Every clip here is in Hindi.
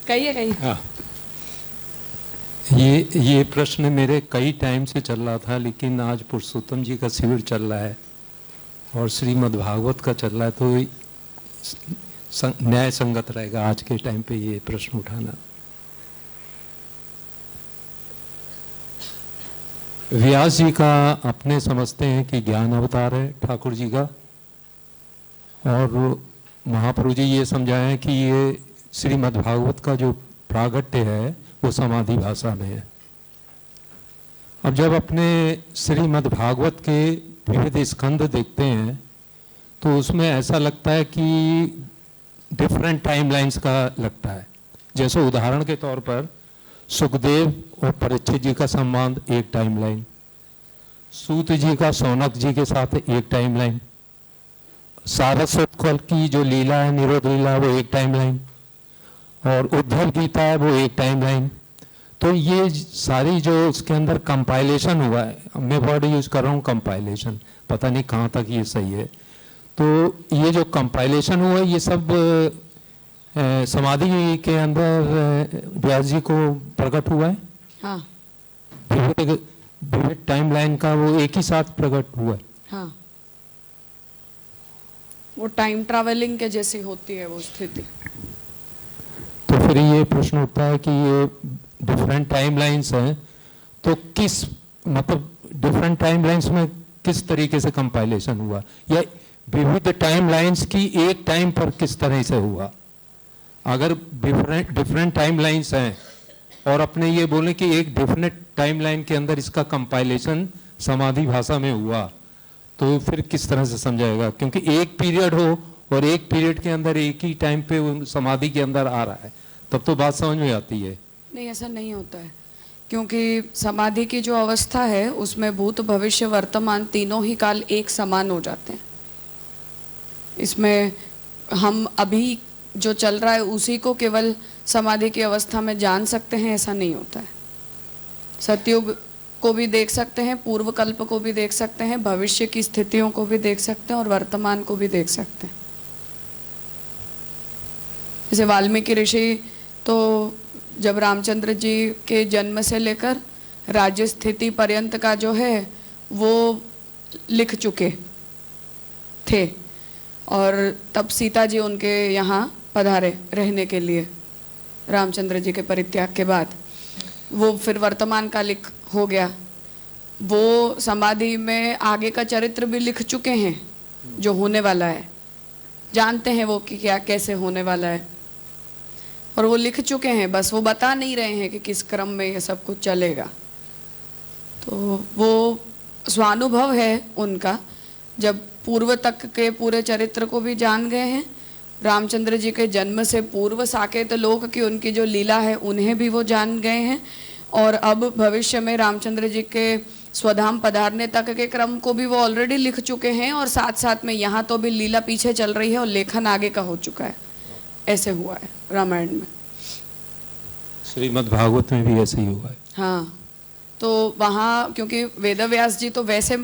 कहिए। हाँ, ये प्रश्न मेरे कई टाइम से चल रहा था, लेकिन आज पुरुषोत्तम जी का शिविर चल रहा है और श्रीमद् भागवत का चल रहा है, तो न्याय संगत रहेगा आज के टाइम पे ये प्रश्न उठाना। व्यास जी का अपने समझते हैं कि ज्ञान अवतार है ठाकुर जी का, और महाप्रभु जी ये समझाए हैं कि ये श्रीमद् भागवत का जो प्रागट्य है वो समाधि भाषा में है। अब जब अपने श्रीमद् भागवत के विविध स्कंद देखते हैं तो उसमें ऐसा लगता है कि डिफरेंट टाइमलाइंस का लगता है। जैसे उदाहरण के तौर पर सुखदेव और परीक्षित जी का संवाद एक टाइमलाइन, सूत जी का सौनक जी के साथ एक टाइमलाइन, सारस्वत की जो लीला है निरोध लीला वो एक टाइमलाइन, और उद्धव गीता है वो एक टाइमलाइन। तो ये सारी जो उसके अंदर कंपाइलेशन हुआ है, मैं वर्ड यूज कर रहा हूँ कंपाइलेशन, पता नहीं कहाँ तक ये सही है, तो ये जो कंपाइलेशन हुआ है ये सब समाधि के अंदर व्यास जी को प्रकट हुआ है। हाँ, विविध टाइमलाइन का वो एक ही साथ प्रकट हुआ है। हाँ, वो टाइम ट्रैवलिंग के जैसी होती है वो स्थिति। तो फिर ये प्रश्न उठता है कि ये डिफरेंट टाइमलाइंस हैं, तो किस मतलब डिफरेंट टाइमलाइंस में किस तरीके से कंपाइलेशन हुआ, या विविध टाइमलाइंस की एक टाइम पर किस तरह से हुआ। अगर डिफरेंट टाइमलाइंस हैं और अपने ये बोले कि एक डिफरेंट टाइमलाइन के अंदर इसका कंपाइलेशन समाधि भाषा में हुआ, तो फिर किस तरह से समझाएगा, क्योंकि एक पीरियड हो और एक पीरियड के अंदर एक ही टाइम पे वो समाधि के अंदर आ रहा है, तब तो बात समझ में आती है। नहीं, ऐसा नहीं होता है, क्योंकि समाधि की जो अवस्था है उसमें भूत भविष्य वर्तमान तीनों ही काल एक समान हो जाते हैं। इसमें हम अभी जो चल रहा है उसी को केवल समाधि की अवस्था में जान सकते हैं, ऐसा नहीं होता है। सतयुग को भी देख सकते हैं, पूर्व कल्प को भी देख सकते हैं, भविष्य की स्थितियों को भी देख सकते हैं और वर्तमान को भी देख सकते हैं। जैसे वाल्मीकि ऋषि तो जब रामचंद्र जी के जन्म से लेकर राज्य स्थिति पर्यंत का जो है वो लिख चुके थे, और तब सीता जी उनके यहाँ पधारे रहने के लिए रामचंद्र जी के परित्याग के बाद, वो फिर वर्तमान कालिक हो गया। वो समाधि में आगे का चरित्र भी लिख चुके हैं, जो होने वाला है जानते हैं वो कि क्या कैसे होने वाला है, और वो लिख चुके हैं, बस वो बता नहीं रहे हैं कि किस क्रम में ये सब कुछ चलेगा। तो वो स्वानुभव है उनका, जब पूर्व तक के पूरे चरित्र को भी जान गए हैं, रामचंद्र जी के जन्म से पूर्व साकेत लोक की उनकी जो लीला है उन्हें भी वो जान गए हैं, और अब भविष्य में रामचंद्र जी के स्वधाम पधारने तक के क्रम को भी वो ऑलरेडी लिख चुके हैं, और साथ साथ में यहाँ तो भी लीला पीछे चल रही है और लेखन आगे का हो चुका है। ऐसे हुआ है रामायण में, श्रीमद् भागवत में भी ऐसे ही हुआ है। हाँ, तो वहाँ क्योंकि वेदव्यास जी तो वैसे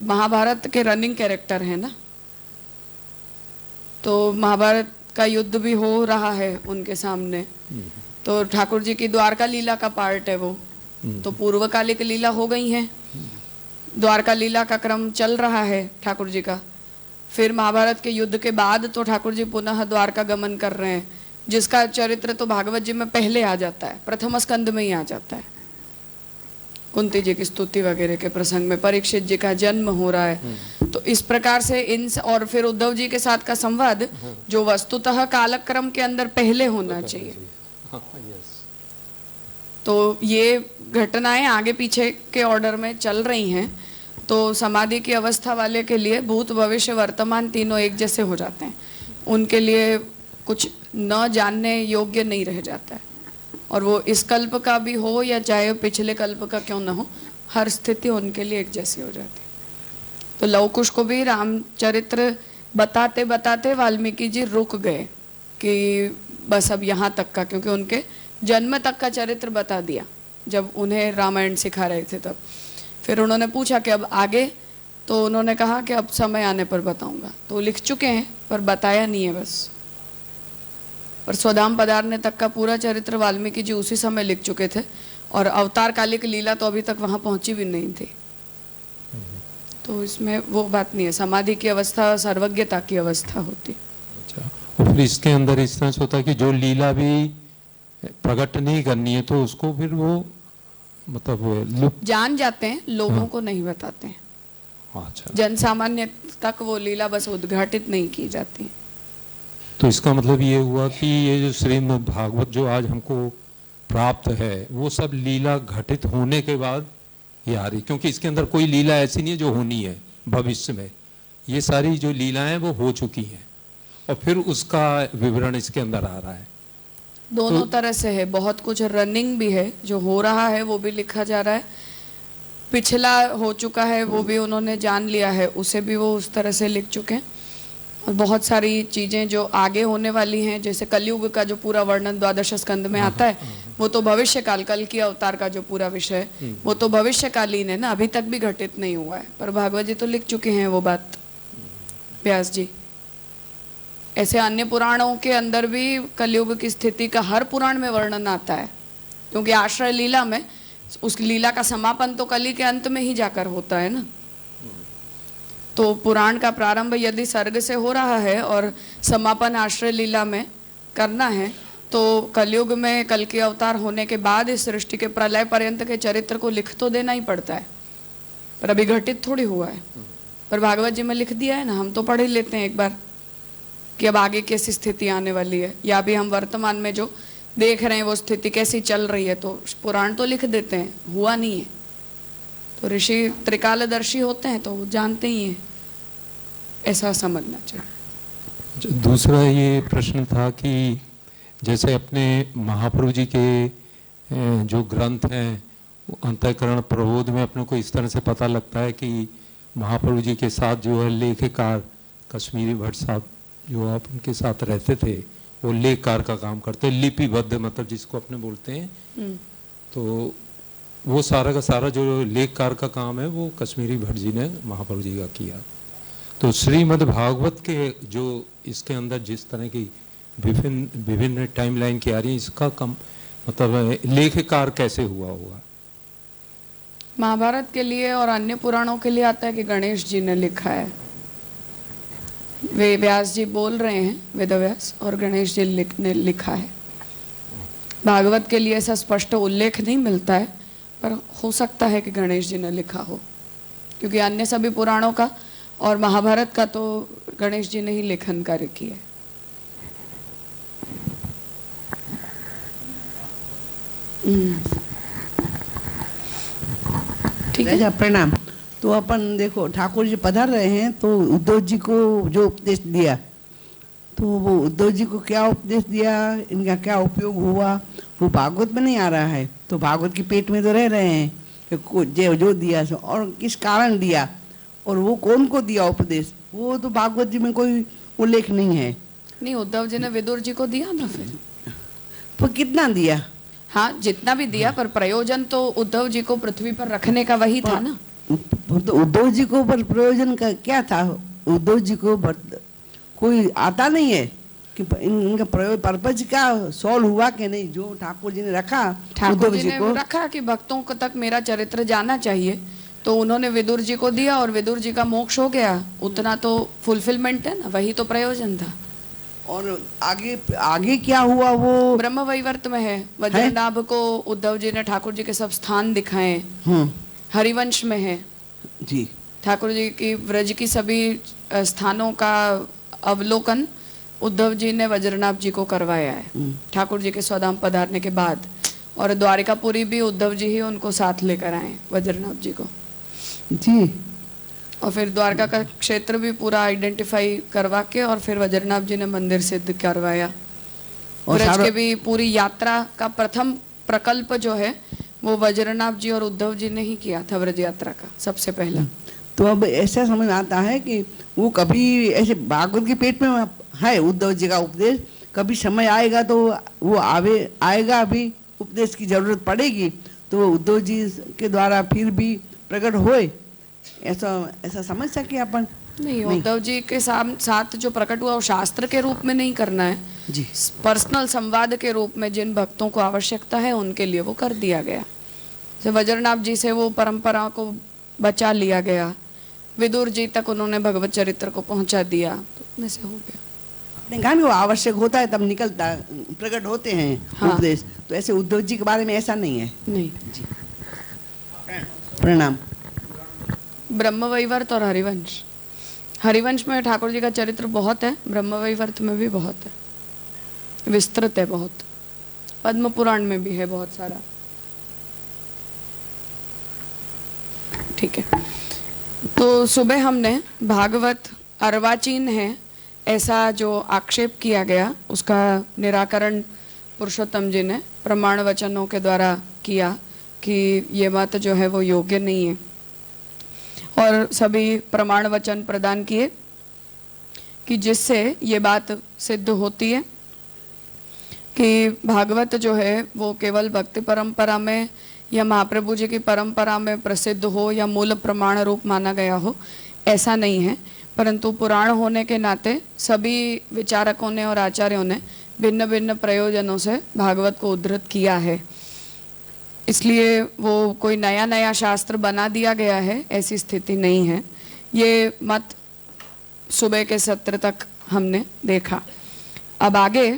महाभारत के रनिंग कैरेक्टर हैं ना, तो महाभारत का युद्ध भी हो रहा है उनके सामने, तो ठाकुर जी की द्वारका लीला का पार्ट है वो, तो पूर्वकालिक लीला हो गई है, द्वारका लीला का क्रम चल रहा है ठाकुर जी का। फिर महाभारत के युद्ध के बाद तो ठाकुर जी पुनः द्वारका गमन कर रहे हैं, जिसका चरित्र तो भागवत जी में पहले आ जाता है, प्रथम स्कंद में ही आ जाता है। कुंती जी की स्तुति वगैरह के प्रसंग में परीक्षित जी का जन्म हो रहा है। तो इस प्रकार से और फिर उद्धव जी के साथ का संवाद जो वस्तुतः कालक्रम के अंदर पहले होना चाहिए। तो ये घटनाएं आगे पीछे के ऑर्डर में चल रही हैं, तो समाधि की अवस्था वाले के लिए भूत भविष्य वर्तमान तीनों एक जैसे हो जाते हैं, उनके लिए कुछ न जानने योग्य नहीं रह जाता है। और वो इस कल्प का भी हो या चाहे पिछले कल्प का क्यों ना हो, हर स्थिति उनके लिए एक जैसी हो जाती है। तो लव कुश को भी रामचरित्र बताते बताते वाल्मीकि जी रुक गए कि बस अब यहाँ तक का, क्योंकि उनके जन्म तक का चरित्र बता दिया जब उन्हें रामायण सिखा रहे थे तब। फिर उन्होंने पूछा कि अब आगे, तो उन्होंने कहा कि अब समय आने पर बताऊंगा। तो लिख चुके हैं पर बताया नहीं है बस। पर स्वधाम पधारने तक का पूरा चरित्र वाल्मीकि जी उसी समय लिख चुके थे, और अवतार कालिक लीला तो अभी तक वहां पहुंची भी नहीं थी। तो इसमें वो बात नहीं है, समाधि की अवस्था सर्वज्ञता की अवस्था होती। अच्छा, और फिर इसके अंदर इस तरह से होता है कि जो लीला भी प्रकट नहीं करनी है तो उसको फिर वो मतलब लुप्त जान जाते हैं, लोगों को नहीं बताते हैं। अच्छा, जन सामान्य तक वो लीला बस उद्घाटित नहीं की जाती। तो इसका मतलब ये हुआ कि ये जो श्रीमद् भागवत जो आज हमको प्राप्त है वो सब लीला घटित होने के बाद ये आ रही, क्योंकि इसके अंदर कोई लीला ऐसी नहीं है जो होनी है भविष्य में। ये सारी जो लीलाएं वो हो चुकी हैं और फिर उसका विवरण इसके अंदर आ रहा है। दोनों तरह से है, बहुत कुछ रनिंग भी है, जो हो रहा है वो भी लिखा जा रहा है, पिछला हो चुका है वो भी उन्होंने जान लिया है, उसे भी वो उस तरह से लिख चुके हैं। और बहुत सारी चीजें जो आगे होने वाली हैं, जैसे कलयुग का जो पूरा वर्णन द्वादश स्कंद में आता है, वो तो भविष्य काल, कल की अवतार का जो पूरा विषय है वो तो भविष्यकालीन है ना, अभी तक भी घटित नहीं हुआ है, पर भागवत जी तो लिख चुके हैं वो बात, व्यास जी। ऐसे अन्य पुराणों के अंदर भी कलयुग की स्थिति का हर पुराण में वर्णन आता है, क्योंकि आश्रय लीला में उस लीला का समापन तो कली के अंत में ही जाकर होता है ना। तो पुराण का प्रारंभ यदि सर्ग से हो रहा है और समापन आश्रय लीला में करना है, तो कलयुग में कल के अवतार होने के बाद इस सृष्टि के प्रलय पर्यंत के चरित्र को लिख तो देना ही पड़ता है, पर अभी घटित थोड़ी हुआ है। पर भागवत जी में लिख दिया है ना, हम तो पढ़ ही लेते हैं एक बार कि अब आगे कैसी स्थिति आने वाली है, या भी हम वर्तमान में जो देख रहे हैं वो स्थिति कैसी चल रही है, तो पुराण तो लिख देते हैं, हुआ नहीं है। तो ऋषि त्रिकालदर्शी होते हैं तो वो जानते ही हैं, ऐसा समझना चाहिए। दूसरा ये प्रश्न था कि जैसे अपने महाप्रभु जी के जो ग्रंथ हैं, अंतःकरण प्रबोध में अपने को इस तरह से पता लगता है कि महाप्रभु जी के साथ जो है लेखकार कश्मीरी भट्ट साहब जो आप उनके साथ रहते थे, वो लेखकार का काम करते, लिपिबद्ध मतलब जिसको अपने बोलते हैं, तो वो सारा का सारा जो लेखकार का काम है वो कश्मीरी भट्ट जी ने महाप्रभु जी का किया। तो श्रीमद् भागवत के जो इसके अंदर जिस तरह की विभिन्न टाइमलाइन की आ रही है, इसका कम मतलब लेखकार कैसे हुआ होगा? महाभारत के लिए और अन्य पुराणों के लिए आता है कि गणेश जी ने लिखा है, वे व्यास जी बोल रहे हैं, वेदव्यास, और गणेश जी ने लिखा है। भागवत के लिए ऐसा स्पष्ट उल्लेख नहीं मिलता है, पर हो सकता है कि गणेश जी ने लिखा हो, क्योंकि अन्य सभी पुराणों का और महाभारत का तो गणेश जी ने ही लेखन कार्य किया है। ठीक है, प्रणाम। तो अपन देखो ठाकुर जी पधार रहे हैं, तो उद्धव जी को जो उपदेश दिया, तो वो उद्धव जी को क्या उपदेश दिया, इनका क्या उपयोग हुआ, वो भागवत में नहीं आ रहा है। तो भागवत के पेट में तो रह रहे हैं कि जो दिया और किस कारण दिया, और वो कौन को दिया उपदेश, वो तो भागवत जी में कोई उल्लेख नहीं है। नहीं, उद्धव जी ने विदुर जी को दिया ना, फिर तो कितना दिया? हाँ, जितना भी दिया, पर प्रयोजन तो उद्धव जी को पृथ्वी पर रखने का वही था ना। तो उद्धव जी को पर प्रयोजन का क्या था? उद्धव जी को कोई आता नहीं है कि इनका पर्पज क्या सॉल्व हुआ कि नहीं, जो ठाकुर जी ने रखा, ठाकुर जी ने रखा कि भक्तों को तक मेरा चरित्र जाना चाहिए, तो उन्होंने विदुर जी को दिया और विदुर जी का मोक्ष हो गया, उतना तो फुलफिलमेंट है ना, वही तो प्रयोजन था। और आगे आगे क्या हुआ वो ब्रह्म वैवर्त में है, वज्रनाभ को उद्धव जी ने ठाकुर जी के सब स्थान दिखाए, हरिवंश में है जी, ठाकुर जी की व्रज की सभी स्थानों का अवलोकन उद्धव जी ने वज्रनाभ जी को करवाया है ठाकुर जी के स्वधाम पधारने के बाद, और द्वारिकापुरी भी उद्धव जी ही उनको साथ लेकर आए वज्रनाभ जी को जी। और फिर द्वारका का क्षेत्र भी पूरा आइडेंटिफाई करवा के और फिर वज्रनाभ जी ने मंदिर सिद्ध करवाया। ब्रज के भी पूरी यात्रा का प्रथम प्रकल्प जो है वो वज्रनाभ जी और उद्धव जी ने ही किया था, व्रज यात्रा का सबसे पहला। तो अब ऐसा समझ में आता है कि वो कभी ऐसे भागवत के पेट में है उद्धव जी का उपदेश, कभी समय आएगा तो वो आएगा, अभी उपदेश की जरूरत पड़ेगी तो वो उद्धव जी के द्वारा फिर भी प्रकट होए, ऐसा समझ सके अपन। नहीं, उद्धव जी के साथ जो प्रकट हुआ वो शास्त्र के रूप में नहीं करना है जी। पर्सनल संवाद के रूप में जिन भक्तों को आवश्यकता है उनके लिए वो कर दिया गया। जैसे वज्रनाभ जी से वो परंपरा को बचा लिया गया, विदुर जी तक उन्होंने भगवत चरित्र को पहुंचा दिया, तो उतने से हो गया। नहीं, कहा वो आवश्यक होता है तब निकलता प्रकट होते हैं हाँ। उपदेश। तो ऐसे उद्धव जी के बारे में ऐसा नहीं है। नहीं, जी प्रणाम। ब्रह्मवैवर्त और हरिवंश, हरिवंश में ठाकुर जी का चरित्र बहुत है, ब्रह्मवैवर्त में भी बहुत है, विस्तृत है बहुत, पद्म पुराण में भी है बहुत सारा। ठीक है, तो सुबह हमने भागवत अर्वाचीन है ऐसा जो आक्षेप किया गया उसका निराकरण पुरुषोत्तम जी ने प्रमाण वचनों के द्वारा किया कि ये मत जो है वो योग्य नहीं है, और सभी प्रमाण वचन प्रदान किए कि जिससे ये बात सिद्ध होती है कि भागवत जो है वो केवल भक्ति परंपरा में या महाप्रभु जी की परंपरा में प्रसिद्ध हो या मूल प्रमाण रूप माना गया हो, ऐसा नहीं है, परंतु पुराण होने के नाते सभी विचारकों ने और आचार्यों ने भिन्न भिन्न प्रयोजनों से भागवत को उद्धृत किया है, इसलिए वो कोई नया नया शास्त्र बना दिया गया है ऐसी स्थिति नहीं है। ये मत सुबह के सत्र तक हमने देखा। अब आगे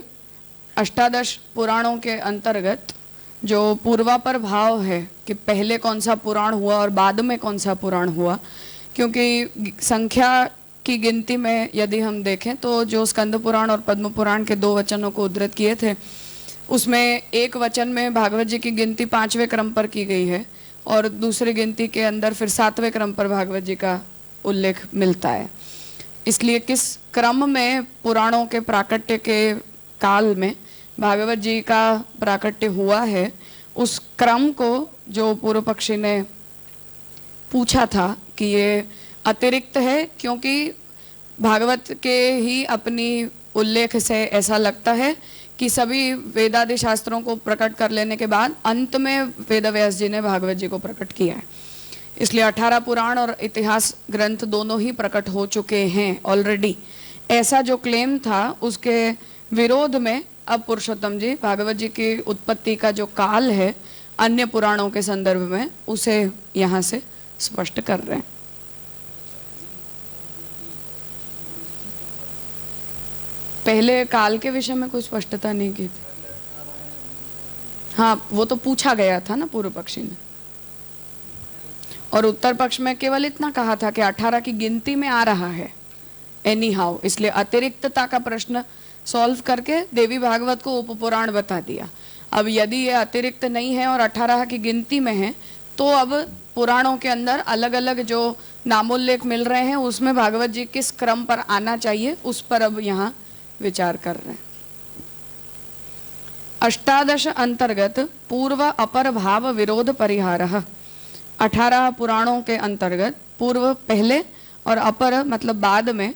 अष्टादश पुराणों के अंतर्गत जो पूर्वापर भाव है कि पहले कौन सा पुराण हुआ और बाद में कौन सा पुराण हुआ, क्योंकि संख्या की गिनती में यदि हम देखें तो जो स्कंद पुराण और पद्म पुराण के 2 वचनों को उद्धृत किए थे उसमें एक वचन में भागवत जी की गिनती 5वें क्रम पर की गई है और दूसरी गिनती के अंदर फिर 7वें क्रम पर भागवत जी का उल्लेख मिलता है। इसलिए किस क्रम में पुराणों के प्राकट्य के काल में भागवत जी का प्राकट्य हुआ है, उस क्रम को जो पूर्व पक्षी ने पूछा था कि ये अतिरिक्त है, क्योंकि भागवत के ही अपनी उल्लेख से ऐसा लगता है कि सभी वेदादि शास्त्रों को प्रकट कर लेने के बाद अंत में वेदव्यास जी ने भागवत जी को प्रकट किया है, इसलिए 18 पुराण और इतिहास ग्रंथ दोनों ही प्रकट हो चुके हैं ऑलरेडी। ऐसा जो क्लेम था उसके विरोध में अब पुरुषोत्तम जी भागवत जी की उत्पत्ति का जो काल है अन्य पुराणों के संदर्भ में उसे यहाँ से स्पष्ट कर रहे हैं। पहले काल के विषय में कोई स्पष्टता नहीं की थी। हाँ, वो तो पूछा गया था ना पूर्व पक्षी ने, और उत्तर पक्ष में केवल इतना कहा था कि 18 की गिनती में आ रहा है एनी हाउ, इसलिए अतिरिक्तता का प्रश्न सॉल्व करके देवी भागवत को उपपुराण बता दिया। अब यदि ये अतिरिक्त नहीं है और 18 की गिनती में है तो अब पुराणों के अंदर अलग अलग जो नामोल्लेख मिल रहे हैं उसमें भागवत जी किस क्रम पर आना चाहिए उस पर अब यहाँ विचार कर रहे हैं। अष्टादश अंतर्गत पूर्व अपर भाव विरोध परिहारः, 18 पुराणों के अंतर्गत पूर्व पहले और अपर मतलब बाद में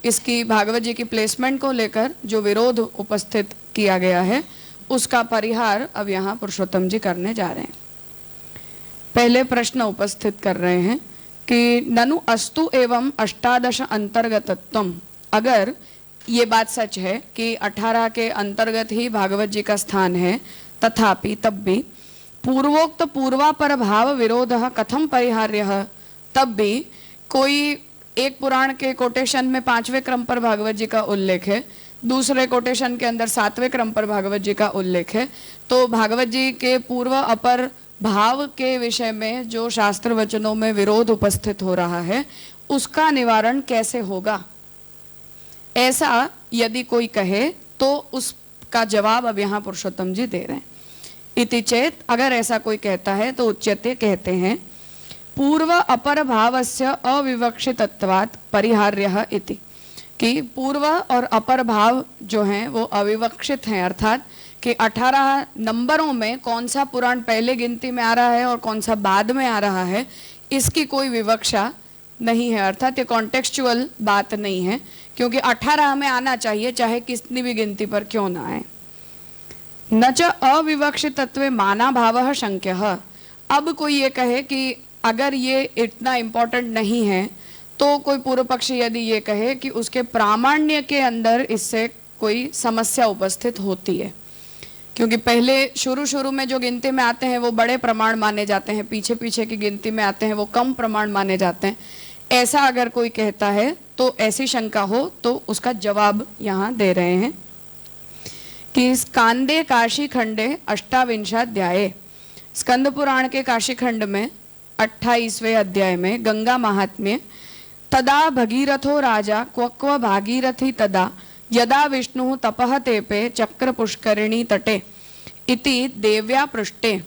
इसकी भागवत जी की प्लेसमेंट को लेकर जो विरोध उपस्थित किया गया है उसका परिहार अब यहाँ पुरुषोत्तम जी करने जा रहे हैं। पहले प्रश्न उपस्थित कर रहे हैं कि ननु अस्तु एवं अष्टादश अंतर्गतत्वम, अगर ये बात सच है कि 18 के अंतर्गत ही भागवत जी का स्थान है, तथापि तब भी पूर्वोक्त पूर्वापर भाव विरोधः कथम परिहार्यः, तब भी कोई एक पुराण के कोटेशन में 5वें क्रम पर भागवत जी का उल्लेख है, दूसरे कोटेशन के अंदर 7वें क्रम पर भागवत जी का उल्लेख है, तो भागवत जी के पूर्व अपर भाव के विषय में जो शास्त्र वचनों में विरोध उपस्थित हो रहा है उसका निवारण कैसे होगा, ऐसा यदि कोई कहे तो उसका जवाब अब यहाँ पुरुषोत्तम जी दे रहे हैं। इति चेत, अगर ऐसा कोई कहता है तो उच्यते कहते हैं पूर्व अपर भावस्य अविवक्षितत्वात् परिहार्यः इति, कि पूर्व और अपर भाव जो हैं वो अविवक्षित हैं, अर्थात कि 18 नंबरों में कौन सा पुराण पहले गिनती में आ रहा है और कौन सा बाद में आ रहा है इसकी कोई विवक्षा नहीं है, अर्थात ये कॉन्टेक्चुअल बात नहीं है, क्योंकि 18 में आना चाहिए चाहे कितनी भी गिनती पर क्यों ना आए। न च अविवक्षितत्वे माना भावः शंक्यः, अब कोई ये कहे कि अगर ये इतना इम्पोर्टेंट नहीं है तो कोई पूर्व पक्षी यदि ये कहे कि उसके प्रामाण्य के अंदर इससे कोई समस्या उपस्थित होती है, क्योंकि पहले शुरू में जो गिनती में आते हैं वो बड़े प्रमाण माने जाते हैं, पीछे पीछे की गिनती में आते हैं वो कम प्रमाण माने जाते हैं। ऐसा अगर कोई कहता है तो ऐसी शंका हो तो उसका जवाब यहाँ दे रहे हैं कि स्कांदे काशी खंडे अष्टाविंशाध्याय, स्कंद पुराण के काशी खंड में 28वें अध्याय में गंगा महात्म्य, तदा भगीरथो राजा क्वक्व भागीरथी तदा यदा विष्णु तपह तेपे चक्र पुष्करिणी तटे इति देव्या पृष्ठे।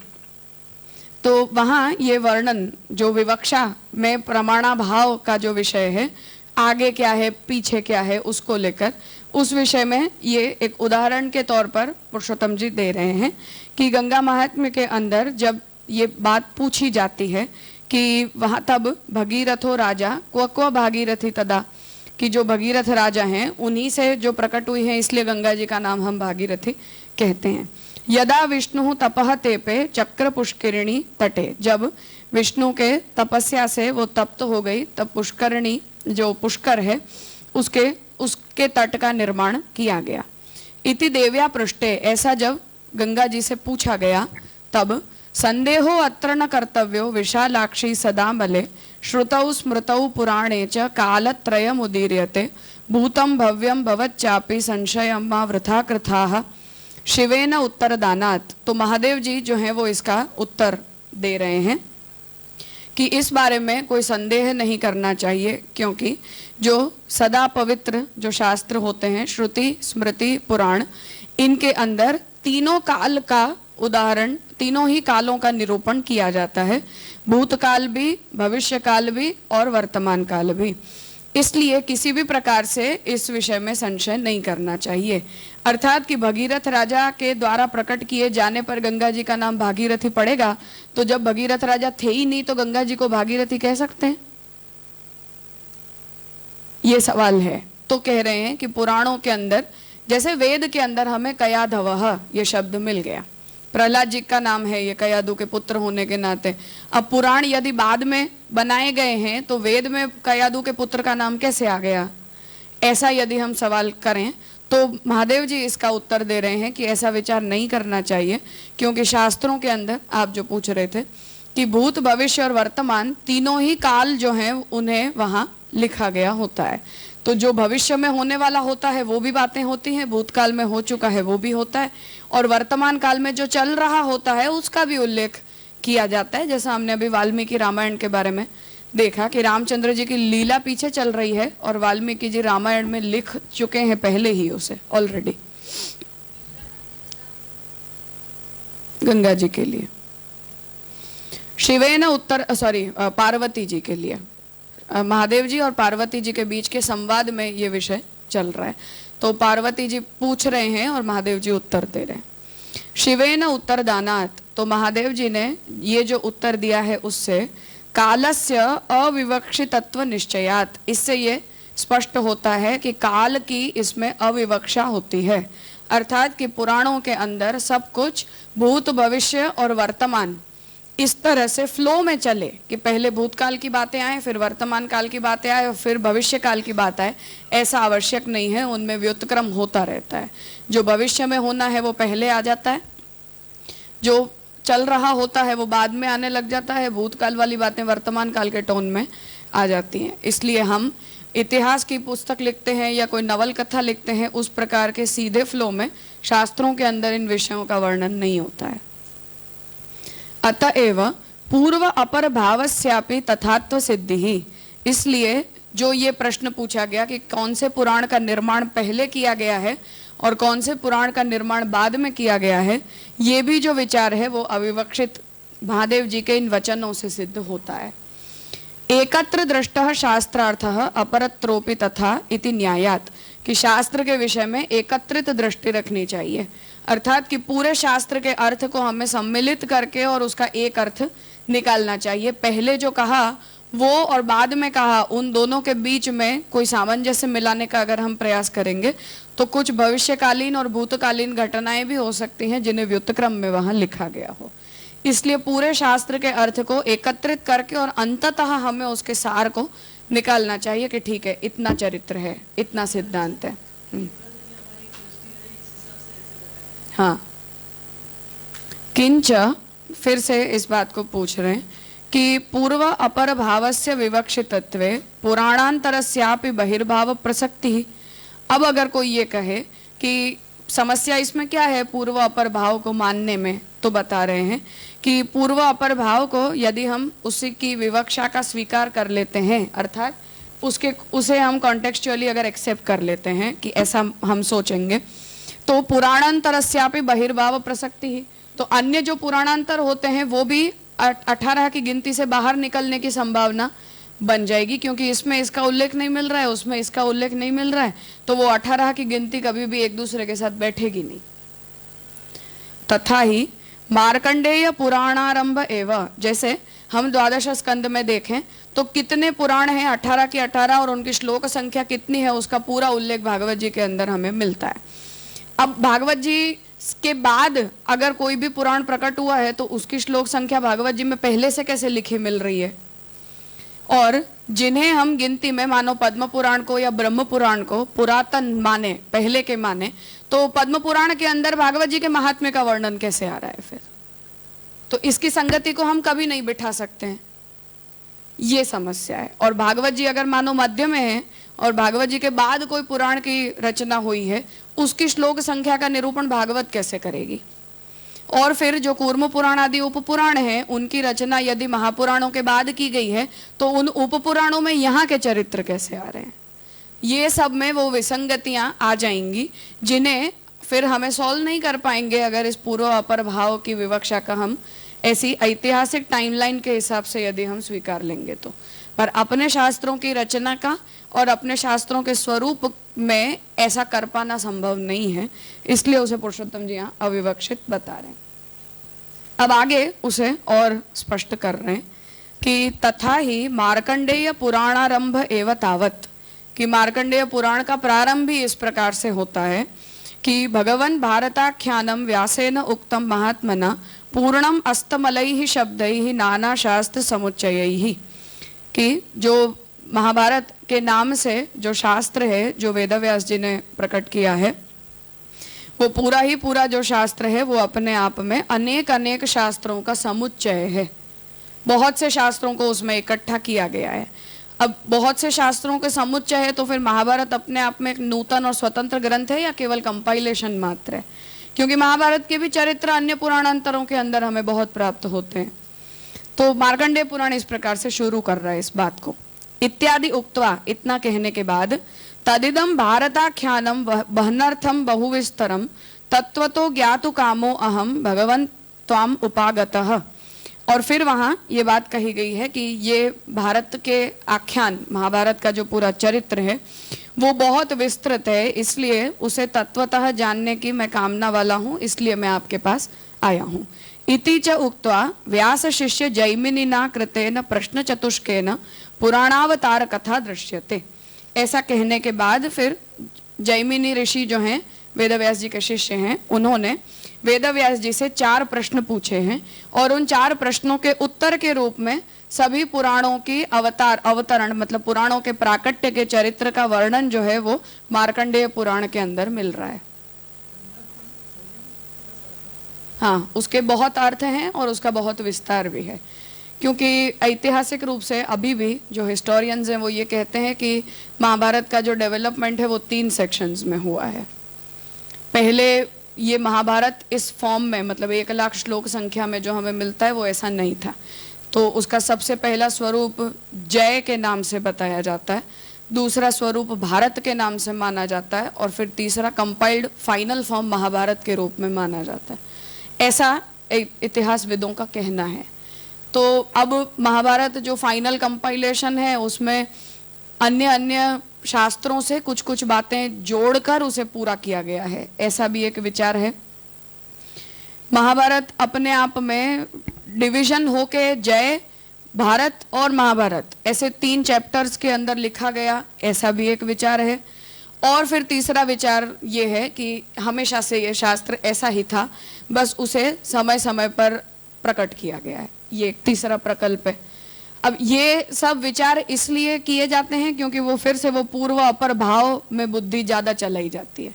तो वहाँ ये वर्णन जो विवक्षा में प्रमाणाभाव का जो विषय है, आगे क्या है पीछे क्या है उसको लेकर, उस विषय में ये एक उदाहरण के तौर पर पुरुषोत्तम जी दे रहे हैं कि गंगा महात्म्य के अंदर जब ये बात पूछी जाती है कि वहाँ तब भगीरथो राजा क्व भागीरथी तदा, कि जो भगीरथ राजा हैं उन्हीं से जो प्रकट हुई है, इसलिए गंगा जी का नाम हम भागीरथी कहते हैं। यदा विष्णु तपह तेपे चक्र पुष्करिणी तटे, जब विष्णु के तपस्या से वो तप्त हो गई तब पुष्करिणी जो पुष्कर है उसके तट का निर्माण किया गया। इति देव्या पृष्ठे, ऐसा जब गंगा जी से पूछा गया तब संदेहो अत्र न कर्तव्यो विशालाक्षी सदा बले श्रुतौ स्मृतौ पुराणे च कालत्रयम् उदीर्यते भूतं भव्यं भवच्चापि संशयं मा वृथा कृथाः शिवेन उत्तरदानात्। तो महादेव जी जो हैं वो इसका उत्तर दे रहे हैं कि इस बारे में कोई संदेह नहीं करना चाहिए, क्योंकि जो सदा पवित्र जो शास्त्र होते हैं, श्रुति स्मृति पुराण, इनके अंदर तीनों काल का उदाहरण, तीनों ही कालों का निरूपण किया जाता है, भूतकाल भी, भविष्य काल भी और वर्तमान काल भी। इसलिए किसी भी प्रकार से इस विषय में संशय नहीं करना चाहिए। अर्थात कि भगीरथ राजा के द्वारा प्रकट किए जाने पर गंगा जी का नाम भागीरथी पड़ेगा, तो जब भगीरथ राजा थे ही नहीं तो गंगा जी को भागीरथी कह सकते हैं? ये सवाल है। तो कह रहे हैं कि पुराणों के अंदर, जैसे वेद के अंदर हमें कयाधवः ये शब्द मिल गया, प्रहलाद जी का नाम है ये कयादु के पुत्र होने के नाते। अब पुराण यदि बाद में बनाए गए हैं तो वेद में कयादु के पुत्र का नाम कैसे आ गया? ऐसा यदि हम सवाल करें तो महादेव जी इसका उत्तर दे रहे हैं कि ऐसा विचार नहीं करना चाहिए, क्योंकि शास्त्रों के अंदर आप जो पूछ रहे थे कि भूत भविष्य और वर्तमान तीनों ही काल जो हैं उन्हें वहाँ लिखा गया होता है। तो जो भविष्य में होने वाला होता है वो भी बातें होती हैं, भूतकाल में हो चुका है वो भी होता है, और वर्तमान काल में जो चल रहा होता है उसका भी उल्लेख किया जाता है। जैसा हमने अभी वाल्मीकि रामायण के बारे में देखा कि रामचंद्र जी की लीला पीछे चल रही है और वाल्मीकि जी रामायण में लिख चुके हैं पहले ही उसे ऑलरेडी गंगा जी के लिए, शिवेन पार्वती जी के लिए, महादेव जी और पार्वती जी के बीच के संवाद में ये विषय चल रहा है। तो पार्वती जी पूछ रहे हैं और महादेव जी उत्तर दे रहे हैं। शिवेन उत्तरदानात्, तो महादेव जी ने ये जो उत्तर दिया है उससे कालस्य अविवक्षितत्व निश्चयात्, इससे ये स्पष्ट होता है कि काल की इसमें अविवक्षा होती है। अर्थात कि पुराणों के अंदर सब कुछ भूत भविष्य और वर्तमान इस तरह से फ्लो में चले कि पहले भूतकाल की बातें आए, फिर वर्तमान काल की बातें आए और फिर भविष्य काल की बात आए, ऐसा आवश्यक नहीं है। उनमें व्युत्क्रम होता रहता है। जो भविष्य में होना है वो पहले आ जाता है, जो चल रहा होता है वो बाद में आने लग जाता है, भूतकाल वाली बातें वर्तमान काल के टोन में आ जाती हैं। इसलिए हम इतिहास की पुस्तक लिखते हैं या कोई नवल कथा लिखते हैं, उस प्रकार के सीधे फ्लो में शास्त्रों के अंदर इन विषयों का वर्णन नहीं होता है। अतएव पूर्व अपर भावस्यापि तथात्व सिद्धि ही, इसलिए जो ये प्रश्न पूछा गया कि कौन से पुराण का निर्माण पहले किया गया है और कौन से पुराण का निर्माण बाद में किया गया है, ये भी जो विचार है वो अविवक्षित महादेव जी के इन वचनों से सिद्ध होता है। एकत्र दृष्टः शास्त्रार्थः अपरत्रोपि तथा इति न्यायात्, कि शास्त्र के विषय में एकत्रित दृष्टि रखनी चाहिए। अर्थात कि पूरे शास्त्र के अर्थ को हमें सम्मिलित करके और उसका एक अर्थ निकालना चाहिए। पहले जो कहा वो और बाद में कहा, उन दोनों के बीच में कोई सामंजस्य मिलाने का अगर हम प्रयास करेंगे तो कुछ भविष्यकालीन और भूतकालीन घटनाएं भी हो सकती हैं जिन्हें व्युत्क्रम में वहां लिखा गया हो। इसलिए पूरे शास्त्र के अर्थ को एकत्रित करके और अंततः हमें उसके सार को निकालना चाहिए कि ठीक है इतना चरित्र है, इतना सिद्धांत है। हाँ, किंच फिर से इस बात को पूछ रहे हैं कि पूर्व अपर भावस्य विवक्षितत्वे पुराणांतरस्यापि बहिर्भाव प्रसक्ति। अब अगर कोई ये कहे कि समस्या इसमें क्या है पूर्व अपर भाव को मानने में, तो बता रहे हैं कि पूर्व अपर भाव को यदि हम उसी की विवक्षा का स्वीकार कर लेते हैं, अर्थात उसे हम कॉन्टेक्चुअली अगर एक्सेप्ट कर लेते हैं कि ऐसा हम सोचेंगे, तो पुराणांतरस्यापि बहिर्भाव प्रसक्ति ही, तो अन्य जो पुराणांतर होते हैं वो भी 18 की गिनती से बाहर निकलने की संभावना बन जाएगी, क्योंकि इसमें इसका उल्लेख नहीं मिल रहा है, उसमें इसका उल्लेख नहीं मिल रहा है, तो वो 18 की गिनती कभी भी एक दूसरे के साथ बैठेगी नहीं। तथा ही मार्कंडेय पुराणारंभ एवं, जैसे हम 12 स्कंद में देखें तो कितने पुराण हैं, 18 की 18, और उनकी श्लोक संख्या कितनी है उसका पूरा उल्लेख भागवत जी के अंदर हमें मिलता है। अब भागवत जी के बाद अगर कोई भी पुराण प्रकट हुआ है तो उसकी श्लोक संख्या भागवत जी में पहले से कैसे लिखी मिल रही है, और जिन्हें हम गिनती में मानो पद्म पुराण को या ब्रह्म पुराण को पुरातन माने, पहले के माने, तो पद्म पुराण के अंदर भागवत जी के महात्म्य का वर्णन कैसे आ रहा है फिर? तो इसकी संगति को हम कभी नहीं बिठा सकते हैं, ये समस्या है। और भागवत जी अगर मानो मध्य में है और भागवत जी के बाद कोई पुराण की रचना हुई है, उसकी श्लोक संख्या का निरूपण भागवत कैसे करेगी? और फिर जो कूर्म पुराण आदि उपपुराण है उनकी रचना यदि महापुराणों के बाद की गई है तो उन उपपुराणों में यहाँ के चरित्र कैसे आ रहे हैं? ये सब में वो विसंगतियां आ जाएंगी जिन्हें फिर हमें सॉल्व नहीं कर पाएंगे अगर इस पूर्व अपर भाव की विवक्षा का हम ऐसी ऐतिहासिक टाइमलाइन के हिसाब से यदि हम स्वीकार लेंगे तो। पर अपने शास्त्रों की रचना का और अपने शास्त्रों के स्वरूप में ऐसा कर पाना संभव नहीं है, इसलिए उसे पुरुषोत्तम जी यहाँ अविवक्षित बता रहे हैं। अब आगे उसे और स्पष्ट कर रहे हैं कि तथा ही मार्कंडेय पुराणारंभ एवं तावत, कि मार्कंडेय पुराण का प्रारंभ भी इस प्रकार से होता है कि भगवन् भारताख्यानम व्यासेन उक्तम महात्मना पूर्णम अस्तमलैहि शब्दैहि नाना शास्त्र समुच्चयैहि, कि जो महाभारत के नाम से जो शास्त्र है जो वेदव्यास जी ने प्रकट किया है, वो पूरा ही पूरा जो शास्त्र है वो अपने आप में अनेक अनेक शास्त्रों का समुच्चय है। बहुत से शास्त्रों को उसमें इकट्ठा किया गया है। अब बहुत से शास्त्रों के समुच्चय है तो फिर महाभारत अपने आप में एक नूतन और स्वतंत्र ग्रंथ है या केवल कंपाइलेशन मात्र है? क्योंकि महाभारत के भी चरित्र अन्य पुराणांतरों के अंदर हमें बहुत प्राप्त होते हैं। तो मार्कंडेय पुराण इस प्रकार से शुरू कर रहा है इस बात को। इत्यादि उक्त्वा, इतना कहने के बाद, तदिदम भारताख्यानम बहनर्थम बहुविस्तरम तत्वतो ज्ञातु कामो अहम भगवन् त्वाम उपागतः। और फिर वहाँ ये बात कही गई है कि ये भारत के आख्यान, महाभारत का जो पूरा चरित्र है वो बहुत विस्तृत है, इसलिए उसे तत्वतः जानने की मैं कामना वाला हूँ, इसलिए मैं आपके पास आया हूँ। इति च उक्त्वा व्यास शिष्य जैमिनिना कृतेन प्रश्न चतुष्केन पुराणावतार कथा दृश्यते। ऐसा कहने के बाद फिर जैमिनी ऋषि जो हैं वेदव्यास जी के शिष्य हैं, उन्होंने वेदव्यास जी से 4 प्रश्न पूछे हैं और उन 4 प्रश्नों के उत्तर के रूप में सभी पुराणों की अवतरण मतलब पुराणों के प्राकट्य के चरित्र का वर्णन जो है वो मार्कंडेय पुराण के अंदर मिल रहा है। हाँ, उसके बहुत अर्थ हैं और उसका बहुत विस्तार भी है, क्योंकि ऐतिहासिक रूप से अभी भी जो हिस्टोरियंस हैं वो ये कहते हैं कि महाभारत का जो डेवलपमेंट है वो 3 सेक्शंस में हुआ है। पहले ये महाभारत इस फॉर्म में मतलब 1 लाख श्लोक संख्या में जो हमें मिलता है वो ऐसा नहीं था। तो उसका सबसे पहला स्वरूप जय के नाम से बताया जाता है, दूसरा स्वरूप भारत के नाम से माना जाता है और फिर तीसरा कंपाइल्ड फाइनल फॉर्म महाभारत के रूप में माना जाता है। ऐसा इतिहासविदों का कहना है। तो अब महाभारत जो फाइनल कंपाइलेशन है उसमें अन्य अन्य शास्त्रों से कुछ कुछ बातें जोड़कर उसे पूरा किया गया है, ऐसा भी एक विचार है। महाभारत अपने आप में डिवीजन होके जय, भारत और महाभारत ऐसे 3 चैप्टर्स के अंदर लिखा गया, ऐसा भी एक विचार है। और फिर तीसरा विचार ये है कि हमेशा से ये शास्त्र ऐसा ही था, बस उसे समय समय पर प्रकट किया गया है, ये एक तीसरा प्रकल्प है। अब ये सब विचार इसलिए किए जाते हैं क्योंकि वो फिर से वो पूर्व अपर भाव में बुद्धि ज़्यादा चलाई जाती है।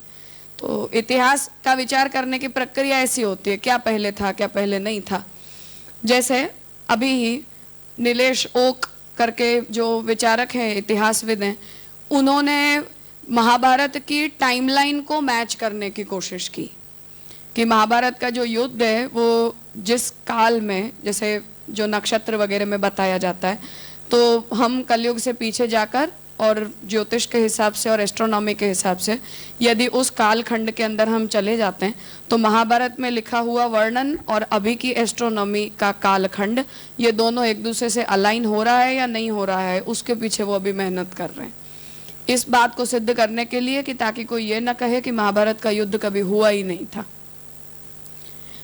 तो इतिहास का विचार करने की प्रक्रिया ऐसी होती है, क्या पहले था क्या पहले नहीं था। जैसे अभी ही नीलेश ओक करके जो विचारक हैं, इतिहासविद हैं, उन्होंने महाभारत की टाइमलाइन को मैच करने की कोशिश की कि महाभारत का जो युद्ध है वो जिस काल में, जैसे जो नक्षत्र वगैरह में बताया जाता है, तो हम कलयुग से पीछे जाकर और ज्योतिष के हिसाब से और एस्ट्रोनॉमी के हिसाब से यदि उस कालखंड के अंदर हम चले जाते हैं तो महाभारत में लिखा हुआ वर्णन और अभी की एस्ट्रोनॉमी का कालखंड, ये दोनों एक दूसरे से अलाइन हो रहा है या नहीं हो रहा है, उसके पीछे वो अभी मेहनत कर रहे हैं इस बात को सिद्ध करने के लिए कि ताकि कोई ये ना कहे कि महाभारत का युद्ध कभी हुआ ही नहीं था।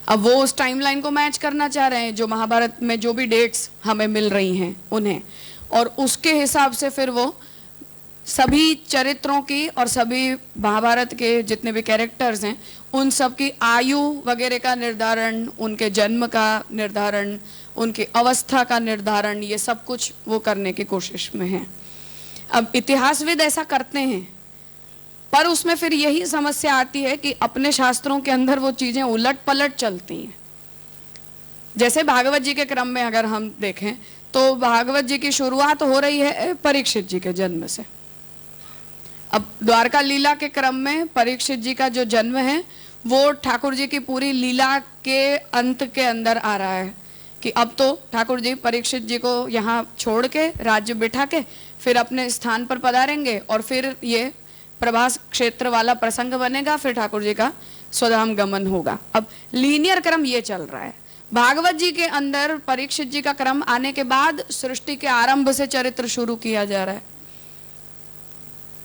अब वो उस टाइमलाइन को मैच करना चाह रहे हैं जो महाभारत में जो भी डेट्स हमें मिल रही हैं उन्हें, और उसके हिसाब से फिर वो सभी चरित्रों की और सभी महाभारत के जितने भी कैरेक्टर्स हैं उन सब की आयु वगैरह का निर्धारण, उनके जन्म का निर्धारण, उनकी अवस्था का निर्धारण, ये सब कुछ वो करने की कोशिश में है। अब इतिहासविद ऐसा करते हैं, पर उसमें फिर यही समस्या आती है कि अपने शास्त्रों के अंदर वो चीजें उलट पलट चलती हैं। जैसे भागवत जी के क्रम में अगर हम देखें तो भागवत जी की शुरुआत हो रही है परीक्षित जी के जन्म से। अब द्वारका लीला के क्रम में परीक्षित जी का जो जन्म है वो ठाकुर जी की पूरी लीला के अंत के अंदर आ रहा है कि अब तो ठाकुर जी परीक्षित जी को यहाँ छोड़ के राज्य बिठा के फिर अपने स्थान पर पधारेंगे और फिर ये प्रभास क्षेत्र वाला प्रसंग बनेगा, फिर ठाकुर जी का स्वधाम गमन होगा। अब लीनियर क्रम ये चल रहा है। भागवत जी के अंदर परीक्षित जी का क्रम आने के बाद सृष्टि के आरंभ से चरित्र शुरू किया जा रहा है।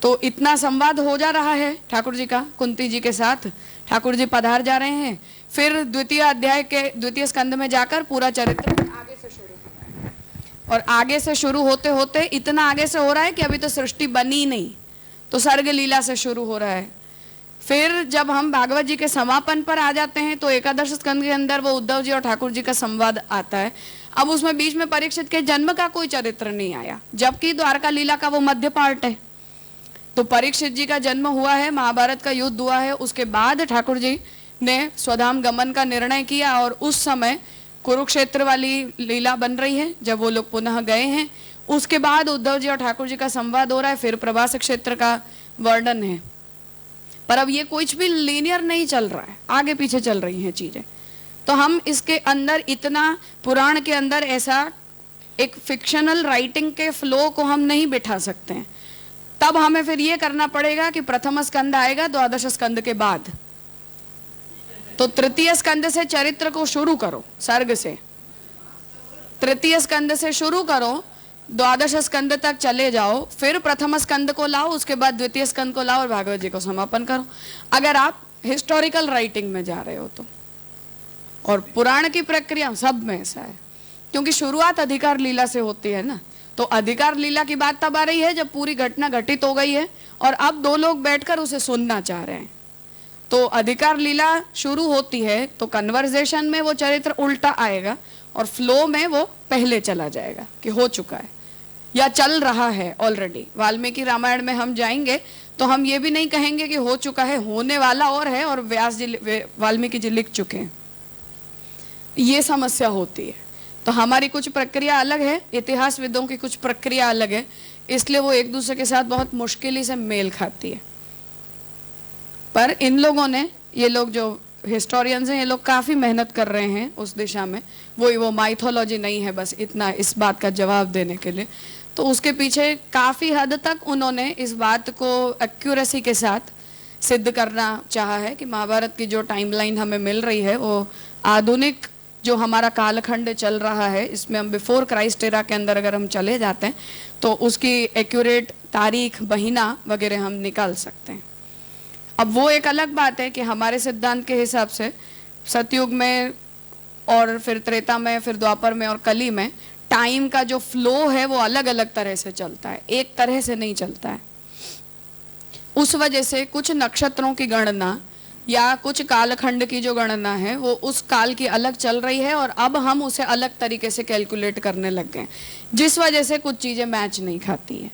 तो इतना संवाद हो जा रहा है ठाकुर जी का कुंती जी के साथ, ठाकुर जी पधार जा रहे हैं, फिर द्वितीय अध्याय के द्वितीय स्कंद में जाकर पूरा चरित्र आगे से शुरू हो रहा है, और आगे से शुरू होते होते इतना आगे से हो रहा है कि अभी तो सृष्टि बनी नहीं, तो सर्ग लीला से शुरू हो रहा है। फिर जब हम भागवत जी के समापन पर आ जाते हैं तो एकादश स्कंद के अंदर वो उद्धव जी और ठाकुर जी का संवाद आता है। अब उसमें बीच में परीक्षित के जन्म का कोई चरित्र नहीं आया, जबकि द्वारका लीला का वो मध्य पार्ट है। तो परीक्षित जी का जन्म हुआ है, महाभारत का युद्ध हुआ है, उसके बाद ठाकुर जी ने स्वधाम गमन का निर्णय किया और उस समय कुरुक्षेत्र वाली लीला बन रही है जब वो लोग पुनः गए हैं। उसके बाद उद्धव जी और ठाकुर जी का संवाद हो रहा है, फिर प्रभास क्षेत्र का वर्णन है। पर अब ये कुछ भी लीनियर नहीं चल रहा है, आगे पीछे चल रही हैं चीजें। तो हम इसके अंदर इतना पुराण के अंदर ऐसा एक फिक्शनल राइटिंग के फ्लो को हम नहीं बिठा सकते हैं। तब हमें फिर ये करना पड़ेगा कि प्रथम स्कंद आएगा द्वादश स्कंद के बाद, तो तृतीय स्कंद से चरित्र को शुरू करो, सर्ग से तृतीय स्कंद से शुरू करो, द्वादश स्कंद तक चले जाओ, फिर प्रथम स्कंद को लाओ, उसके बाद द्वितीय स्कंद को लाओ और भागवत जी को समापन करो, अगर आप हिस्टोरिकल राइटिंग में जा रहे हो तो। और पुराण की प्रक्रिया सब में ऐसा है, क्योंकि शुरुआत अधिकार लीला से होती है ना। तो अधिकार लीला की बात तब आ रही है जब पूरी घटना घटित हो गई है और अब दो लोग बैठकर उसे सुनना चाह रहे हैं। तो अधिकार लीला शुरू होती है तो कन्वर्सेशन में वो चरित्र उल्टा आएगा और फ्लो में वो पहले चला जाएगा कि हो चुका है या चल रहा है ऑलरेडी। वाल्मीकि रामायण में हम जाएंगे तो हम ये भी नहीं कहेंगे कि हो चुका है, होने वाला और है और व्यास जी वाल्मीकि जी लिख चुके हैं। ये समस्या होती है। तो हमारी कुछ प्रक्रिया अलग है, इतिहासविदों की कुछ प्रक्रिया अलग है, इसलिए वो एक दूसरे के साथ बहुत मुश्किल से मेल खाती है। पर इन लोगों ने, ये लोग जो हिस्टोरियंस हैं, ये लोग काफ़ी मेहनत कर रहे हैं उस दिशा में। वो माइथोलॉजी नहीं है बस इतना इस बात का जवाब देने के लिए। तो उसके पीछे काफ़ी हद तक उन्होंने इस बात को एक्यूरेसी के साथ सिद्ध करना चाहा है कि महाभारत की जो टाइमलाइन हमें मिल रही है वो आधुनिक जो हमारा कालखंड चल रहा है, इसमें हम बिफोर क्राइस्ट एरा के अंदर अगर हम चले जाते हैं तो उसकी एक्यूरेट तारीख, महीना वगैरह हम निकाल सकते हैं। अब वो एक अलग बात है कि हमारे सिद्धांत के हिसाब से सतयुग में और फिर त्रेता में, फिर द्वापर में और कली में टाइम का जो फ्लो है वो अलग अलग तरह से चलता है, एक तरह से नहीं चलता है। उस वजह से कुछ नक्षत्रों की गणना या कुछ कालखंड की जो गणना है वो उस काल की अलग चल रही है और अब हम उसे अलग तरीके से कैलकुलेट करने लग गए, जिस वजह से कुछ चीज़ें मैच नहीं खाती हैं।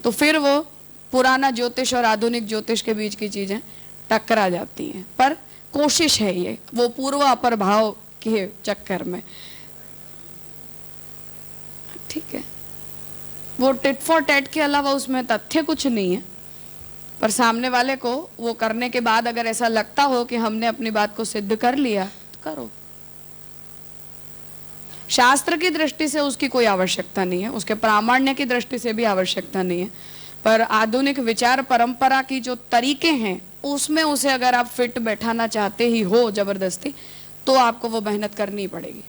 तो फिर वो पुराना ज्योतिष और आधुनिक ज्योतिष के बीच की चीज़ें टकरा जाती हैं। पर कोशिश है ये, वो पूर्व अपर भाव के चक्कर में, ठीक है, वो टिट फॉर टैट के अलावा उसमें तथ्य कुछ नहीं है। पर सामने वाले को वो करने के बाद अगर ऐसा लगता हो कि हमने अपनी बात को सिद्ध कर लिया तो करो। शास्त्र की दृष्टि से उसकी कोई आवश्यकता नहीं है, उसके प्रामाण्य की दृष्टि से भी आवश्यकता नहीं है, पर आधुनिक विचार परंपरा की जो तरीके हैं उसमें उसे अगर आप फिट बैठाना चाहते ही हो जबरदस्ती, तो आपको वो मेहनत करनी पड़ेगी।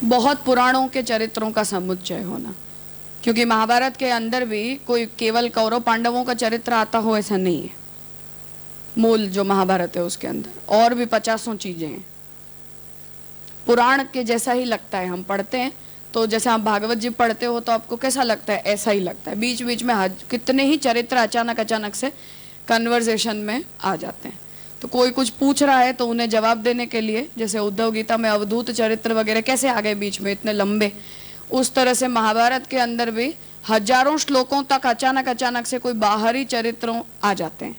बहुत पुराणों के चरित्रों का समुच्चय होना, क्योंकि महाभारत के अंदर भी कोई केवल कौरव पांडवों का चरित्र आता हो ऐसा नहीं है। मूल जो महाभारत है उसके अंदर और भी 50 चीजें हैं। पुराण के जैसा ही लगता है, हम पढ़ते हैं तो जैसे आप भागवत जी पढ़ते हो तो आपको कैसा लगता है, ऐसा ही लगता है। बीच बीच में कितने ही चरित्र अचानक से कन्वर्सेशन में आ जाते हैं। तो कोई कुछ पूछ रहा है तो उन्हें जवाब देने के लिए, जैसे उद्धव गीता में अवधूत चरित्र वगैरह कैसे आ गए बीच में इतने लंबे, उस तरह से महाभारत के अंदर भी हजारों श्लोकों तक अचानक से कोई बाहरी चरित्रों आ जाते हैं।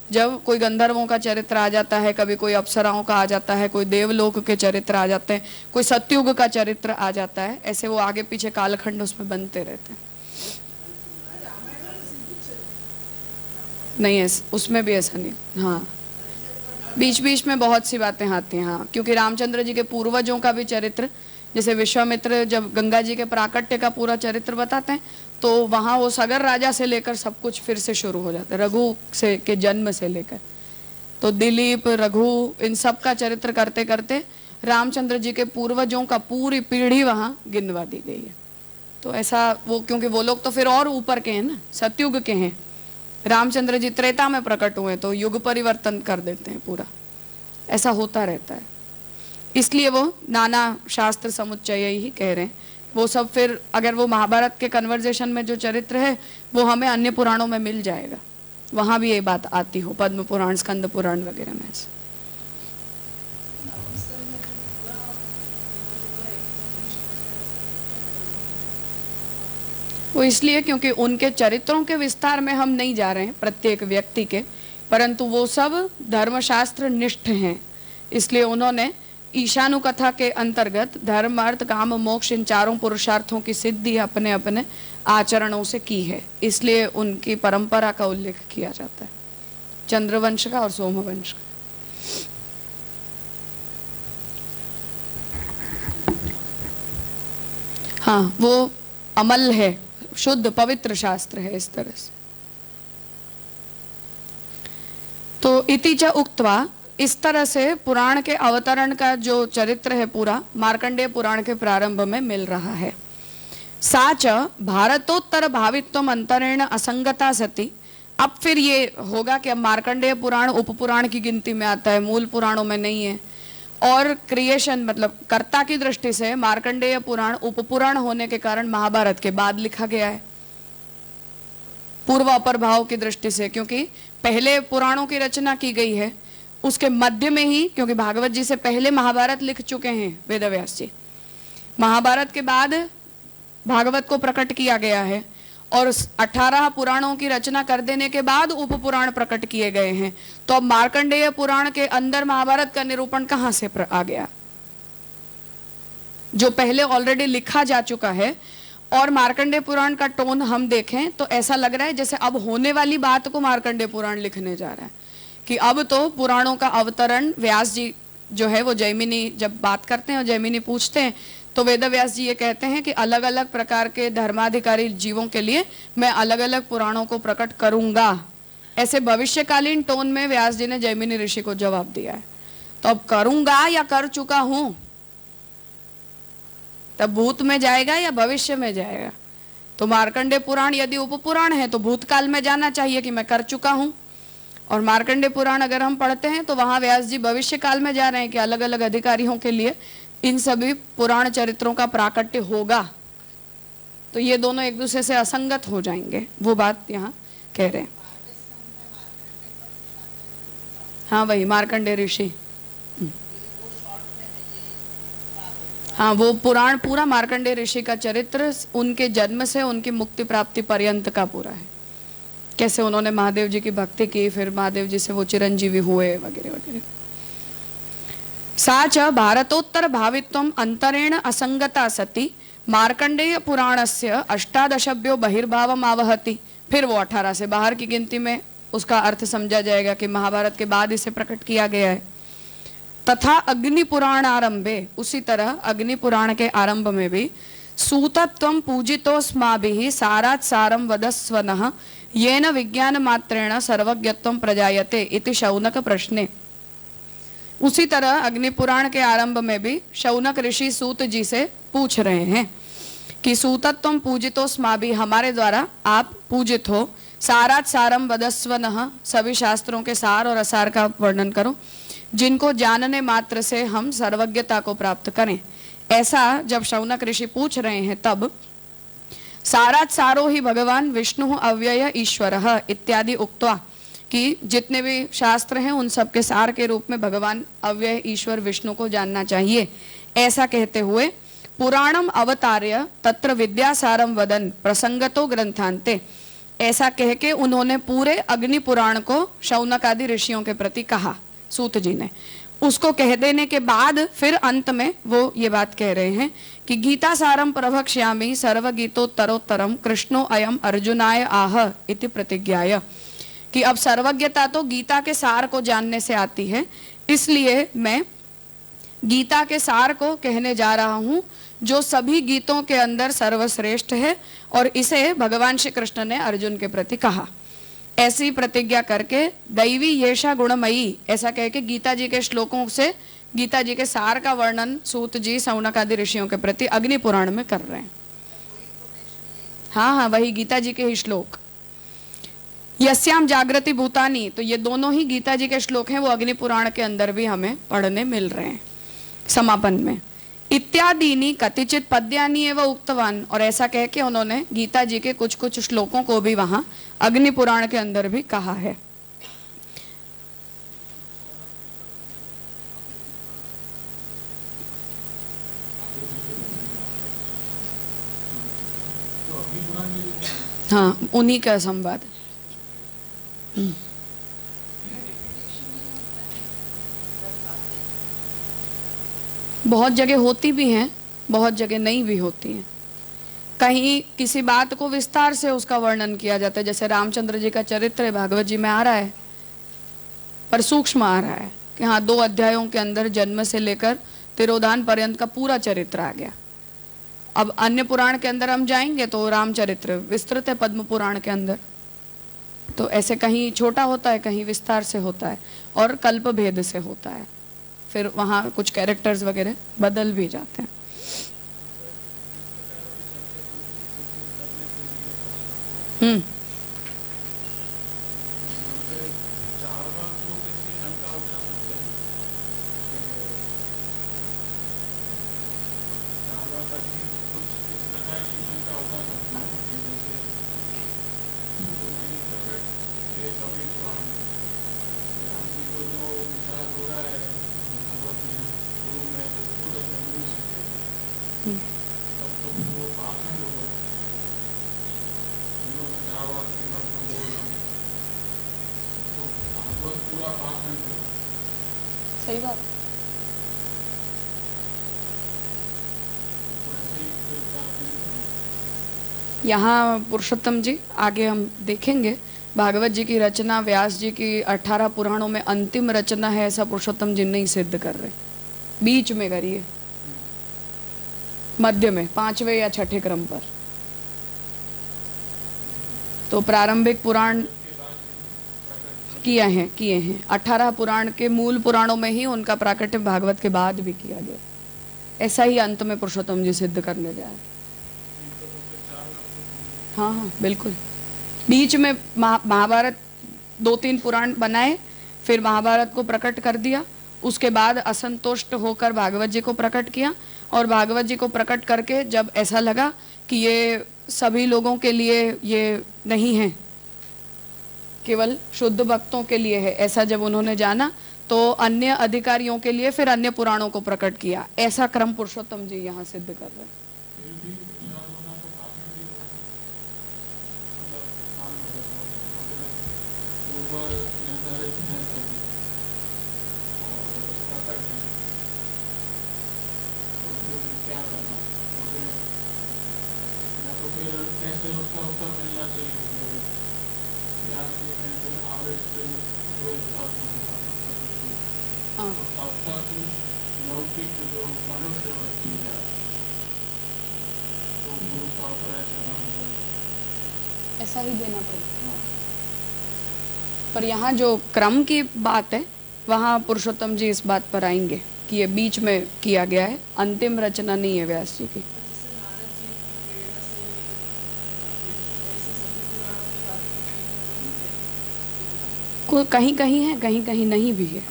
जब कोई गंधर्वों का चरित्र आ जाता है, कभी कोई अप्सराओं का आ जाता है, कोई देवलोक के चरित्र आ जाते हैं, कोई सतयुग का चरित्र आ जाता है, ऐसे वो आगे पीछे कालखंड उसमें बनते रहते हैं। नहीं है उसमें भी ऐसा नहीं, हाँ बीच बीच में बहुत सी बातें आती हैं। हाँ, क्योंकि रामचंद्र जी के पूर्वजों का भी चरित्र, जैसे विश्वामित्र जब गंगा जी के प्राकट्य का पूरा चरित्र बताते हैं तो वहाँ वो सगर राजा से लेकर सब कुछ फिर से शुरू हो जाता है, रघु से के जन्म से लेकर। तो दिलीप, रघु, इन सब का चरित्र करते करते रामचंद्र जी के पूर्वजों का पूरी पीढ़ी वहाँ गिनवा दी गई है। तो ऐसा वो, क्योंकि वो लोग तो फिर और ऊपर के हैं ना, सतयुग के हैं। रामचंद्र जी त्रेता में प्रकट हुए तो युग परिवर्तन कर देते हैं पूरा, ऐसा होता रहता है। इसलिए वो नाना शास्त्र समुच्चय ही कह रहे हैं। वो सब फिर अगर वो महाभारत के कन्वर्जेशन में जो चरित्र है वो हमें अन्य पुराणों में मिल जाएगा, वहां भी ये बात आती हो, पद्म पुराण, स्कंद पुराण वगैरह में। वो इसलिए क्योंकि उनके चरित्रों के विस्तार में हम नहीं जा रहे हैं प्रत्येक व्यक्ति के, परंतु वो सब धर्मशास्त्र निष्ठ हैं। इसलिए उन्होंने ईशानुकथा के अंतर्गत धर्म, अर्थ, काम, मोक्ष, इन चारों पुरुषार्थों की सिद्धि अपने अपने आचरणों से की है। इसलिए उनकी परंपरा का उल्लेख किया जाता है, चंद्रवंश का और सोमवंश का। हाँ, वो अमल है, शुद्ध पवित्र शास्त्र है इस तरह से। तो इति च उक्त्वा, इस तरह से पुराण के अवतरण का जो चरित्र है पूरा मार्कंडेय पुराण के प्रारंभ में मिल रहा है। साच भारतोत्तर भावित्व अंतरेण असंगता सती। अब फिर ये होगा कि अब मार्कंडेय पुराण उपपुराण की गिनती में आता है, मूल पुराणों में नहीं है। और क्रिएशन मतलब कर्ता की दृष्टि से मार्कंडेय पुराण उपपुराण होने के कारण महाभारत के बाद लिखा गया है, पूर्व अपर भाव की दृष्टि से। क्योंकि पहले पुराणों की रचना की गई है, उसके मध्य में ही, क्योंकि भागवत जी से पहले महाभारत लिख चुके हैं वेदव्यास जी, महाभारत के बाद भागवत को प्रकट किया गया है, और 18 पुराणों की रचना कर देने के बाद उपपुराण प्रकट किए गए हैं। तो अब मार्कंडेय पुराण के अंदर महाभारत का निरूपण कहां से आ गया, जो पहले ऑलरेडी लिखा जा चुका है। और मार्कंडेय पुराण का टोन हम देखें तो ऐसा लग रहा है जैसे अब होने वाली बात को मार्कंडेय पुराण लिखने जा रहा है, कि अब तो पुराणों का अवतरण व्यास जी जो है वो जैमिनी जब बात करते हैं और जैमिनी पूछते हैं तो वेदव्यास जी ये कहते हैं कि अलग अलग प्रकार के धर्माधिकारी जीवों के लिए मैं अलग अलग पुराणों को प्रकट करूंगा। ऐसे भविष्यकालीन टोन में व्यास जी ने जैमिनी ऋषि को जवाब दिया है। तो अब करूंगा या कर चुका हूं, तब भूत में जाएगा या भविष्य में जाएगा। तो मार्कंडेय पुराण यदि उपपुराण है तो भूतकाल में जाना चाहिए कि मैं कर चुका हूं, और मार्कंडेय पुराण अगर हम पढ़ते हैं तो वहां व्यास जी भविष्य काल में जा रहे हैं कि अलग अलग अधिकारियों के लिए इन सभी पुराण चरित्रों का प्राकट्य होगा। तो ये दोनों एक दूसरे से असंगत हो जाएंगे, वो बात यहाँ कह रहे हैं। हाँ वही मार्कंडेय ऋषि, हाँ वो पुराण पूरा मार्कंडेय ऋषि का चरित्र उनके जन्म से उनकी मुक्ति प्राप्ति पर्यंत का पूरा है। कैसे उन्होंने महादेव जी की भक्ति की, फिर महादेव जी से वो चिरंजीवी हुए वगैरह वगैरह। सा च भारतोत्तर भावित्वम अंतरेण असंगता सती मार्कंडेय पुराणस्य अष्टादशभ्यो बहिर्भावम आवहति। फिर वो 18 से बाहर की गिनती में उसका अर्थ समझा जाएगा कि महाभारत के बाद इसे प्रकट किया गया है। तथा अग्नि पुराण आरंभे, उसी तरह अग्नि पुराण के आरंभ में भी सूतत्वं पूजितोस्माभिः सारात् सारं वदस्वनः येन विज्ञान मात्रेण सर्वज्ञत्वं प्रजायते इति शौनक प्रश्ने। उसी तरह अग्नि पुराण के आरंभ में भी शौनक ऋषि सूत जी से पूछ रहे हैं कि सूतत्वं पूजितोस्माभिः, हमारे द्वारा आप पूजित हो, सारात् सारं वदस्वनः, सभी शास्त्रों के सार और असार का वर्णन करो, जिनको जानने मात्र से हम सर्वज्ञता को प्राप्त करें। ऐसा जब शौनक ऋषि पूछ रहे हैं तब सारात् सारो ही भगवान विष्णु अव्यय ईश्वरः इत्यादि उक्त्वा, कि जितने भी शास्त्र हैं उन सब के सार के रूप में भगवान अव्यय ईश्वर विष्णु को जानना चाहिए। ऐसा कहते हुए पुराणम अवतार्य तत्र विद्यासारम वदन प्रसंगतो ग्रंथांते, ऐसा कह के उन्होंने पूरे अग्नि पुराण को शौनक आदि ऋषियों के प्रति कहा, सूत जी ने। उसको कह देने के बाद फिर अंत में वो ये बात कह रहे हैं कि गीता सारम प्रवक्ष्यामि सर्वगीतोत्तरोत्तरम कृष्णो अयम अर्जुनाय आह इति प्रतिज्ञाय, कि अब सर्वज्ञता तो गीता के सार को जानने से आती है, इसलिए मैं गीता के सार को कहने जा रहा हूं जो सभी गीतों के अंदर सर्वश्रेष्ठ है, और इसे भगवान श्री कृष्ण ने अर्जुन के प्रति कहा। ऐसी प्रतिज्ञा करके दैवी येषा गुणमयी, ऐसा कह के गीता जी के श्लोकों से गीता जी के सार का वर्णन सूत जी शौनक आदि ऋषियों के प्रति अग्नि पुराण में कर रहे हैं। हाँ हाँ वही गीता जी के ही श्लोक, यस्याम जागृति भूतानी, तो ये दोनों ही गीता जी के श्लोक हैं, वो अग्नि पुराण के अंदर भी हमें पढ़ने मिल रहे हैं समापन में। इत्यादीनी कतिचित पद्यानि एवं उक्तवान, और ऐसा कह के उन्होंने गीता जी के कुछ कुछ श्लोकों को भी वहां अग्नि पुराण के अंदर भी कहा है। हाँ उन्हीं का संवाद। बहुत जगह होती भी हैं, बहुत जगह नहीं भी होती हैं। कहीं किसी बात को विस्तार से उसका वर्णन किया जाता है, जैसे रामचंद्र जी का चरित्र भागवत जी में आ रहा है, पर सूक्ष्म आ रहा है कि हाँ 2 अध्यायों के अंदर जन्म से लेकर तिरोधान पर्यंत का पूरा चरित्र आ गया। अब अन्य पुराण के अंदर हम जाएंगे तो रामचरित्र विस्तृत है पद्म पुराण के अंदर, तो ऐसे कहीं छोटा होता है, कहीं विस्तार से होता है, और कल्प भेद से होता है, फिर वहाँ कुछ कैरेक्टर्स वगैरह बदल भी जाते हैं। सही बात। यहाँ पुरुषोत्तम जी आगे हम देखेंगे, भागवत जी की रचना व्यास जी की 18 पुराणों में अंतिम रचना है, ऐसा पुरुषोत्तम जी नहीं सिद्ध कर रहे, बीच में करिए, मध्य में 5वें या 6ठे क्रम पर। तो प्रारंभिक पुराण किए हैं 18 पुराण के मूल पुराणों में ही उनका प्राकट्य भागवत के बाद भी किया गया, ऐसा ही अंत में पुरुषोत्तम जी सिद्ध करने जाए। हाँ हाँ बिल्कुल, बीच में महाभारत 2-3 पुराण बनाए, फिर महाभारत को प्रकट कर दिया, उसके बाद असंतुष्ट होकर भागवत जी को प्रकट किया, और भागवत जी को प्रकट करके जब ऐसा लगा कि ये सभी लोगों के लिए ये नहीं है, केवल शुद्ध भक्तों के लिए है, ऐसा जब उन्होंने जाना तो अन्य अधिकारियों के लिए फिर अन्य पुराणों को प्रकट किया। ऐसा क्रम पुरुषोत्तम जी यहाँ सिद्ध कर रहे हैं। हाँ। ऐसा ही देना पड़ेगा। पर यहाँ जो क्रम की बात है वहाँ पुरुषोत्तम जी इस बात पर आएंगे कि ये बीच में किया गया है, अंतिम रचना नहीं है व्यास जी की। कहीं कहीं है, कहीं कहीं नहीं भी है।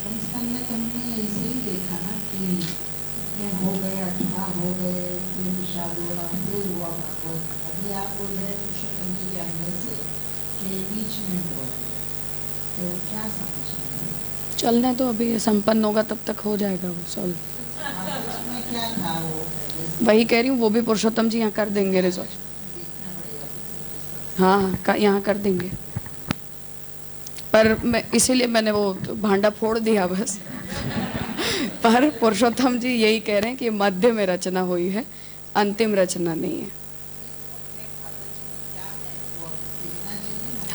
संस्थान में तो हमने ऐसे ही देखा ना कि इतने हो गए, 18 हो गए, 3 साल हुआ, फिर हुआ भागवत। अभी आप बोल रहे पुरुषोत्तम जी के अंदर से कि बीच में हुआ, तो क्या समझेंगे? चलने तो अभी ये संपन्न होगा तब तक हो जाएगा वो सॉल्व। उसमें क्या था वो? वही कह रही हूँ, वो भी पुरुषोत्तम जी यहाँ कर देंगे रिजॉल्व। हाँ, यहाँ कर देंगे। पर मैं इसीलिए मैंने वो भांडा फोड़ दिया बस। पर पुरुषोत्तम जी यही कह रहे हैं कि मध्य में रचना हुई है, अंतिम रचना नहीं है।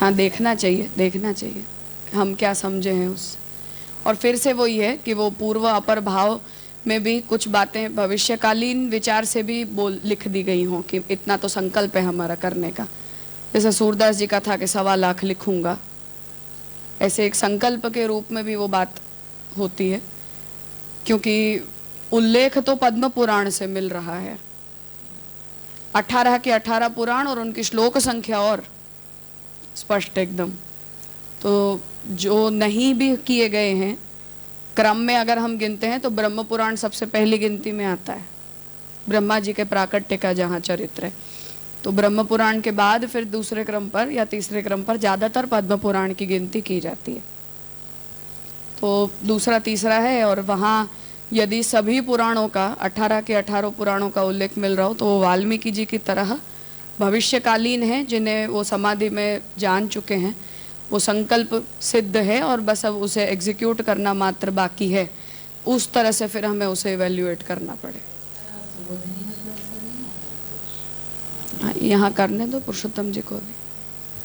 हाँ, देखना चाहिए, देखना चाहिए हम क्या समझे हैं उस। और फिर से वही है कि वो पूर्व अपर भाव में भी कुछ बातें भविष्यकालीन विचार से भी लिख दी गई हों कि इतना तो संकल्प है हमारा करने का। जैसे सूरदास जी का था कि 1.25 लाख लिखूंगा, ऐसे एक संकल्प के रूप में भी वो बात होती है, क्योंकि उल्लेख तो पद्म पुराण से मिल रहा है। 18 के 18 पुराण और उनकी श्लोक संख्या और स्पष्ट एकदम। तो जो नहीं भी किए गए हैं क्रम में अगर हम गिनते हैं तो ब्रह्म पुराण सबसे पहली गिनती में आता है, ब्रह्मा जी के प्राकट्य का जहाँ चरित्र है। तो ब्रह्म पुराण के बाद फिर दूसरे क्रम पर या तीसरे क्रम पर ज़्यादातर पद्म पुराण की गिनती की जाती है। तो दूसरा तीसरा है, और वहाँ यदि सभी पुराणों का 18 के 18 पुराणों का उल्लेख मिल रहा हो तो वो वाल्मीकि जी की तरह भविष्यकालीन है, जिन्हें वो समाधि में जान चुके हैं। वो संकल्प सिद्ध है और बस अब उसे एग्जीक्यूट करना मात्र बाकी है। उस तरह से फिर हमें उसे इवेल्युएट करना पड़े। हाँ, यहाँ करने दो पुरुषोत्तम जी को भी।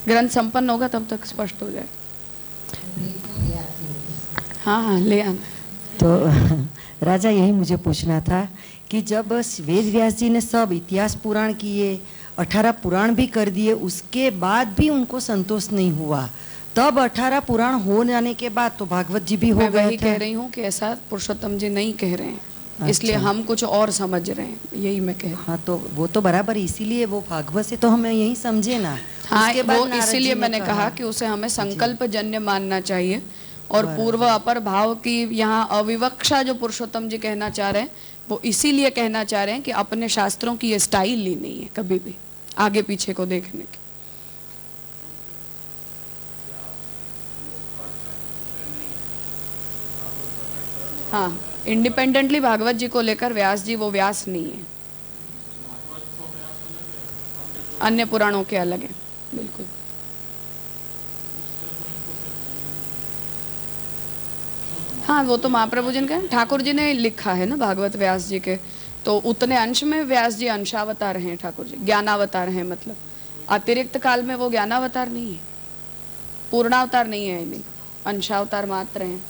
ग्रंथ संपन्न होगा तब तक स्पष्ट हो जाए। हाँ हाँ, ले आना। तो राजा यही मुझे पूछना था कि जब वेद व्यास जी ने सब इतिहास पुराण किए, 18 पुराण भी कर दिए, उसके बाद भी उनको संतोष नहीं हुआ, तब 18 पुराण हो जाने के बाद तो भागवत जी भी हो गए थे। मैं वही कह रही हूँ कि ऐसा पुरुषोत्तम जी नहीं कह रहे हैं। अच्छा। इसलिए हम कुछ और समझ रहे हैं, यही मैं कह रही हूँ। हाँ, तो वो तो बराबर, इसीलिए वो भागवत से तो हमें यही समझे ना। हाँ, वो इसीलिए मैंने कहा कि उसे हमें संकल्प जन्य मानना चाहिए। और पूर्व अपर भाव की यहाँ अविवक्षा जो पुरुषोत्तम जी कहना चाह रहे हैं, वो इसीलिए कहना चाह रहे हैं कि अपने शास्त्रों की ये स्टाइल ही नहीं है कभी भी आगे पीछे को देखने की। हाँ, इंडिपेंडेंटली भागवत जी को लेकर व्यास जी वो व्यास नहीं है, अन्य पुराणों के अलग हैं, बिल्कुल। हाँ, वो तो महाप्रभु जी ने, ठाकुर जी ने लिखा है ना भागवत व्यास जी के, तो उतने अंश में व्यास जी अंशावतार हैं, ठाकुर जी ज्ञानावतार हैं। मतलब अतिरिक्त काल में वो ज्ञानावतार नहीं है, पूर्णावतार नहीं है, नहीं अंशावतार मात्र हैं।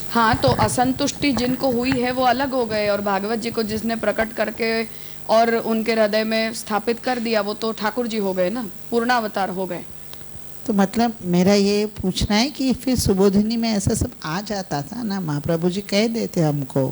हाँ, तो असंतुष्टि जिनको हुई है वो अलग हो गए, और भागवत जी को जिसने प्रकट करके और उनके हृदय में स्थापित कर दिया वो तो ठाकुर जी हो गए ना, पूर्णावतार हो गए। तो मतलब मेरा ये पूछना है कि फिर सुबोधिनी में ऐसा सब आ जाता था ना, महाप्रभु जी कह देते हमको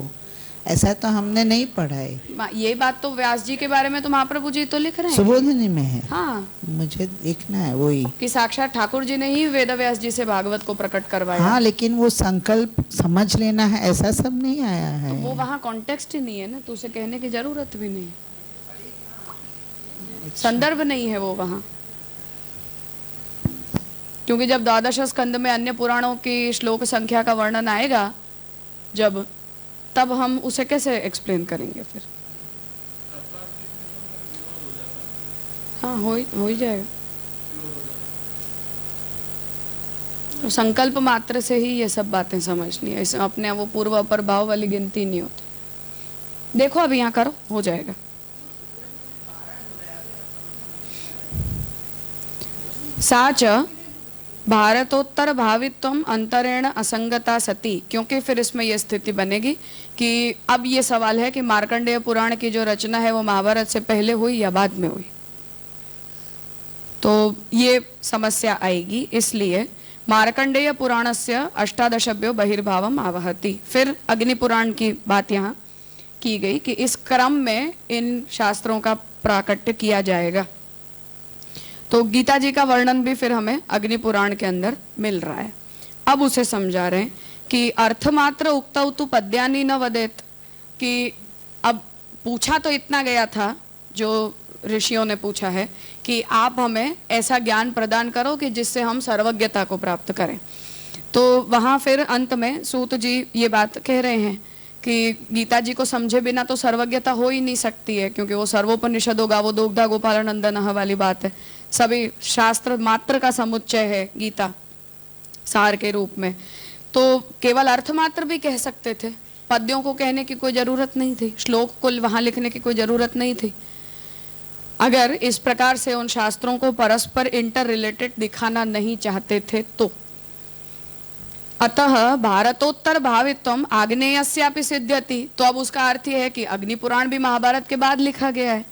ऐसा तो हमने नहीं पढ़ा है। ये बात तो व्यास जी के बारे में तो महाप्रभु जी तो लिख रहे हैं। सुबोधिनी में है। हाँ, मुझे देखना है वही। कि साक्षात ठाकुर जी ने ही वेद व्यास जी से भागवत को प्रकट करवाया। हाँ, लेकिन वो संकल्प समझ लेना है ऐसा सब नहीं आया है। तो वो वहाँ कॉन्टेक्स्ट ही नहीं है ना, तो उसे कहने की जरूरत भी नहीं, संदर्भ नहीं है वो वहाँ। क्योंकि जब द्वादश स्कंद में अन्य पुराणों की श्लोक संख्या का वर्णन आएगा जब, तब हम उसे कैसे एक्सप्लेन करेंगे फिर। हाँ, हो ही जाएगा। तो संकल्प मात्र से ही ये सब बातें समझनी है, इसमें अपने वो पूर्व अपर भाव वाली गिनती नहीं होती। देखो अब यहाँ करो, हो जाएगा। साच भारतोत्तर भावित्वम अंतरेण असंगता सती, क्योंकि फिर इसमें यह स्थिति बनेगी कि अब ये सवाल है कि मार्कंडेय पुराण की जो रचना है वो महाभारत से पहले हुई या बाद में हुई, तो ये समस्या आएगी। इसलिए मार्कंडेय पुराणस्य अष्टादशभ्यो बहिर्भावम आवहति। फिर अग्नि पुराण की बात यहाँ की गई कि इस क्रम में इन शास्त्रों का प्राकट्य किया जाएगा। तो गीता जी का वर्णन भी फिर हमें अग्नि पुराण के अंदर मिल रहा है। अब उसे समझा रहे हैं कि अर्थमात्र उक्तौ तु पद्यानि न वदेत, कि अब पूछा तो इतना गया था, जो ऋषियों ने पूछा है कि आप हमें ऐसा ज्ञान प्रदान करो कि जिससे हम सर्वज्ञता को प्राप्त करें। तो वहाँ फिर अंत में सूत जी ये बात कह रहे हैं कि गीता जी को समझे बिना तो सर्वज्ञता हो ही नहीं सकती है, क्योंकि वो सर्वोपनिषदो गावो दोग्धा गोपाल नंदन वाली बात है। सभी शास्त्र मात्र का समुच्चय है गीता सार के रूप में। तो केवल अर्थ मात्र भी कह सकते थे, पद्यों को कहने की कोई जरूरत नहीं थी, श्लोक को वहां लिखने की कोई जरूरत नहीं थी। अगर इस प्रकार से उन शास्त्रों को परस्पर इंटर रिलेटेड दिखाना नहीं चाहते थे तो। अतः भारतोत्तर भावित्वम आग्नेयस्यापि सिद्ध्यति, तो अब उसका अर्थ यह है कि अग्नि पुराण भी महाभारत के बाद लिखा गया है,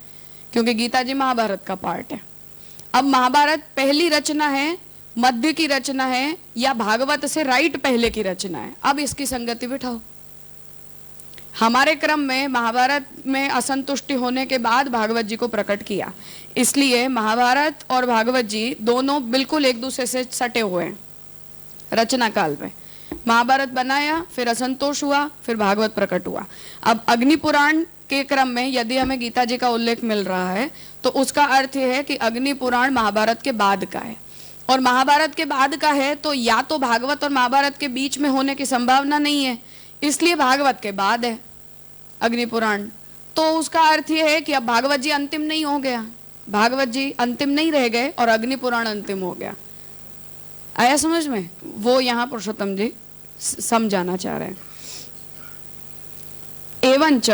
क्योंकि गीता जी महाभारत का पार्ट है। अब महाभारत पहली रचना है, मध्य की रचना है, या भागवत से राइट पहले की रचना है। अब इसकी संगति बिठाओ। हमारे क्रम में महाभारत में असंतुष्टि होने के बाद भागवत जी को प्रकट किया, इसलिए महाभारत और भागवत जी दोनों बिल्कुल एक दूसरे से सटे हुए हैं। रचना काल में महाभारत बनाया, फिर असंतोष हुआ, फिर भागवत प्रकट हुआ। अब अग्नि पुराण के क्रम में यदि हमें गीता जी का उल्लेख मिल रहा है तो उसका अर्थ यह है कि अग्नि पुराण महाभारत के बाद का है, और महाभारत के बाद का है तो या तो भागवत और महाभारत के बीच में होने की संभावना नहीं है, इसलिए भागवत के बाद है अग्नि पुराण। तो उसका अर्थ यह है कि अब भागवत जी अंतिम नहीं हो गया, भागवत जी अंतिम नहीं रह गए और अग्नि पुराण अंतिम हो गया। आया समझ में? वो यहाँ पुरुषोत्तम जी समझाना चाह रहे हैं। एवंच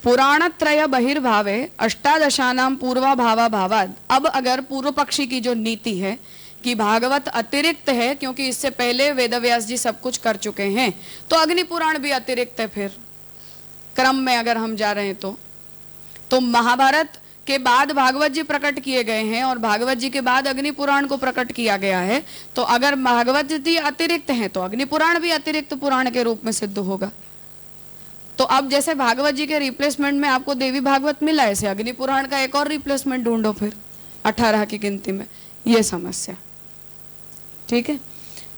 पुराणत्रय बहिर्भावे अष्टादशानाम पूर्वाभावा भावाद। अब अगर पूर्व पक्षी की जो नीति है कि भागवत अतिरिक्त है क्योंकि इससे पहले वेदव्यास जी सब कुछ कर चुके हैं, तो अग्नि पुराण भी अतिरिक्त है। फिर क्रम में अगर हम जा रहे हैं तो महाभारत के बाद भागवत जी प्रकट किए गए हैं और भागवत जी के बाद अग्नि पुराण को प्रकट किया गया है, तो अगर भागवत जी अतिरिक्त हैं तो अग्नि पुराण भी अतिरिक्त पुराण के रूप में सिद्ध होगा। तो अब जैसे भागवत जी के रिप्लेसमेंट में आपको देवी भागवत मिला, ऐसे अग्नि पुराण का एक और रिप्लेसमेंट ढूंढो फिर 18 की गिनती में। ये समस्या ठीक है।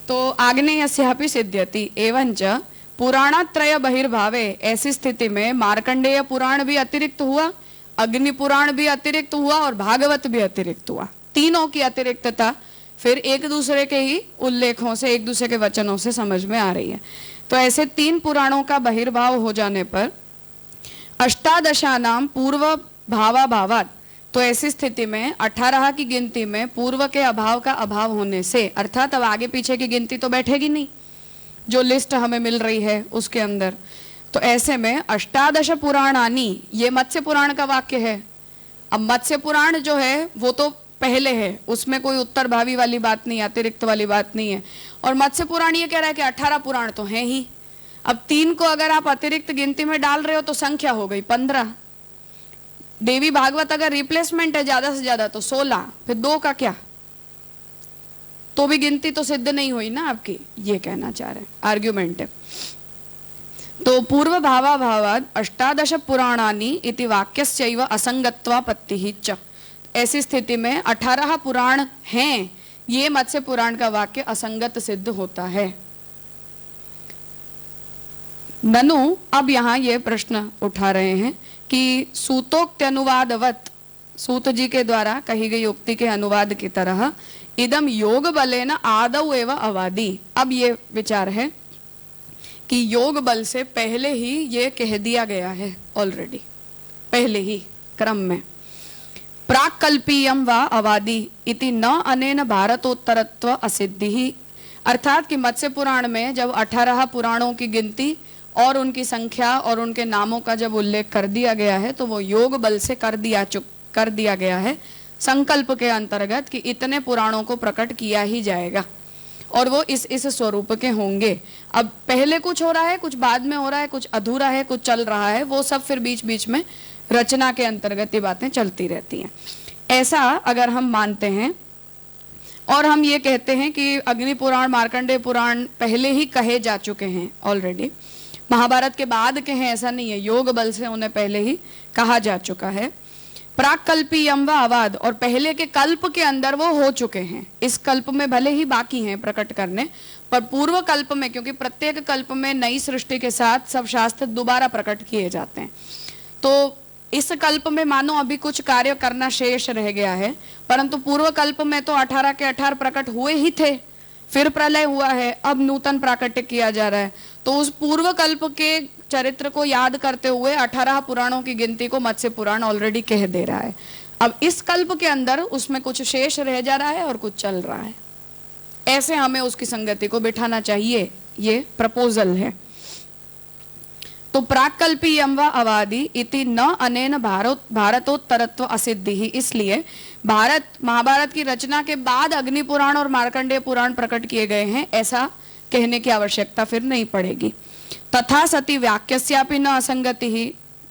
तो आग्नेयस्यापि सिद्ध्यति एवंच पुराणत्रय बहिर्भावे, ऐसी स्थिति में मार्कंडेय पुराण भी अतिरिक्त हुआ, अग्नि पुराण भी अतिरिक्त हुआ और भागवत भी अतिरिक्त हुआ। तीनों की अतिरिक्तता फिर एक दूसरे के ही उल्लेखों से, एक दूसरे के वचनों से समझ में आ रही है। तो ऐसे तीन पुराणों का बहिर्भाव हो जाने पर अष्टादशानाम पूर्व भावा भावात, तो ऐसी स्थिति में 18 की गिनती में पूर्व के अभाव का अभाव होने से, अर्थात अब आगे पीछे की गिनती तो बैठेगी नहीं जो लिस्ट हमें मिल रही है उसके अंदर। तो ऐसे में अष्टादश पुराणानी, ये मत्स्य पुराण का वाक्य है। अब मत्स्य पुराण जो है वो तो पहले है, उसमें कोई उत्तर भावी वाली बात नहीं, अतिरिक्त वाली बात नहीं है। और मत्स्य पुराण ये कह रहा है कि 18 पुराण तो हैं ही। अब 3 को अगर आप अतिरिक्त गिनती में डाल रहे हो तो संख्या हो गई 15। देवी भागवत अगर रिप्लेसमेंट है ज्यादा से ज्यादा तो 16, फिर 2 का क्या, तो भी गिनती तो सिद्ध नहीं हुई ना आपकी, ये कहना चाह रहे हैं, आर्ग्यूमेंट है। तो पूर्व भावाभावाद अष्टादश पुराणानि इति वाक्यस्यैव असंगत्वापत्तिः च। ऐसी स्थिति में 18 पुराण हैं, ये मत्स्य पुराण का वाक्य असंगत सिद्ध होता है। ननु, अब यहाँ ये प्रश्न उठा रहे हैं कि सूतोक्त्यनुवादवत, सूत जी के द्वारा कही गई उक्ति के अनुवाद की तरह इदम योग बलेन आदौ एव अवादी। अब ये विचार है कि योग बल से पहले ही ये कह दिया गया है, ऑलरेडी पहले ही क्रम में। प्राक्कल्पीयम वा अवादी इति न अनेन भारतोत्तरत्व असिद्धि। अर्थात कि मत्स्य पुराण में जब 18 पुराणों की गिनती और उनकी संख्या और उनके नामों का जब उल्लेख कर दिया गया है तो वो योग बल से कर दिया गया है, संकल्प के अंतर्गत कि इतने पुराणों को प्रकट किया ही जाएगा और वो इस स्वरूप के होंगे। अब पहले कुछ हो रहा है, कुछ बाद में हो रहा है, कुछ अधूरा है, कुछ चल रहा है, वो सब फिर बीच बीच में रचना के अंतर्गत ये बातें चलती रहती हैं। ऐसा अगर हम मानते हैं और हम ये कहते हैं कि अग्नि पुराण, मार्कंडेय पुराण पहले ही कहे जा चुके हैं, ऑलरेडी महाभारत के बाद के हैं, ऐसा नहीं है, योग बल से उन्हें पहले ही कहा जा चुका है। प्राक्कल्पीयम व अवाद, और पहले के कल्प के अंदर वो हो चुके हैं, इस कल्प में भले ही बाकी हैं प्रकट करने, पर पूर्व कल्प में, क्योंकि प्रत्येक कल्प में नई सृष्टि के साथ सब शास्त्र दोबारा प्रकट किए जाते हैं, तो इस कल्प में मानो अभी कुछ कार्य करना शेष रह गया है, परंतु पूर्व कल्प में तो 18 के 18 प्रकट हुए ही थे, फिर प्रलय हुआ है, अब नूतन प्राकट्य किया जा रहा है। तो उस पूर्व कल्प के चरित्र को याद करते हुए 18 पुराणों की गिनती को मत्स्य पुराण ऑलरेडी कह दे रहा है। अब इस कल्प के अंदर उसमें कुछ शेष रह जा रहा है और कुछ चल रहा है, ऐसे हमें उसकी संगति को बिठाना चाहिए, ये प्रपोजल है। तो प्राक्कल्पीयम व अवादी इति न अनेन भारतोत्तरत्व असिद्धि, इसलिए भारत महाभारत की रचना के बाद अग्नि पुराण और मार्कंडेय पुराण प्रकट किए गए हैं, ऐसा कहने की आवश्यकता फिर नहीं पड़ेगी। तथा सति वाक्यस्यापि न असंगति ही,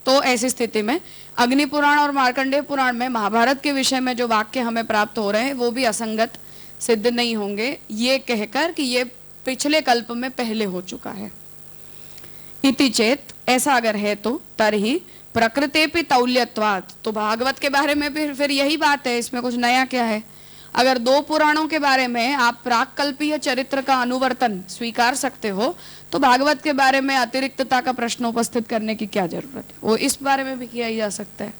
तो ऐसी स्थिति में अग्नि पुराण और मार्कंडेय पुराण में महाभारत के विषय में जो वाक्य हमें प्राप्त हो रहे हैं वो भी असंगत सिद्ध नहीं होंगे, ये कहकर कि ये पिछले कल्प में पहले हो चुका है। इति चेत, ऐसा अगर है तो तरहि प्रकृतेपि तौल्यत्वात्, तो भागवत के बारे में भी फिर यही बात है, इसमें कुछ नया क्या है। अगर 2 पुराणों के बारे में आप प्राक्कल्पीय चरित्र का अनुवर्तन स्वीकार सकते हो तो भागवत के बारे में अतिरिक्तता का प्रश्न उपस्थित करने की क्या जरूरत है, वो इस बारे में भी किया ही जा सकता है।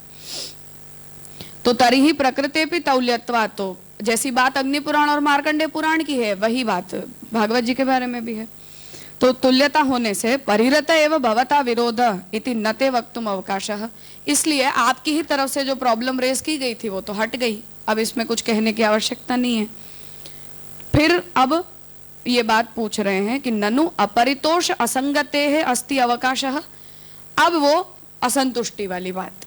तो तरिहि प्रकृतेपि तौल्यत्वात्, तो जैसी बात अग्नि पुराण और मार्कंडेय पुराण की है वही बात भागवत जी के बारे में भी है। तो तुल्यता होने से परिहृत एव भवता विरोध इति नते वक्तुम अवकाशः, इसलिए आपकी ही तरफ से जो प्रॉब्लम रेज की गई थी वो तो हट गई, अब इसमें कुछ कहने की आवश्यकता नहीं है। फिर अब ये बात पूछ रहे हैं कि ननु अपरितोष असंगते है अस्ति अवकाशः। अब वो असंतुष्टि वाली बात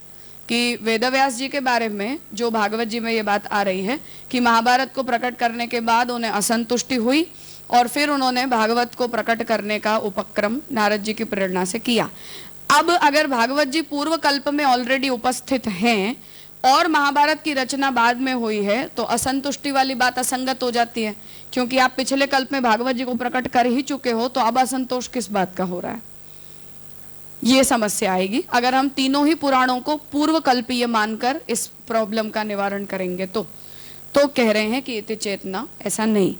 कि वेदव्यास जी के बारे में जो भागवत जी में ये बात आ रही है कि महाभारत को प्रकट करने के बाद उन्हें असंतुष्टि हुई और फिर उन्होंने भागवत को प्रकट करने का उपक्रम नारद जी की प्रेरणा से किया। अब अगर भागवत जी पूर्व कल्प में ऑलरेडी उपस्थित हैं और महाभारत की रचना बाद में हुई है तो असंतुष्टि वाली बात असंगत हो जाती है, क्योंकि आप पिछले कल्प में भागवत जी को प्रकट कर ही चुके हो, तो अब असंतोष किस बात का हो रहा है, ये समस्या आएगी अगर हम तीनों ही पुराणों को पूर्व कल्पीय मानकर इस प्रॉब्लम का निवारण करेंगे। तो कह रहे हैं कि इति चेतना, ऐसा नहीं।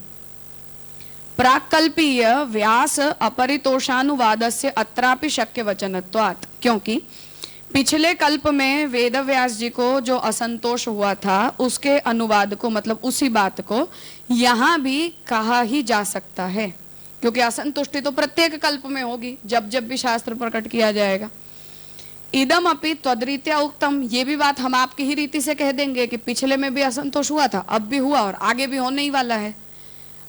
प्राक्कल्पीय व्यास अपरितोषानुवादस्य अत्रापि शक्य वचनत्वात्, क्योंकि पिछले कल्प में वेद व्यास जी को जो असंतोष हुआ था उसके अनुवाद को, मतलब उसी बात को यहाँ भी कहा ही जा सकता है, क्योंकि असंतुष्टि तो प्रत्येक कल्प में होगी जब जब भी शास्त्र प्रकट किया जाएगा। इदम अपि त्वद्रीत्या उक्तम, ये भी बात हम आपकी ही रीति से कह देंगे कि पिछले में भी असंतोष हुआ था, अब भी हुआ और आगे भी होने ही वाला है।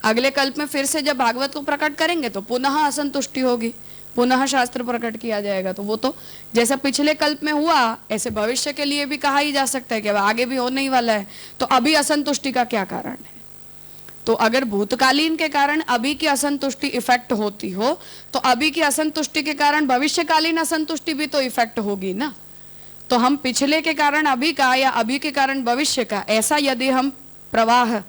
अगले कल्प में फिर से जब भागवत को प्रकट करेंगे तो पुनः असंतुष्टि होगी, पुनः शास्त्र प्रकट किया जाएगा। तो वो तो जैसा पिछले कल्प में हुआ ऐसे भविष्य के लिए भी कहा ही जा सकता है कि अब आगे भी होने ही वाला है, तो अभी असंतुष्टि का क्या कारण है। तो अगर भूतकालीन के कारण अभी की असंतुष्टि इफेक्ट होती हो तो अभी की असंतुष्टि के कारण भविष्यकालीन असंतुष्टि भी तो इफेक्ट होगी ना। तो हम पिछले के कारण अभी का या अभी के कारण भविष्य का, ऐसा यदि हम प्रवाह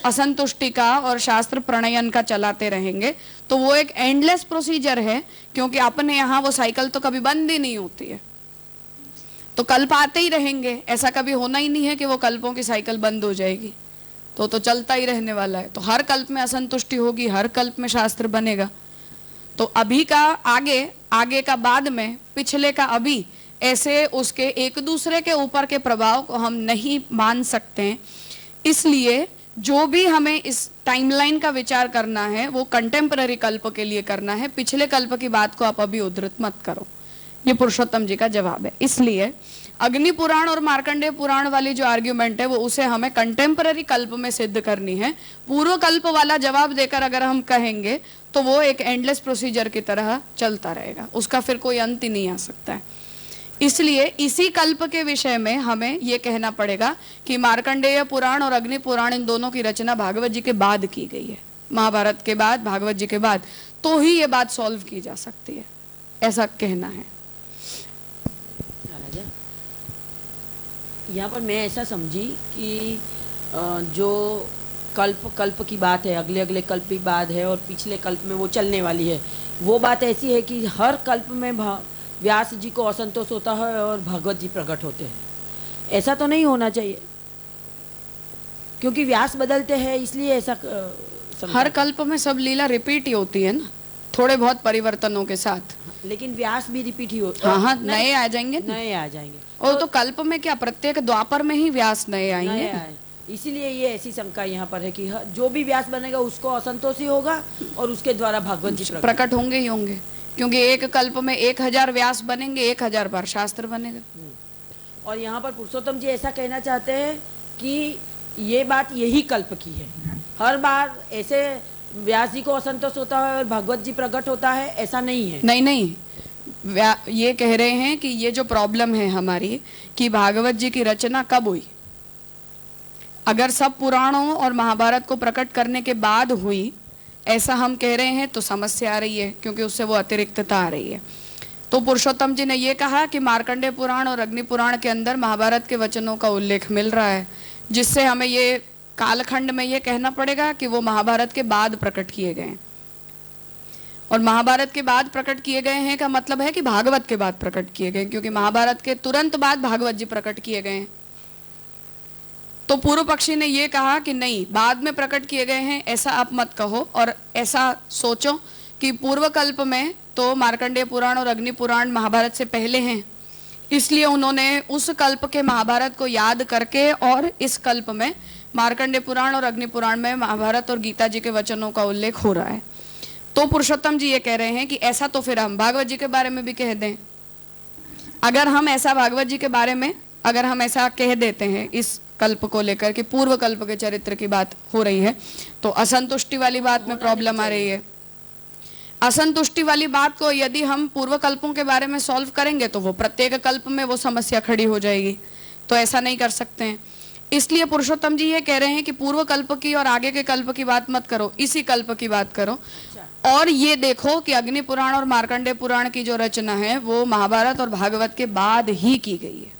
असंतुष्टि का और शास्त्र प्रणयन का चलाते रहेंगे तो वो एक एंडलेस प्रोसीजर है, क्योंकि अपने यहाँ वो साइकिल तो कभी बंद ही नहीं होती है, तो कल्प आते ही रहेंगे। ऐसा कभी होना ही नहीं है कि वो कल्पों की साइकिल बंद हो जाएगी, तो चलता ही रहने वाला है। तो हर कल्प में असंतुष्टि होगी, हर कल्प में शास्त्र बनेगा। तो अभी का आगे, आगे का बाद में, पिछले का अभी, ऐसे उसके एक दूसरे के ऊपर के प्रभाव को हम नहीं मान सकते। इसलिए जो भी हमें इस टाइमलाइन का विचार करना है वो कंटेम्पररी कल्प के लिए करना है, पिछले कल्प की बात को आप अभी उद्धृत मत करो। ये पुरुषोत्तम जी का जवाब है। इसलिए अग्नि पुराण और मार्कंडेय पुराण वाली जो आर्ग्यूमेंट है वो उसे हमें कंटेम्पररी कल्प में सिद्ध करनी है। पूर्व कल्प वाला जवाब देकर अगर हम कहेंगे तो वो एक एंडलेस प्रोसीजर की तरह चलता रहेगा, उसका फिर कोई अंत ही नहीं आ सकता है। इसलिए इसी कल्प के विषय में हमें ये कहना पड़ेगा कि मार्कंडेय पुराण और अग्नि पुराण इन दोनों की रचना भागवत जी के बाद की गई है, महाभारत के बाद, भागवत जी के बाद, तो ही ये बात सॉल्व की जा सकती है, ऐसा कहना है। राजा, यहाँ पर मैं ऐसा समझी कि जो कल्प की बात है, अगले अगले कल्प की बात है और पिछले कल्प में वो चलने वाली है, वो बात ऐसी है कि हर कल्प में व्यास जी को असंतोष होता है और भगवत जी प्रकट होते हैं। ऐसा तो नहीं होना चाहिए, क्योंकि व्यास बदलते हैं, इसलिए ऐसा हर कल्प में सब लीला रिपीट ही होती है ना, थोड़े बहुत परिवर्तनों के साथ। लेकिन व्यास भी रिपीट ही होता हाँ, नए आ जाएंगे, नए आ जाएंगे। और तो कल्प में क्या, प्रत्येक द्वापर में ही व्यास नए आएंगे। इसीलिए ये ऐसी शंका यहाँ पर है कि जो भी व्यास बनेगा उसको असंतोष ही होगा और उसके द्वारा भगवत जी प्रकट होंगे ही होंगे, क्योंकि एक कल्प में 1000 व्यास बनेंगे, 1000 बार शास्त्र बनेगा। और यहाँ पर पुरुषोत्तम जी ऐसा कहना चाहते हैं कि ये बात यही कल्प की है, हर बार ऐसे व्यास जी को असंतोष होता है और भगवत जी प्रकट होता है, ऐसा नहीं है। नहीं, ये कह रहे हैं कि ये जो प्रॉब्लम है हमारी कि भागवत जी की रचना कब हुई, अगर सब पुराणों और महाभारत को प्रकट करने के बाद हुई, ऐसा हम कह रहे हैं तो समस्या आ रही है, क्योंकि उससे वो अतिरिक्तता आ रही है। तो पुरुषोत्तम जी ने ये कहा कि मार्कंडेय पुराण और अग्नि पुराण के अंदर महाभारत के वचनों का उल्लेख मिल रहा है, जिससे हमें ये कालखंड में ये कहना पड़ेगा कि वो महाभारत के बाद प्रकट किए गए हैं। और महाभारत के बाद प्रकट किए गए हैं का मतलब है कि भागवत के बाद प्रकट किए गए, क्योंकि महाभारत के तुरंत बाद भागवत जी प्रकट किए गए हैं। तो पूर्व पक्षी ने ये कहा कि नहीं, बाद में प्रकट किए गए हैं ऐसा आप मत कहो, और ऐसा सोचो कि पूर्व कल्प में तो मार्कंडेय पुराण और अग्नि पुराण महाभारत से पहले हैं, इसलिए उन्होंने उस कल्प के महाभारत को याद करके और इस कल्प में मार्कंडेय पुराण और अग्नि पुराण में महाभारत और गीता जी के वचनों का उल्लेख हो रहा है। तो पुरुषोत्तम जी ये कह रहे हैं कि ऐसा तो फिर हम भागवत जी के बारे में भी कह दें। अगर हम ऐसा भागवत जी के बारे में अगर हम ऐसा कह देते हैं इस कल्प को लेकर कि पूर्व कल्प के चरित्र की बात हो रही है, तो असंतुष्टि वाली बात में प्रॉब्लम आ रही है। असंतुष्टि वाली बात को यदि हम पूर्व कल्पों के बारे में सॉल्व करेंगे तो वो प्रत्येक कल्प में वो समस्या खड़ी हो जाएगी, तो ऐसा नहीं कर सकते हैं। इसलिए पुरुषोत्तम जी ये कह रहे हैं कि पूर्व कल्प की और आगे के कल्प की बात मत करो, इसी कल्प की बात करो। और ये देखो कि अग्नि पुराण और मार्कंडेय पुराण की जो रचना है वो महाभारत और भागवत के बाद ही की गई है,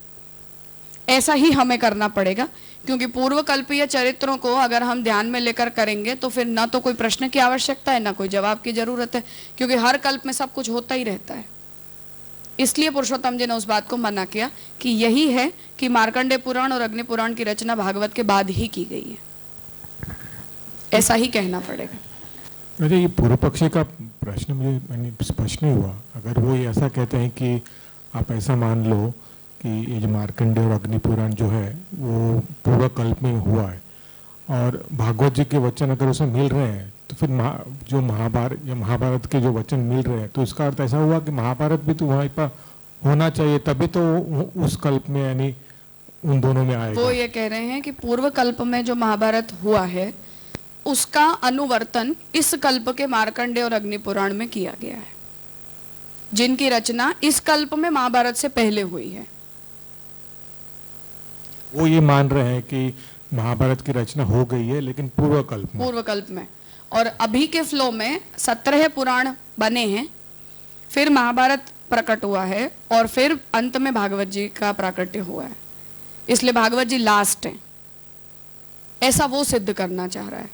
ऐसा ही हमें करना पड़ेगा। क्योंकि पूर्व कल्पीय चरित्रों को अगर हम ध्यान में लेकर करेंगे तो फिर ना तो कोई प्रश्न की आवश्यकता है, ना कोई जवाब की जरूरत है, क्योंकि हर कल्प में सब कुछ होता ही रहता है। इसलिए पुरुषोत्तम जी ने उस बात को मना किया कि यही है कि मार्कंडेय पुराण और अग्नि पुराण की रचना भागवत के बाद ही की गई है, ऐसा ही कहना पड़ेगा। मुझे ये पूर्व पक्षी का प्रश्न मुझे स्पष्ट नहीं हुआ। अगर वो ऐसा कहते हैं कि आप ऐसा मान लो कि ये जो मार्कंडेय और अग्नि पुराण जो है वो पूर्व कल्प में हुआ है और भागवत जी के वचन अगर उसमें मिल रहे हैं, तो फिर जो महाभारत के जो वचन मिल रहे हैं, तो इसका अर्थ ऐसा हुआ कि महाभारत भी तो वहाँ पर होना चाहिए, तभी तो उस कल्प में यानी उन दोनों में आएगा। वो ये कह रहे हैं कि पूर्व कल्प में जो महाभारत हुआ है उसका अनुवर्तन इस कल्प के मार्कंडेय और अग्नि पुराण में किया गया है, जिनकी रचना इस कल्प में महाभारत से पहले हुई है। वो ये मान रहे हैं कि महाभारत की रचना हो गई है लेकिन पूर्व कल्प में, और अभी के फ्लो में 17 पुराण बने हैं, फिर महाभारत प्रकट हुआ है और फिर अंत में भागवत जी का प्राकट्य हुआ है, इसलिए भागवत जी लास्ट है। ऐसा वो सिद्ध करना चाह रहा है।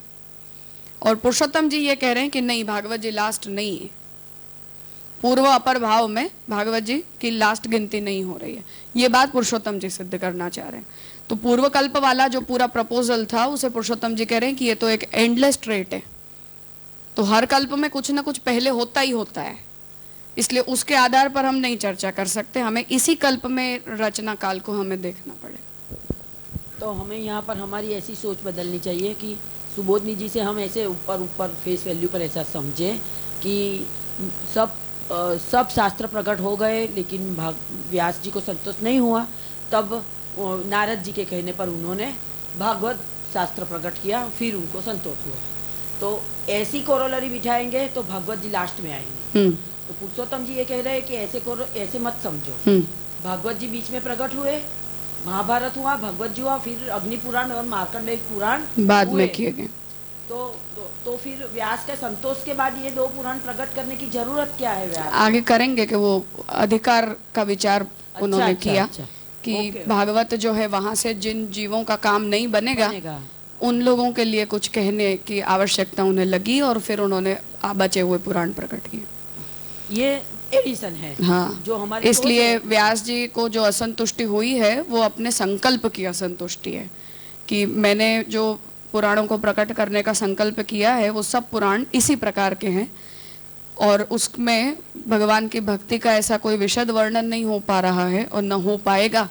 और पुरुषोत्तम जी ये कह रहे हैं कि नहीं, भागवत जी लास्ट नहीं है, पूर्व अपर भाव में भागवत जी की लास्ट गिनती नहीं हो रही है। ये बात पुरुषोत्तम जी सिद्ध करना चाह रहे हैं। तो पूर्व कल्प वाला जो पूरा प्रपोजल था उसे पुरुषोत्तम जी कह रहे हैं कि ये तो एक एंडलेस ट्रेट है, तो हर कल्प में कुछ ना कुछ पहले होता ही होता है, इसलिए उसके आधार पर हम नहीं चर्चा कर सकते, हमें इसी कल्प में रचना काल को हमें देखना पड़े। तो हमें यहाँ पर हमारी ऐसी सोच बदलनी चाहिए कि सुबोधनी जी से हम ऐसे ऊपर ऊपर फेस वैल्यू पर ऐसा समझें कि सब शास्त्र प्रकट हो गए, लेकिन व्यास जी को संतोष नहीं हुआ, तब नारद जी के कहने पर उन्होंने भागवत शास्त्र प्रकट किया, फिर उनको संतोष हुआ। तो ऐसी कोरोलरी बिठाएंगे तो भागवत जी लास्ट में आएंगे। तो पुरुषोत्तम जी ये कह रहे हैं कि ऐसे मत समझो, भागवत जी बीच में प्रकट हुए, महाभारत हुआ, भगवत जी हुआ, फिर अग्नि पुराण और मार्कंडेय पुराण बाद में किए गए। तो फिर व्यास के संतोष के बाद ये 2 पुराण प्रकट करने की जरूरत क्या है? व्यास आगे करेंगे कि वो अधिकार का विचार उन्होंने किया कि भागवत जो है वहां से जिन जीवों का काम नहीं बनेगा उन लोगों के लिए कुछ कहने की आवश्यकता उन्हें लगी, और फिर उन्होंने बचे हुए पुराण प्रकट किए। ये एडिशन है। हाँ, जो हमारे इसलिए व्यास जी को जो असंतुष्टि हुई है वो अपने संकल्प की असंतुष्टि है कि मैंने जो पुराणों को प्रकट करने का संकल्प किया है वो सब पुराण इसी प्रकार के हैं, और उसमें भगवान की भक्ति का ऐसा कोई विशद वर्णन नहीं हो पा रहा है और न हो पाएगा,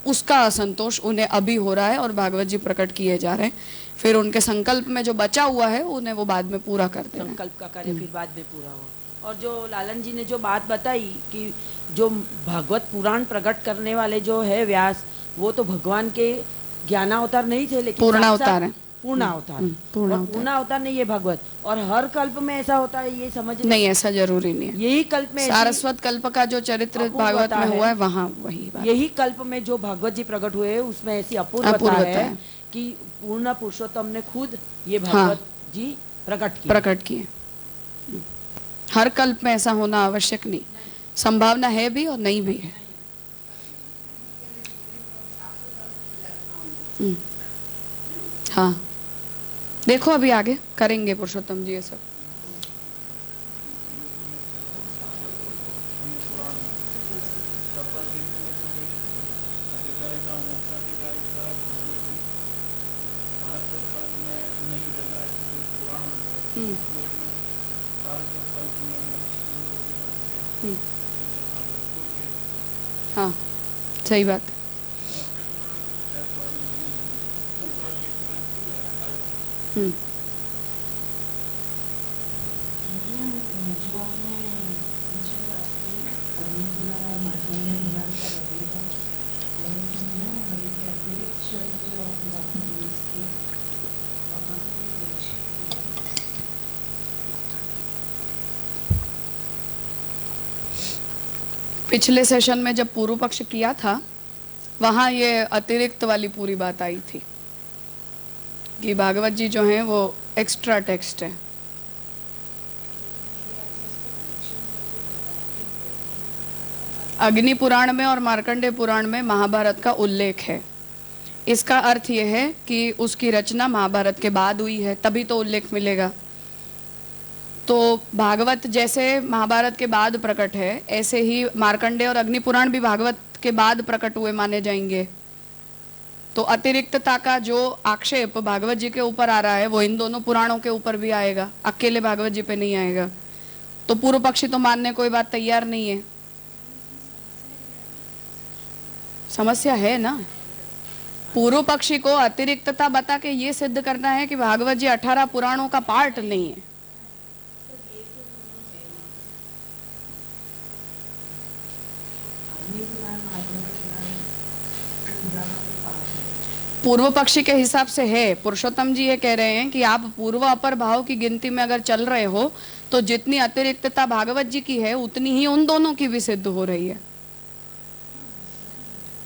उसका असंतोष उन्हें अभी हो रहा है और भागवत जी प्रकट किए जा रहे हैं। फिर उनके संकल्प में जो बचा हुआ है उन्हें वो बाद में पूरा कर देना। संकल्प का कार्य फिर बाद में पूरा हुआ। और जो लालन जी ने जो बात बताई कि जो भागवत पुराण प्रकट करने वाले जो है व्यास, वो तो भगवान के ज्ञानावतार नहीं थे, लेकिन पूर्णावतार है। पूर्णावतार नहीं है भागवत। और हर कल्प में ऐसा होता है ये समझ नहीं, ऐसा जरूरी नहीं है। यही कल्प में सारस्वत कल्प का जो चरित्र भागवत में हुआ है वहाँ वही बात। यही कल्प में जो भागवत जी प्रकट हुए उसमें ऐसी अपूर्वता है कि पूर्ण पुरुषोत्तम ने खुद ये भागवत जी प्रकट किए। हर कल्प में ऐसा होना आवश्यक नहीं, संभावना है भी और नहीं भी है। हाँ, देखो अभी आगे करेंगे पुरुषोत्तम जी ये सब। हाँ, सही बात है। पिछले सेशन में जब पूर्व पक्ष किया था वहाँ ये अतिरिक्त वाली पूरी बात आई थी कि भागवत जी जो हैं वो एक्स्ट्रा टेक्स्ट है। अग्नि पुराण में और मार्कंडेय पुराण में महाभारत का उल्लेख है। इसका अर्थ यह है कि उसकी रचना महाभारत के बाद हुई है, तभी तो उल्लेख मिलेगा। तो भागवत जैसे महाभारत के बाद प्रकट है, ऐसे ही मार्कंडेय और अग्नि पुराण भी भागवत के बाद प्रकट हुए माने जाएंगे। तो अतिरिक्तता का जो आक्षेप भागवत जी के ऊपर आ रहा है वो इन दोनों पुराणों के ऊपर भी आएगा, अकेले भागवत जी पे नहीं आएगा। तो पूर्व पक्षी तो मानने कोई बात तैयार नहीं है। समस्या है ना, पूर्व पक्षी को अतिरिक्तता बता के ये सिद्ध करना है कि भागवत जी 18 पुराणों का पार्ट नहीं है। पूर्व पक्षी के हिसाब से है। पुरुषोत्तम जी ये कह रहे हैं कि आप पूर्व अपर भाव की गिनती में अगर चल रहे हो तो जितनी अतिरिक्तता भागवत जी की है उतनी ही उन दोनों की भी सिद्ध हो रही है।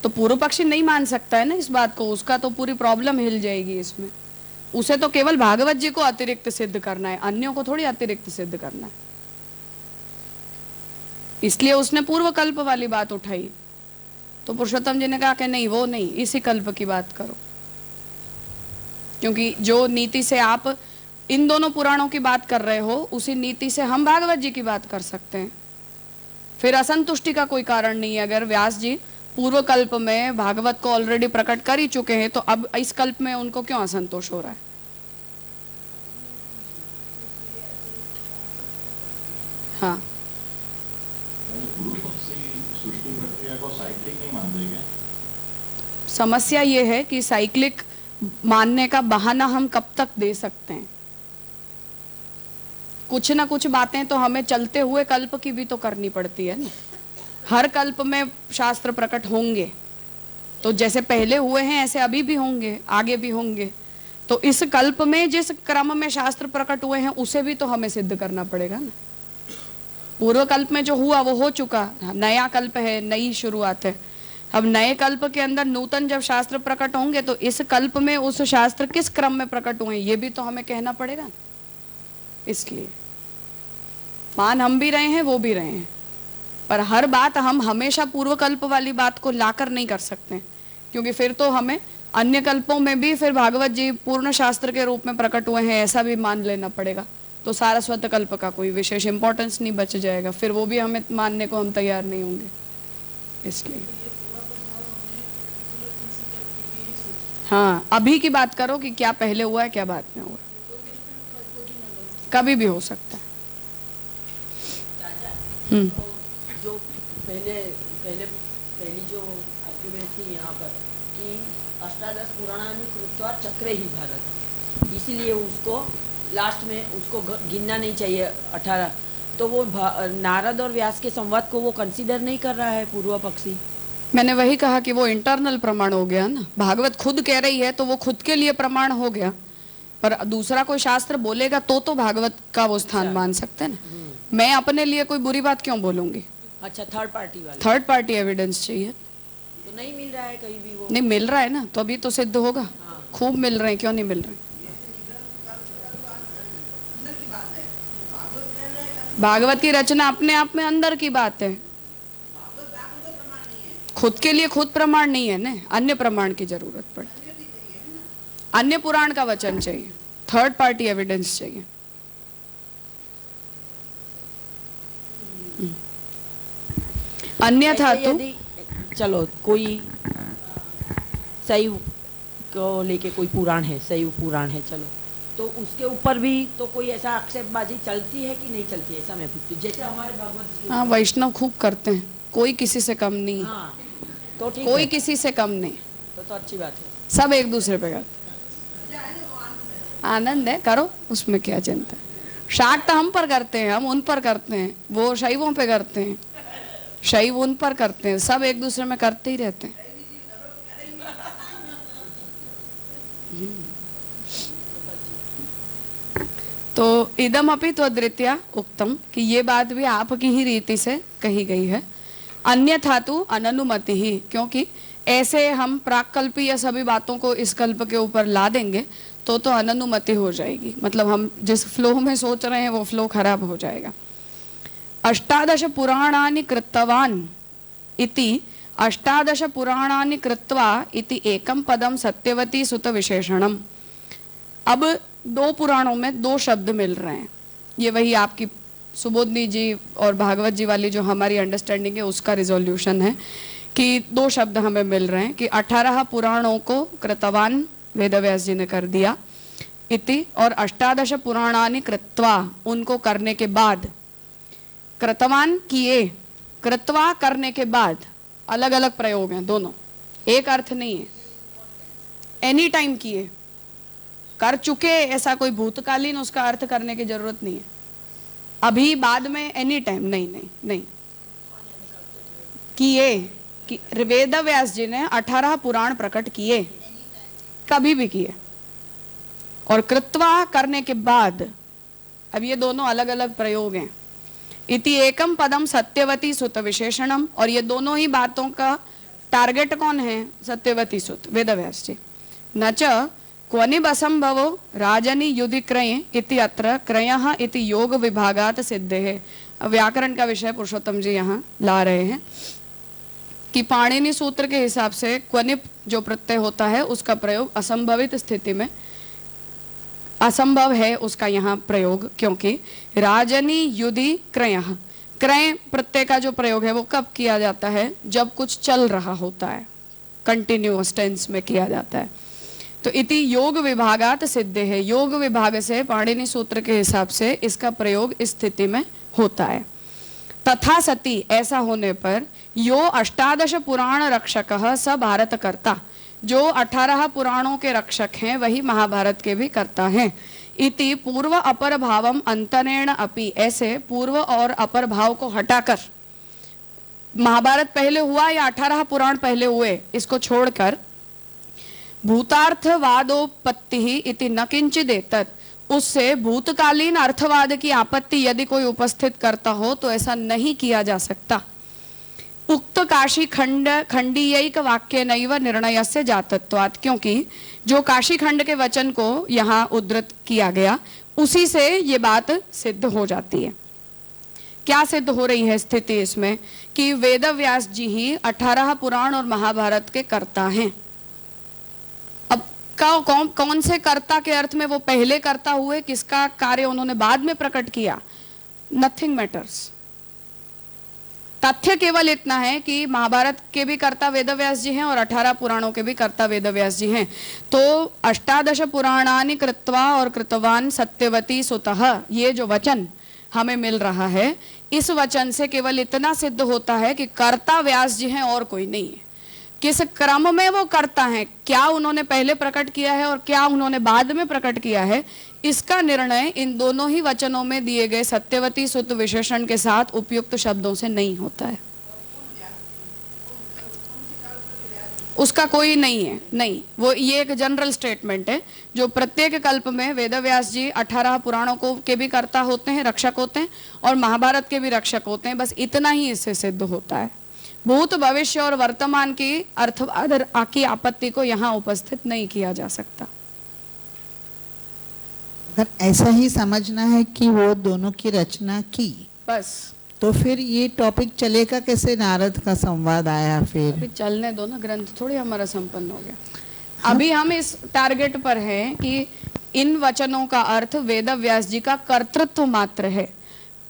तो पूर्व पक्षी नहीं मान सकता है ना इस बात को, उसका तो पूरी प्रॉब्लम हिल जाएगी इसमें। उसे तो केवल भागवत जी को अतिरिक्त सिद्ध करना है, अन्यों को थोड़ी अतिरिक्त सिद्ध करना है। इसलिए उसने पूर्व कल्प वाली बात उठाई। तो पुरुषोत्तम जी ने कहा कि नहीं, वो नहीं, इसी कल्प की बात करो। क्योंकि जो नीति से आप इन दोनों पुराणों की बात कर रहे हो, उसी नीति से हम भागवत जी की बात कर सकते हैं। फिर असंतुष्टि का कोई कारण नहीं है। अगर व्यास जी पूर्व कल्प में भागवत को ऑलरेडी प्रकट कर ही चुके हैं, तो अब इस कल्प में उनको क्यों असंतोष हो रहा है? हाँ, पूर्व पक्षी सृष्टि प्रक्रिया को साइक्लिक नहीं मानते क्या? समस्या ये है कि साइक्लिक मानने का बहाना हम कब तक दे सकते हैं? कुछ ना कुछ बातें तो हमें चलते हुए कल्प की भी तो करनी पड़ती है ना। हर कल्प में शास्त्र प्रकट होंगे, तो जैसे पहले हुए हैं ऐसे अभी भी होंगे, आगे भी होंगे। तो इस कल्प में जिस क्रम में शास्त्र प्रकट हुए हैं उसे भी तो हमें सिद्ध करना पड़ेगा ना। पूर्व कल्प में जो हुआ वो हो चुका, नया कल्प है, नई शुरुआत है। अब नए कल्प के अंदर नूतन जब शास्त्र प्रकट होंगे, तो इस कल्प में उस शास्त्र किस क्रम में प्रकट हुए ये भी तो हमें कहना पड़ेगा। इसलिए मान हम भी रहे हैं, वो भी रहे हैं, पर हर बात हम हमेशा पूर्व कल्प वाली बात को लाकर नहीं कर सकते, क्योंकि फिर तो हमें अन्य कल्पों में भी फिर भागवत जी पूर्ण शास्त्र के रूप में प्रकट हुए हैं ऐसा भी मान लेना पड़ेगा। तो सारस्वत कल्प का कोई विशेष इंपॉर्टेंस नहीं बच जाएगा, फिर वो भी हमें मानने को हम तैयार नहीं होंगे। इसलिए हाँ, अभी की बात करो कि क्या पहले हुआ है क्या बाद में हुआ, कभी भी हो सकता है। जो पहली जो आर्ग्यूमेंट थी यहाँ पर कि अष्टादश पुराणानि कृत्वा चक्रे ही भारत, इसीलिए उसको लास्ट में उसको गिनना नहीं चाहिए 18, तो वो नारद और व्यास के संवाद को वो कंसीडर नहीं कर रहा है पूर्व पक्षी। मैंने वही कहा कि वो इंटरनल प्रमाण हो गया ना। भागवत खुद कह रही है तो वो खुद के लिए प्रमाण हो गया, पर दूसरा कोई शास्त्र बोलेगा तो भागवत का वो स्थान मान सकते हैं ना। मैं अपने लिए कोई बुरी बात क्यों बोलूंगी? अच्छा, थर्ड पार्टी वाले, थर्ड पार्टी एविडेंस चाहिए तो नहीं मिल रहा है कहीं भी वो। नहीं मिल रहा है ना, तो अभी तो सिद्ध होगा। खूब मिल रहे हैं, क्यों नहीं मिल रहे? भागवत की रचना अपने आप में अंदर की बात है, खुद के लिए खुद प्रमाण नहीं है ना, अन्य प्रमाण की जरूरत पड़ती है। अन्य पुराण का वचन चाहिए, थर्ड पार्टी एविडेंस चाहिए। अन्यथा तो चलो कोई शैव को लेके कोई पुराण है, शैव पुराण है, चलो तो उसके ऊपर भी तो कोई ऐसा आक्षेपबाजी चलती है कि नहीं चलती है? ऐसा मैं पूछती हूँ, जैसे हमारे भगवत। हाँ, वैष्णव खूब करते हैं, कोई किसी से कम नहीं। हाँ, तो ठीक कोई है, किसी से कम नहीं, तो अच्छी बात है। सब एक दूसरे पे करते। आनंद है, करो, उसमें क्या चिंता है। शाक तो हम पर करते हैं, हम उन पर करते हैं, वो शैवों पे करते हैं, शैव उन पर करते हैं, सब एक दूसरे में करते ही रहते हैं। तो इदम अपि त्वद्रीत्या उक्तम, कि ये बात भी आपकी ही रीति से कही गई है। अन्यथा तो अननुमति ही, क्योंकि ऐसे हम प्राकल्पीय सभी बातों को इस कल्प के ऊपर ला देंगे तो अननुमति हो जाएगी। मतलब हम जिस फ्लो में सोच रहे हैं वो फ्लो खराब हो जाएगा। अष्टादश पुराणानि कृतवान इति अष्टादश पुराणानि कृत्वा इति एकम पदम सत्यवती सुत विशेषणम। अब दो पुराणों में दो शब्द मिल रहे हैं, ये वही आपकी सुबोधनी जी और भागवत जी वाली जो हमारी अंडरस्टैंडिंग है उसका रिजोल्यूशन है कि दो शब्द हमें मिल रहे हैं कि 18 पुराणों को कृतवान वेदव्यास जी ने कर दिया इति, और अष्टादश पुराणानि कृत्वा, उनको करने के बाद। कृतवान किए, कृत्वा करने के बाद, अलग अलग प्रयोग हैं दोनों, एक अर्थ नहीं है। एनी टाइम किए, कर चुके, ऐसा कोई भूतकालीन उसका अर्थ करने की जरूरत नहीं है। अभी बाद में एनी टाइम, नहीं नहीं नहीं, किए कि वेद व्यास जी ने 18 पुराण प्रकट किए, कभी भी किए, और कृत्वा करने के बाद। अब ये दोनों अलग अलग प्रयोग हैं। इति एकम पदम सत्यवती सुत विशेषणम, और ये दोनों ही बातों का टारगेट कौन है? सत्यवती सुत वेदव्यास जी। न च क्वनिब असंभवो राजनी युधि क्रय इति अत्र क्रयः इति योग विभागात सिद्धे है। व्याकरण का विषय पुरुषोत्तम जी यहाँ ला रहे हैं कि पाणिनि सूत्र के हिसाब से क्वनिप जो प्रत्यय होता है उसका प्रयोग असंभवित स्थिति में असंभव है उसका यहाँ प्रयोग, क्योंकि राजनी युधि क्रयः, क्रय प्रत्यय का जो प्रयोग है वो कब किया जाता है? जब कुछ चल रहा होता है, कंटिन्यूअस टेंस में किया जाता है। तो इति योग विभागात सिद्ध है, योग विभाग से पाणिनि सूत्र के हिसाब से इसका प्रयोग इस स्थिति में होता है। तथा सती, ऐसा होने पर यो अष्टादश पुराण रक्षकः स भारत कर्ता, जो 18 पुराणों के रक्षक हैं वही महाभारत के भी कर्ता हैं। इति पूर्व अपर भावम अंतरेण अपि, ऐसे पूर्व और अपर भाव को हटाकर, महाभारत पहले हुआ या 18 पुराण पहले हुए इसको छोड़कर, भूतार्थवादोपत्ति ही इति न किंचित एतत्, उससे भूतकालीन अर्थवाद की आपत्ति यदि कोई उपस्थित करता हो तो ऐसा नहीं किया जा सकता। उक्त काशी खंडीयिक वाक्य नैव निर्णय से जातत्वात्, क्योंकि जो काशी खंड के वचन को यहाँ उद्धृत किया गया उसी से ये बात सिद्ध हो जाती है। क्या सिद्ध हो रही है स्थिति इसमें? कि वेद व्यास जी ही 18 पुराण और महाभारत के कर्ता हैं। अब कौन से कर्ता के अर्थ में वो पहले कर्ता हुए, किसका कार्य उन्होंने बाद में प्रकट किया, नथिंग मैटर्स। तथ्य केवल इतना है कि महाभारत के भी कर्ता वेदव्यास जी हैं और 18 पुराणों के भी कर्ता वेदव्यास जी हैं। तो अष्टादश पुराणानि कृत्वा और कृतवान सत्यवती सुतः, ये जो वचन हमें मिल रहा है, इस वचन से केवल इतना सिद्ध होता है कि कर्ता व्यास जी हैं और कोई नहीं है। किस क्रम में वो करता है, क्या उन्होंने पहले प्रकट किया है और क्या उन्होंने बाद में प्रकट किया है, इसका निर्णय इन दोनों ही वचनों में दिए गए सत्यवती सुत विशेषण के साथ उपयुक्त शब्दों से नहीं होता है। उसका कोई नहीं है, नहीं, वो ये एक जनरल स्टेटमेंट है जो प्रत्येक कल्प में वेदव्यास जी 18 पुराणों को के भी कर्ता होते हैं, रक्षक होते हैं, और महाभारत के भी रक्षक होते हैं। बस इतना ही इससे सिद्ध होता है। भूत भविष्य और वर्तमान की अर्थवाद की आपत्ति को यहाँ उपस्थित नहीं किया जा सकता। अगर ऐसा ही समझना है कि वो दोनों की रचना की, बस तो फिर ये टॉपिक चलेगा कैसे? नारद का संवाद आया, फिर चलने दो ना, ग्रंथ थोड़ी हमारा संपन्न हो गया। अभी हम इस टारगेट पर हैं कि इन वचनों का अर्थ वेद व्यास जी का कर्तृत्व मात्र है।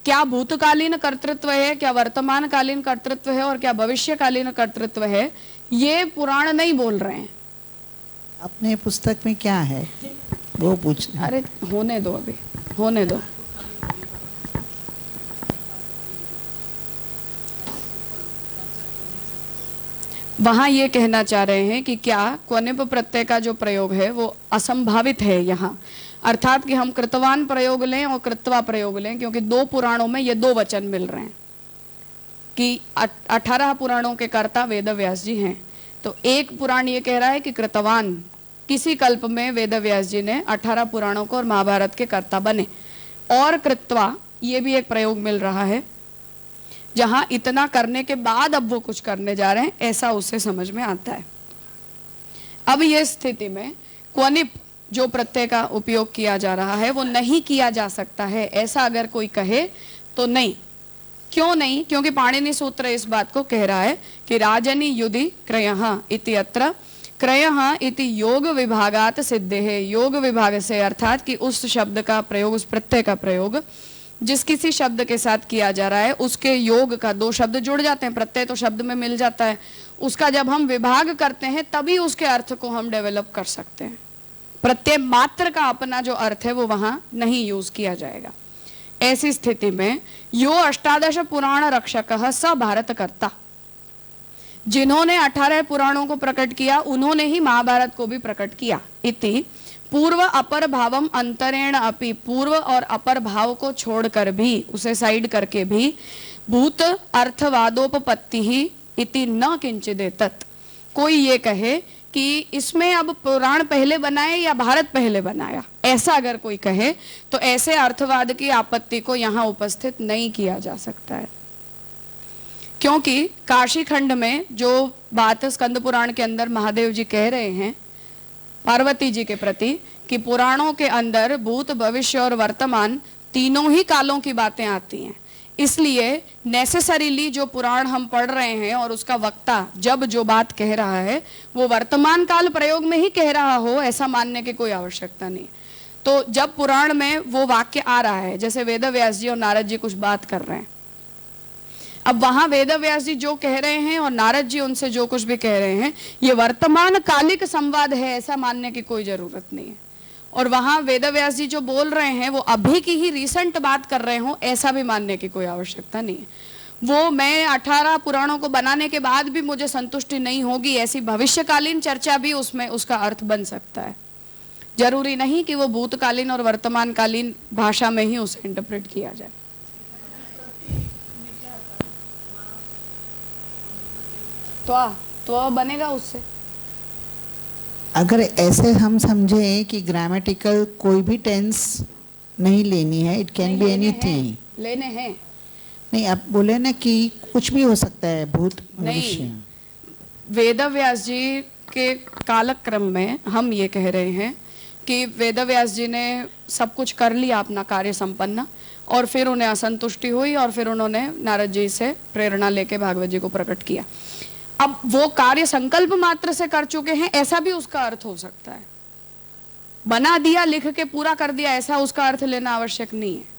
क्या भूतकालीन कर्तृत्व है, क्या वर्तमान कालीन कर्तृत्व है और क्या भविष्यकालीन कर्तृत्व है, ये पुराण नहीं बोल रहे हैं। अपने पुस्तक में क्या है वो पूछना। अरे होने दो, अभी होने दो। वहां ये कहना चाह रहे हैं कि क्या क्वनिप प्रत्यय का जो प्रयोग है वो असंभावित है यहाँ, अर्थात कि हम कृतवान प्रयोग लें और कृत्वा प्रयोग लें, क्योंकि दो पुराणों में ये दो वचन मिल रहे हैं कि 18 पुराणों के कर्ता वेद व्यास जी हैं। तो एक पुराण ये कह रहा है कि कृतवान, किसी कल्प में वेद व्यास जी ने 18 पुराणों को और महाभारत के कर्ता बने, और कृत्वा ये भी एक प्रयोग मिल रहा है जहां इतना करने के बाद अब वो कुछ करने जा रहे हैं, ऐसा उससे समझ में आता है। अब ये स्थिति में क्वनिप जो प्रत्यय का उपयोग किया जा रहा है वो नहीं किया जा सकता है, ऐसा अगर कोई कहे तो नहीं। क्यों नहीं? क्योंकि पाणिनि सूत्र इस बात को कह रहा है कि राजनी युधि क्रयः इति अत्र, क्रयः इति योग विभागात सिद्ध है, योग विभाग से, अर्थात कि उस शब्द का प्रयोग, उस प्रत्यय का प्रयोग जिस किसी शब्द के साथ किया जा रहा है उसके योग का, दो शब्द जुड़ जाते हैं, प्रत्यय तो शब्द में मिल जाता है, उसका जब हम विभाग करते हैं तभी उसके अर्थ को हम डेवलप कर सकते हैं। प्रत्यय मात्र का अपना जो अर्थ है वो वहां नहीं यूज किया जाएगा। ऐसी स्थिति में यो अष्टादश पुराण रक्षकः स भारत कर्ता, जिन्होंने 18 पुराणों को प्रकट किया उन्होंने ही महाभारत को भी प्रकट किया। इति पूर्व अपर भावम अंतरेण अपि, पूर्व और अपर भाव को छोड़कर भी, उसे साइड करके भी, भूत अर्थवादोपपत्ति ही इति न किंचित एतत्, कोई ये कहे कि इसमें अब पुराण पहले बनाए या भारत पहले बनाया, ऐसा अगर कोई कहे तो ऐसे अर्थवाद की आपत्ति को यहाँ उपस्थित नहीं किया जा सकता है। क्योंकि काशी खंड में जो बात स्कंद पुराण के अंदर महादेव जी कह रहे हैं पार्वती जी के प्रति कि पुराणों के अंदर भूत भविष्य और वर्तमान तीनों ही कालों की बातें आती हैं, इसलिए नेसेसरीली जो पुराण हम पढ़ रहे हैं और उसका वक्ता जब जो बात कह रहा है वो वर्तमान काल प्रयोग में ही कह रहा हो, ऐसा मानने की कोई आवश्यकता नहीं। तो जब पुराण में वो वाक्य आ रहा है, जैसे वेद व्यास जी और नारद जी कुछ बात कर रहे हैं, अब वहां वेद व्यास जी जो कह रहे हैं और नारद जी उनसे जो कुछ भी कह रहे हैं, ये वर्तमान कालिक संवाद है, ऐसा मानने की कोई जरूरत नहीं है। और वहां वेद व्यास जी जो बोल रहे हैं वो अभी की ही रिसेंट बात कर रहे हो, ऐसा भी मानने की कोई आवश्यकता नहीं है। वो मैं 18 पुराणों को बनाने के बाद भी मुझे संतुष्टि नहीं होगी, ऐसी भविष्यकालीन चर्चा भी उसमें उसका अर्थ बन सकता है। जरूरी नहीं कि वो भूतकालीन और वर्तमानकालीन भाषा में ही उसे इंटरप्रेट किया जाए। तो बनेगा उससे। अगर ऐसे हम समझे कि ग्रामेटिकल कोई भी टेंस नहीं लेनी है, इट कैन बी एनीथिंग, लेने हैं। नहीं, आप बोले ना कि कुछ भी हो सकता है, भूत भविष्य। वेदव्यास जी के कालक्रम में हम ये कह रहे हैं कि वेदव्यास जी ने सब कुछ कर लिया, अपना कार्य संपन्न, और फिर उन्हें असंतुष्टि हुई और फिर उन्होंने नारद जी से प्रेरणा लेके भागवत जी को प्रकट किया। अब वो कार्य संकल्प मात्र से कर चुके हैं, ऐसा भी उसका अर्थ हो सकता है। बना दिया, लिख के पूरा कर दिया, ऐसा उसका अर्थ लेना आवश्यक नहीं है।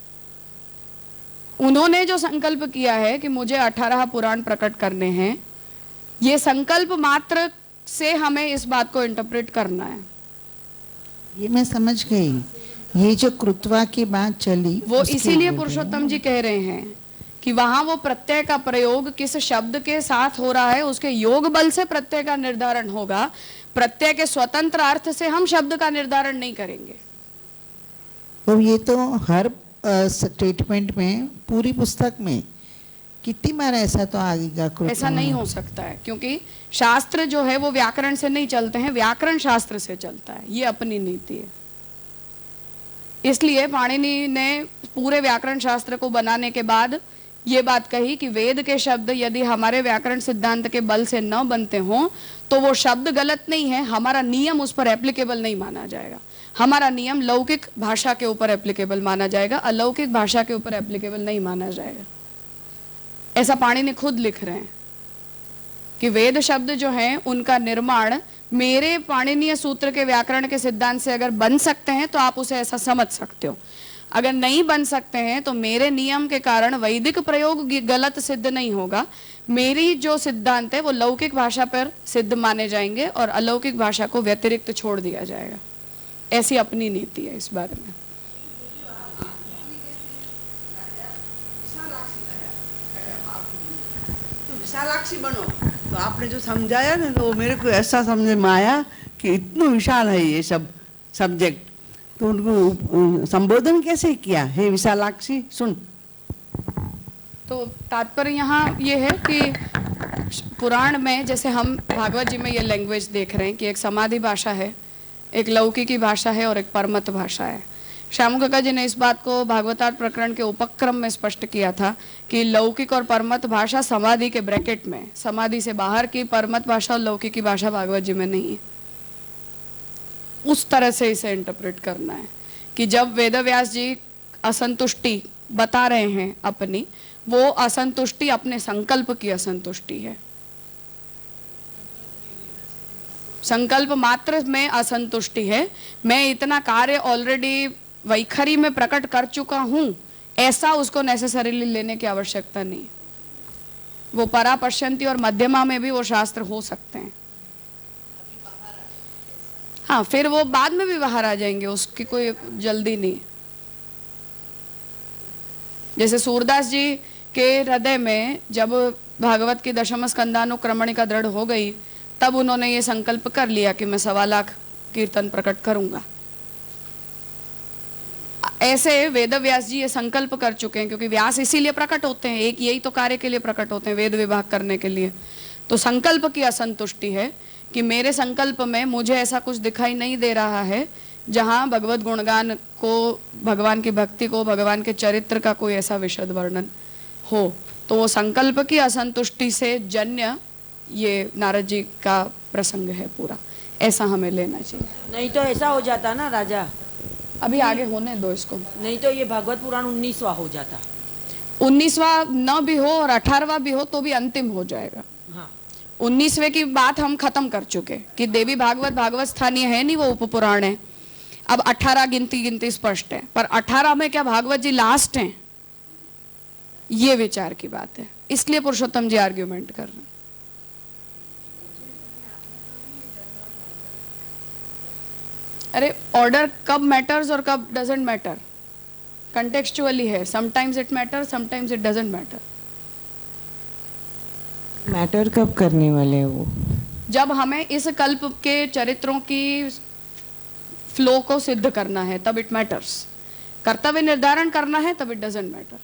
उन्होंने जो संकल्प किया है कि मुझे 18 पुराण प्रकट करने हैं, ये संकल्प मात्र से हमें इस बात को इंटरप्रेट करना है। ये मैं समझ गई। ये जो कृत्वा की बात चली, वो इसीलिए पुरुषोत्तम जी कह रहे हैं कि वहां वो प्रत्यय का प्रयोग किस शब्द के साथ हो रहा है, उसके योग बल से प्रत्यय का निर्धारण होगा। प्रत्यय के स्वतंत्र अर्थ से हम शब्द का निर्धारण नहीं करेंगे। तो ये तो हर स्टेटमेंट में, पूरी पुस्तक में कितनी बार ऐसा तो आएगा? ऐसा नहीं हो सकता है, क्योंकि शास्त्र जो है वो व्याकरण से नहीं चलते हैं, व्याकरण शास्त्र से चलता है। ये अपनी नीति है। इसलिए पाणिनि ने पूरे व्याकरण शास्त्र को बनाने के बाद ये बात कही कि वेद के शब्द यदि हमारे व्याकरण सिद्धांत के बल से न बनते हों तो वो शब्द गलत नहीं है, हमारा नियम उस पर एप्लीकेबल नहीं माना जाएगा। हमारा नियम लौकिक भाषा के ऊपर एप्लीकेबल माना जाएगा, अलौकिक भाषा के ऊपर एप्लीकेबल नहीं माना जाएगा। ऐसा पाणिनि खुद लिख रहे हैं कि वेद शब्द जो हैं उनका निर्माण मेरे पाणिनीय सूत्र के व्याकरण के सिद्धांत से अगर बन सकते हैं तो आप उसे ऐसा समझ सकते हो। अगर नहीं बन सकते हैं तो मेरे नियम के कारण वैदिक प्रयोग गलत सिद्ध नहीं होगा। मेरी जो सिद्धांत है वो लौकिक भाषा पर सिद्ध माने जाएंगे और अलौकिक भाषा को व्यतिरिक्त छोड़ दिया जाएगा। ऐसी अपनी नीति है इस बारे में। तो विशालाक्षी बनो, तो आपने जो समझाया ना, तो मेरे को ऐसा समझ में आया कि इतना विशाल है ये सब सब्जेक्ट, तो उनको संबोधन कैसे किया? हे विशालाक्षी सुन। तो तात्पर्य यहाँ ये है कि पुराण में, जैसे हम भागवत जी में ये लैंग्वेज देख रहे हैं कि एक समाधि भाषा है, एक लौकिकी भाषा है और एक परमत भाषा है। श्याम काका जी ने इस बात को भागवतार्थ प्रकरण के उपक्रम में स्पष्ट किया था कि लौकिक और परमत भाषा समाधि के ब्रैकेट में, समाधि से बाहर की परमत भाषा और लौकिकी भाषा भागवत जी में नहीं है। उस तरह से इसे इंटरप्रेट करना है कि जब वेदव्यास जी असंतुष्टि बता रहे हैं अपनी, वो असंतुष्टि अपने संकल्प की असंतुष्टि है। संकल्प मात्र में असंतुष्टि है। मैं इतना कार्य ऑलरेडी वैखरी में प्रकट कर चुका हूं, ऐसा उसको नेसेसरीली लेने की आवश्यकता नहीं। वो परापश्यंती और मध्यमा में भी वो शास्त्र हो सकते हैं। हाँ, फिर वो बाद में भी बाहर आ जाएंगे, उसकी कोई जल्दी नहीं। जैसे सूरदास जी के हृदय में जब भागवत की दशम स्कंदानुक्रमणिका दृढ़ हो गई, तब उन्होंने ये संकल्प कर लिया कि मैं 1.25 लाख कीर्तन प्रकट करूंगा। ऐसे वेद व्यास जी ये संकल्प कर चुके हैं, क्योंकि व्यास इसीलिए प्रकट होते हैं, एक यही तो कार्य के लिए प्रकट होते हैं, वेद विभाग करने के लिए। तो संकल्प की असंतुष्टि है कि मेरे संकल्प में मुझे ऐसा कुछ दिखाई नहीं दे रहा है जहां भगवत गुणगान को, भगवान की भक्ति को, भगवान के चरित्र का कोई ऐसा विशद वर्णन हो। तो वो संकल्प की असंतुष्टि से जन्य ये नारद जी का प्रसंग है पूरा, ऐसा हमें लेना चाहिए। नहीं तो ऐसा हो जाता ना राजा, अभी आगे होने दो इसको। नहीं तो ये भागवत पुराण 19वां हो जाता। 19वां न भी हो और 18वां भी हो तो भी अंतिम हो जाएगा। हाँ, 19वें की बात हम खत्म कर चुके कि देवी भागवत भागवत स्थानीय है नहीं, वो उपपुराण है। अब 18 गिनती स्पष्ट है, पर 18 में क्या भागवत जी लास्ट हैं? ये विचार की बात है, इसलिए पुरुषोत्तम जी आर्ग्यूमेंट कर रहे हैं। अरे ऑर्डर कब मैटर्स और कब डजेंट मैटर, कंटेक्चुअली है। Sometimes it matter, sometimes it doesn't matter. Matter कब करने वाले हैं वो? जब हमें इस कल्प के चरित्रों की फ्लो को सिद्ध करना है तब इट मैटर्स, कर्तव्य निर्धारण करना है तब इट डजेंट मैटर।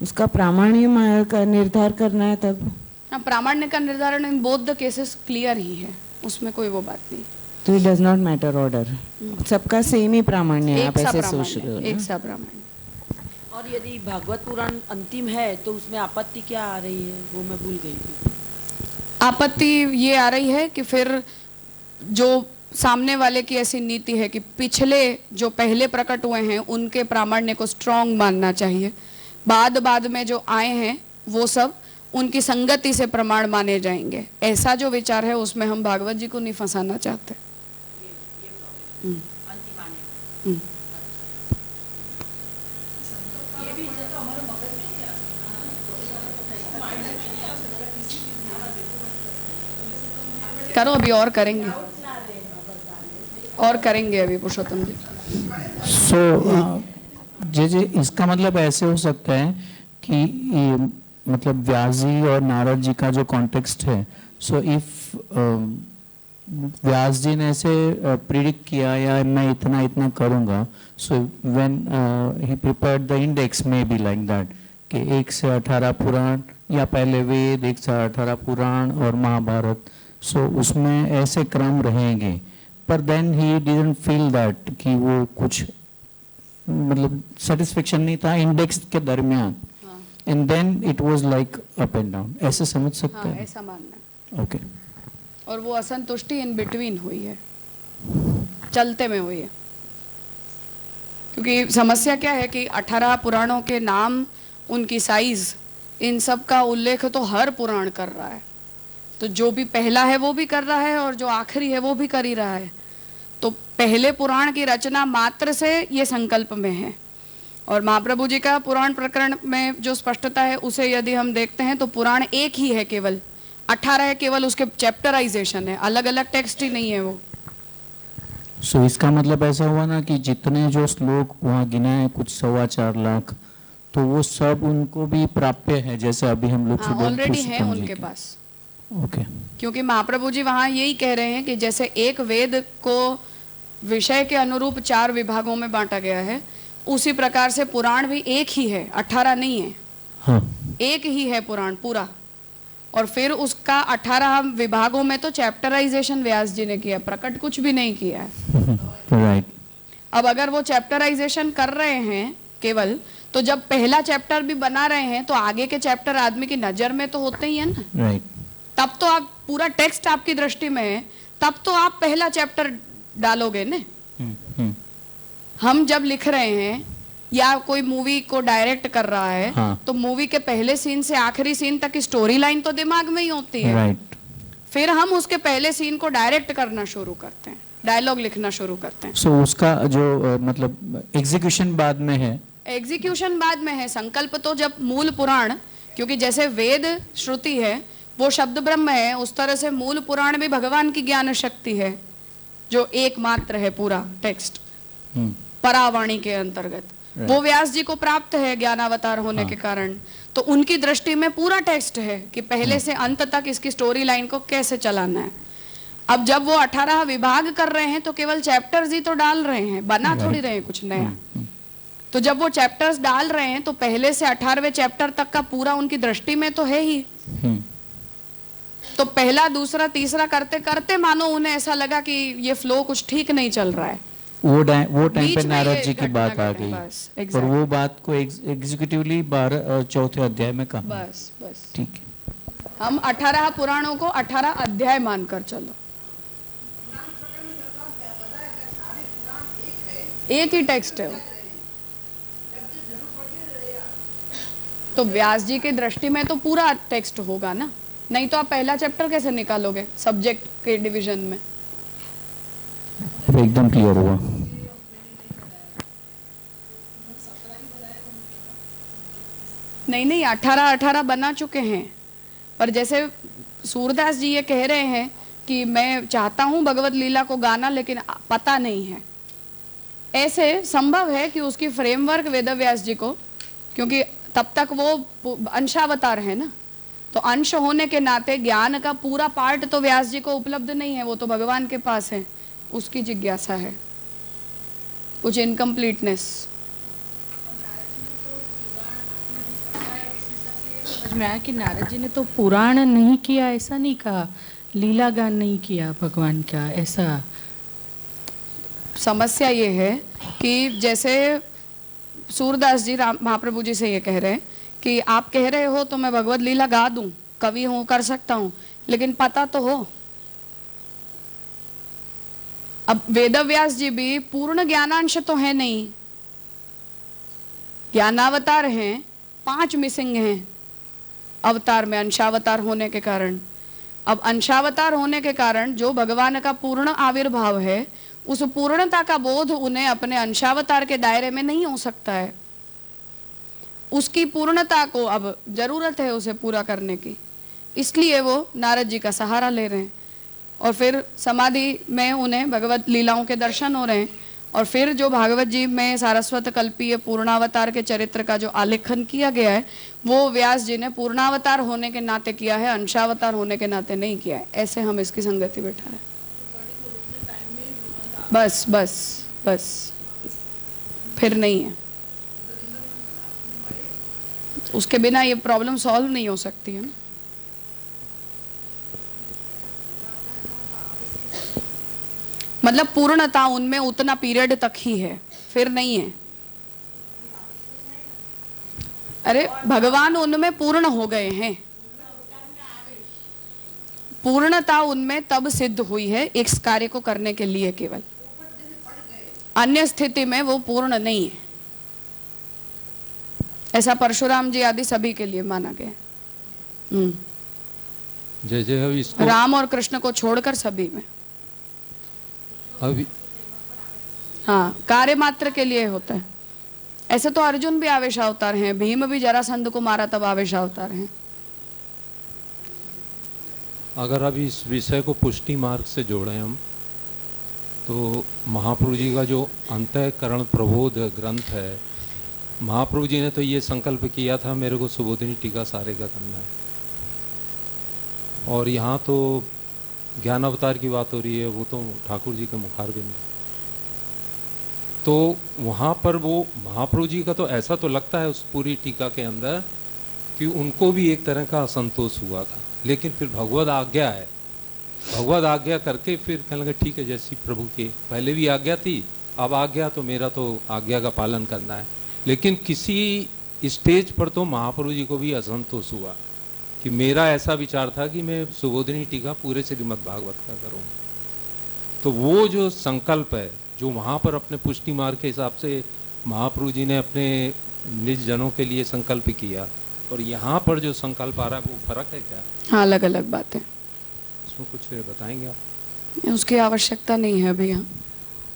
उसका प्रामाण्य का निर्धार करना है तब। हाँ, प्रामाण्य का निर्धारण in both the cases clear ही है, उसमें कोई वो बात नहीं। तो it does not matter order, सबका सेम ही प्रामाण्य है, आप ऐसे सोच रहे हो ना? एक सा प्रामाण्य। और यदि भागवत पुराण अंतिम है तो उसमें आपत्ति क्या आ रही है, वो मैं भूल गई थी। आपत्ति ये आ रही है कि फिर जो सामने वाले की ऐसी नीति है कि पिछले जो पहले प्रकट हुए हैं उनके प्रामाण्य को स्ट्रांग मानना चाहिए, बाद में जो आए हैं वो सब उनकी संगति से प्रमाण माने जाएंगे, ऐसा जो विचार है उसमें हम भागवत जी को नहीं फंसाना चाहते। करो, अभी और करेंगे, और करेंगे अभी पुरुषोत्तम जी। जे इसका मतलब ऐसे हो सकता है कि मतलब व्यास जी और नारद जी का जो कॉन्टेक्स्ट है, सो इफ व्यास जी ने ऐसे प्रिडिक्ट किया या मैं इतना इतना करूंगा, so when he prepared the index में बी लाइक दैट कि 1 से 18 पुराण या पहले वेद, 1 से 18 पुराण और महाभारत, सो उसमें ऐसे क्रम रहेंगे, पर then he didn't feel that कि वो कुछ मतलब सेटिस्फेक्शन नहीं था इंडेक्स के दरमियान, and then it was like up and down, ऐसे समझ सकते हैं? ऐसा मानना है। ओके। और वो असंतुष्टि इन बिटवीन हुई है, चलते में हुई है। क्योंकि समस्या क्या है कि 18 पुराणों के नाम, उनकी साइज, इन सब का उल्लेख तो हर पुराण कर रहा है, तो जो भी पहला है वो भी कर रहा है और जो आखिरी है वो भी कर ही रहा है। तो पहले पुराण की रचना मात्र से ये संकल्प में है, और महाप्रभु जी का पुराण प्रकरण में जो स्पष्टता है उसे यदि हम देखते हैं तो पुराण एक ही है, केवल 18 है, केवल उसके चैप्टराइजेशन है, अलग अलग टेक्स्ट ही नहीं है वो। सो इसका मतलब ऐसा हुआ ना कि जितने जो श्लोक वहाँ गिने हैं कुछ 4.25 लाख, तो वो सब उनको भी प्राप्य है, जैसे अभी हम लोग ऑलरेडी है उनके पास। ओके। क्योंकि महाप्रभु जी वहाँ यही कह रहे हैं कि जैसे एक वेद को विषय के अनुरूप 4 विभागों में बांटा गया है, उसी प्रकार से पुराण भी एक ही है, 18 नहीं है। हाँ। एक ही है पुराण पूरा, और फिर उसका 18 विभागों में तो चैप्टराइजेशन व्यास जी ने किया, प्रकट कुछ भी नहीं किया है। राइट। अब अगर वो चैप्टराइजेशन कर रहे हैं केवल, तो जब पहला चैप्टर भी बना रहे हैं तो आगे के चैप्टर आदमी की नजर में तो होते ही है ना। राइट। तब तो आप पूरा टेक्स्ट आपकी दृष्टि में है, तब तो आप पहला चैप्टर डालोगे ने। हम जब लिख रहे हैं या कोई मूवी को डायरेक्ट कर रहा है, हाँ। तो मूवी के पहले सीन से आखिरी सीन तक की स्टोरी लाइन तो दिमाग में ही होती है। राइट। फिर हम उसके पहले सीन को डायरेक्ट करना शुरू करते हैं, डायलॉग लिखना शुरू करते हैं। सो उसका जो मतलब एग्जीक्यूशन बाद में है। एग्जीक्यूशन बाद में है, संकल्प तो जब मूल पुराण, क्योंकि जैसे वेद श्रुति है वो शब्द ब्रह्म है, उस तरह से मूल पुराण भी भगवान की ज्ञान शक्ति है जो एकमात्र है पूरा टेक्स्ट परावाणी के अंतर्गत। वो व्यास जी को प्राप्त है ज्ञानावतार होने के कारण, तो उनकी दृष्टि में पूरा टेक्स्ट है कि पहले से अंत तक इसकी स्टोरी लाइन को कैसे चलाना है। अब जब वो 18 विभाग कर रहे हैं तो केवल चैप्टर्स ही तो डाल रहे हैं, बना थोड़ी रहे हैं कुछ नया। तो जब वो चैप्टर्स डाल रहे हैं तो पहले से 18वें चैप्टर तक का पूरा उनकी दृष्टि में तो है ही। तो पहला, दूसरा, तीसरा करते करते मानो उन्हें ऐसा लगा कि ये फ्लो कुछ ठीक नहीं चल रहा है। वो टाइम पे बीच में नारद ये जी की घटना बात आ घटे, गई, बस, और exactly। वो बात को एग्जीक्यूटिवली 4th अध्याय में कहा। बस बस ठीक है। हम 18 पुराणों को 18 अध्याय मानकर चलो, एक ही टेक्स्ट है वो। तो व्यास जी की दृष्टि में तो पूरा टेक्स्ट होगा ना, नहीं तो आप पहला चैप्टर कैसे निकालोगे सब्जेक्ट के डिवीजन में। एकदम क्लियर हुआ। नहीं नहीं, 18 बना चुके हैं। पर जैसे सूरदास जी ये कह रहे हैं कि मैं चाहता हूं भगवत लीला को गाना, लेकिन पता नहीं है, ऐसे संभव है कि उसकी फ्रेमवर्क वेदव्यास जी को, क्योंकि तब तक वो अंशावतार है ना, तो अंश होने के नाते ज्ञान का पूरा पार्ट तो व्यास जी को उपलब्ध नहीं है, वो तो भगवान के पास है, उसकी जिज्ञासा है, कुछ इनकम्प्लीटनेस। समझ में आया कि नारद जी ने तो पुराण नहीं किया, ऐसा नहीं कहा, लीला गान नहीं किया भगवान का, ऐसा। समस्या ये है कि जैसे सूरदास जी महाप्रभु जी से ये कह रहे हैं कि आप कह रहे हो तो मैं भगवत लीला गा दूं, कवि हूं, कर सकता हूं, लेकिन पता तो हो। अब वेदव्यास जी भी पूर्ण ज्ञानांश तो है नहीं, ज्ञानावतार हैं, 5 मिसिंग हैं अवतार में, अंशावतार होने के कारण। अब अंशावतार होने के कारण जो भगवान का पूर्ण आविर्भाव है, उस पूर्णता का बोध उन्हें अपने अंशावतार के दायरे में नहीं हो सकता है। उसकी पूर्णता को अब जरूरत है उसे पूरा करने की, इसलिए वो नारद जी का सहारा ले रहे हैं। और फिर समाधि में उन्हें भगवत लीलाओं के दर्शन हो रहे हैं, और फिर जो भागवत जी में सारस्वत कल्पीय पूर्णावतार के चरित्र का जो आलेखन किया गया है, वो व्यास जी ने पूर्णावतार होने के नाते किया है, अंशावतार होने के नाते नहीं किया है। ऐसे हम इसकी संगति बैठा रहे। बस बस बस, फिर नहीं है, उसके बिना ये प्रॉब्लम सॉल्व नहीं हो सकती है ना। मतलब पूर्णता उनमें उतना पीरियड तक ही है, फिर नहीं है। अरे भगवान उनमें पूर्ण हो गए हैं, पूर्णता उनमें तब सिद्ध हुई है इस कार्य को करने के लिए, केवल अन्य स्थिति में वो पूर्ण नहीं है। ऐसा परशुराम जी आदि सभी के लिए माना गया। जय जय। अब इसको राम और कृष्ण को छोड़कर सभी में अभी हाँ कार्य मात्र के लिए होता है। ऐसे तो अर्जुन भी आवेश अवतार हैं, भीम भी जरासंध को मारा तब आवेश अवतार हैं। अगर अभी इस विषय को पुष्टि मार्ग से जोड़ें हम, तो महाप्रभु जी का जो अंतःकरण प्रबोध ग्रंथ है, महाप्रभु जी ने तो ये संकल्प किया था मेरे को सुबोधिनी टीका सारे का करना है, और यहाँ तो ज्ञान अवतार की बात हो रही है, वो तो ठाकुर जी के मुखारबिंद। तो वहाँ पर वो महाप्रभु जी का तो ऐसा तो लगता है उस पूरी टीका के अंदर कि उनको भी एक तरह का असंतोष हुआ था, लेकिन फिर भगवद आज्ञा है, भगवद आज्ञा करके फिर कहने लगे ठीक है, जैसी प्रभु की पहले भी आज्ञा थी, अब आज्ञा तो मेरा तो आज्ञा का पालन करना है। लेकिन किसी स्टेज पर तो महाप्रभु जी को भी असंतोष हुआ कि मेरा ऐसा विचार था कि मैं सुबोधिनी टीका पूरे श्रीमद् भागवत का करूँ। तो वो जो संकल्प है जो वहाँ पर अपने पुष्टि मार्ग के हिसाब से महाप्रभु जी ने अपने निज जनों के लिए संकल्प किया, और यहाँ पर जो संकल्प आ रहा है वो फर्क है क्या? हाँ, अलग अलग बात है, उसमें कुछ बताएंगे आप? उसकी आवश्यकता नहीं है अभी। यहाँ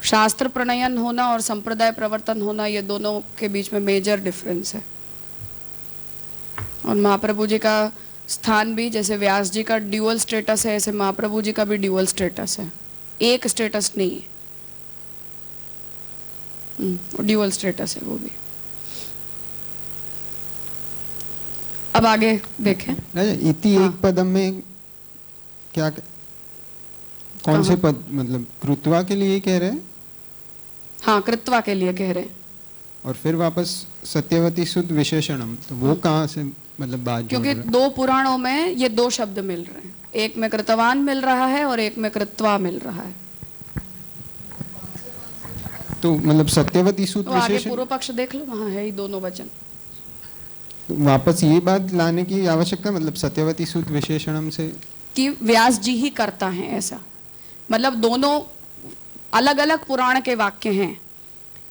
शास्त्र प्रणयन होना और संप्रदाय प्रवर्तन होना, ये दोनों के बीच में मेजर डिफरेंस है। और महाप्रभु जी का स्थान भी जैसे व्यास जी का ड्यूअल स्टेटस है, ऐसे महाप्रभु जी का भी ड्यूअल स्टेटस है, एक स्टेटस नहीं है, ड्यूअल स्टेटस है वो भी। अब आगे देखें। इति एक पदम में क्या, कौन से पद, मतलब कृत्वा के लिए कह रहे हैं? हाँ, कृत्वा के लिए कह रहे हैं। और फिर वापस सत्यवती सुद विशेषणम, तो वो कहाँ से मतलब बात? क्योंकि दो पुराणों में ये दो शब्द मिल रहे हैं, एक में कृतवान मिल रहा है और एक में कृत्वा मिल रहा है। तो मतलब सत्यवती सुद तो आगे विशेषण, पूर्व पक्ष देख लो, वहाँ है ही दोनों वचन। तो वापस ये बात लाने की आवश्यकता, मतलब सत्यवती सुद विशेषणम से कि व्यास जी ही करता है ऐसा, मतलब दोनों अलग अलग पुराण के वाक्य हैं।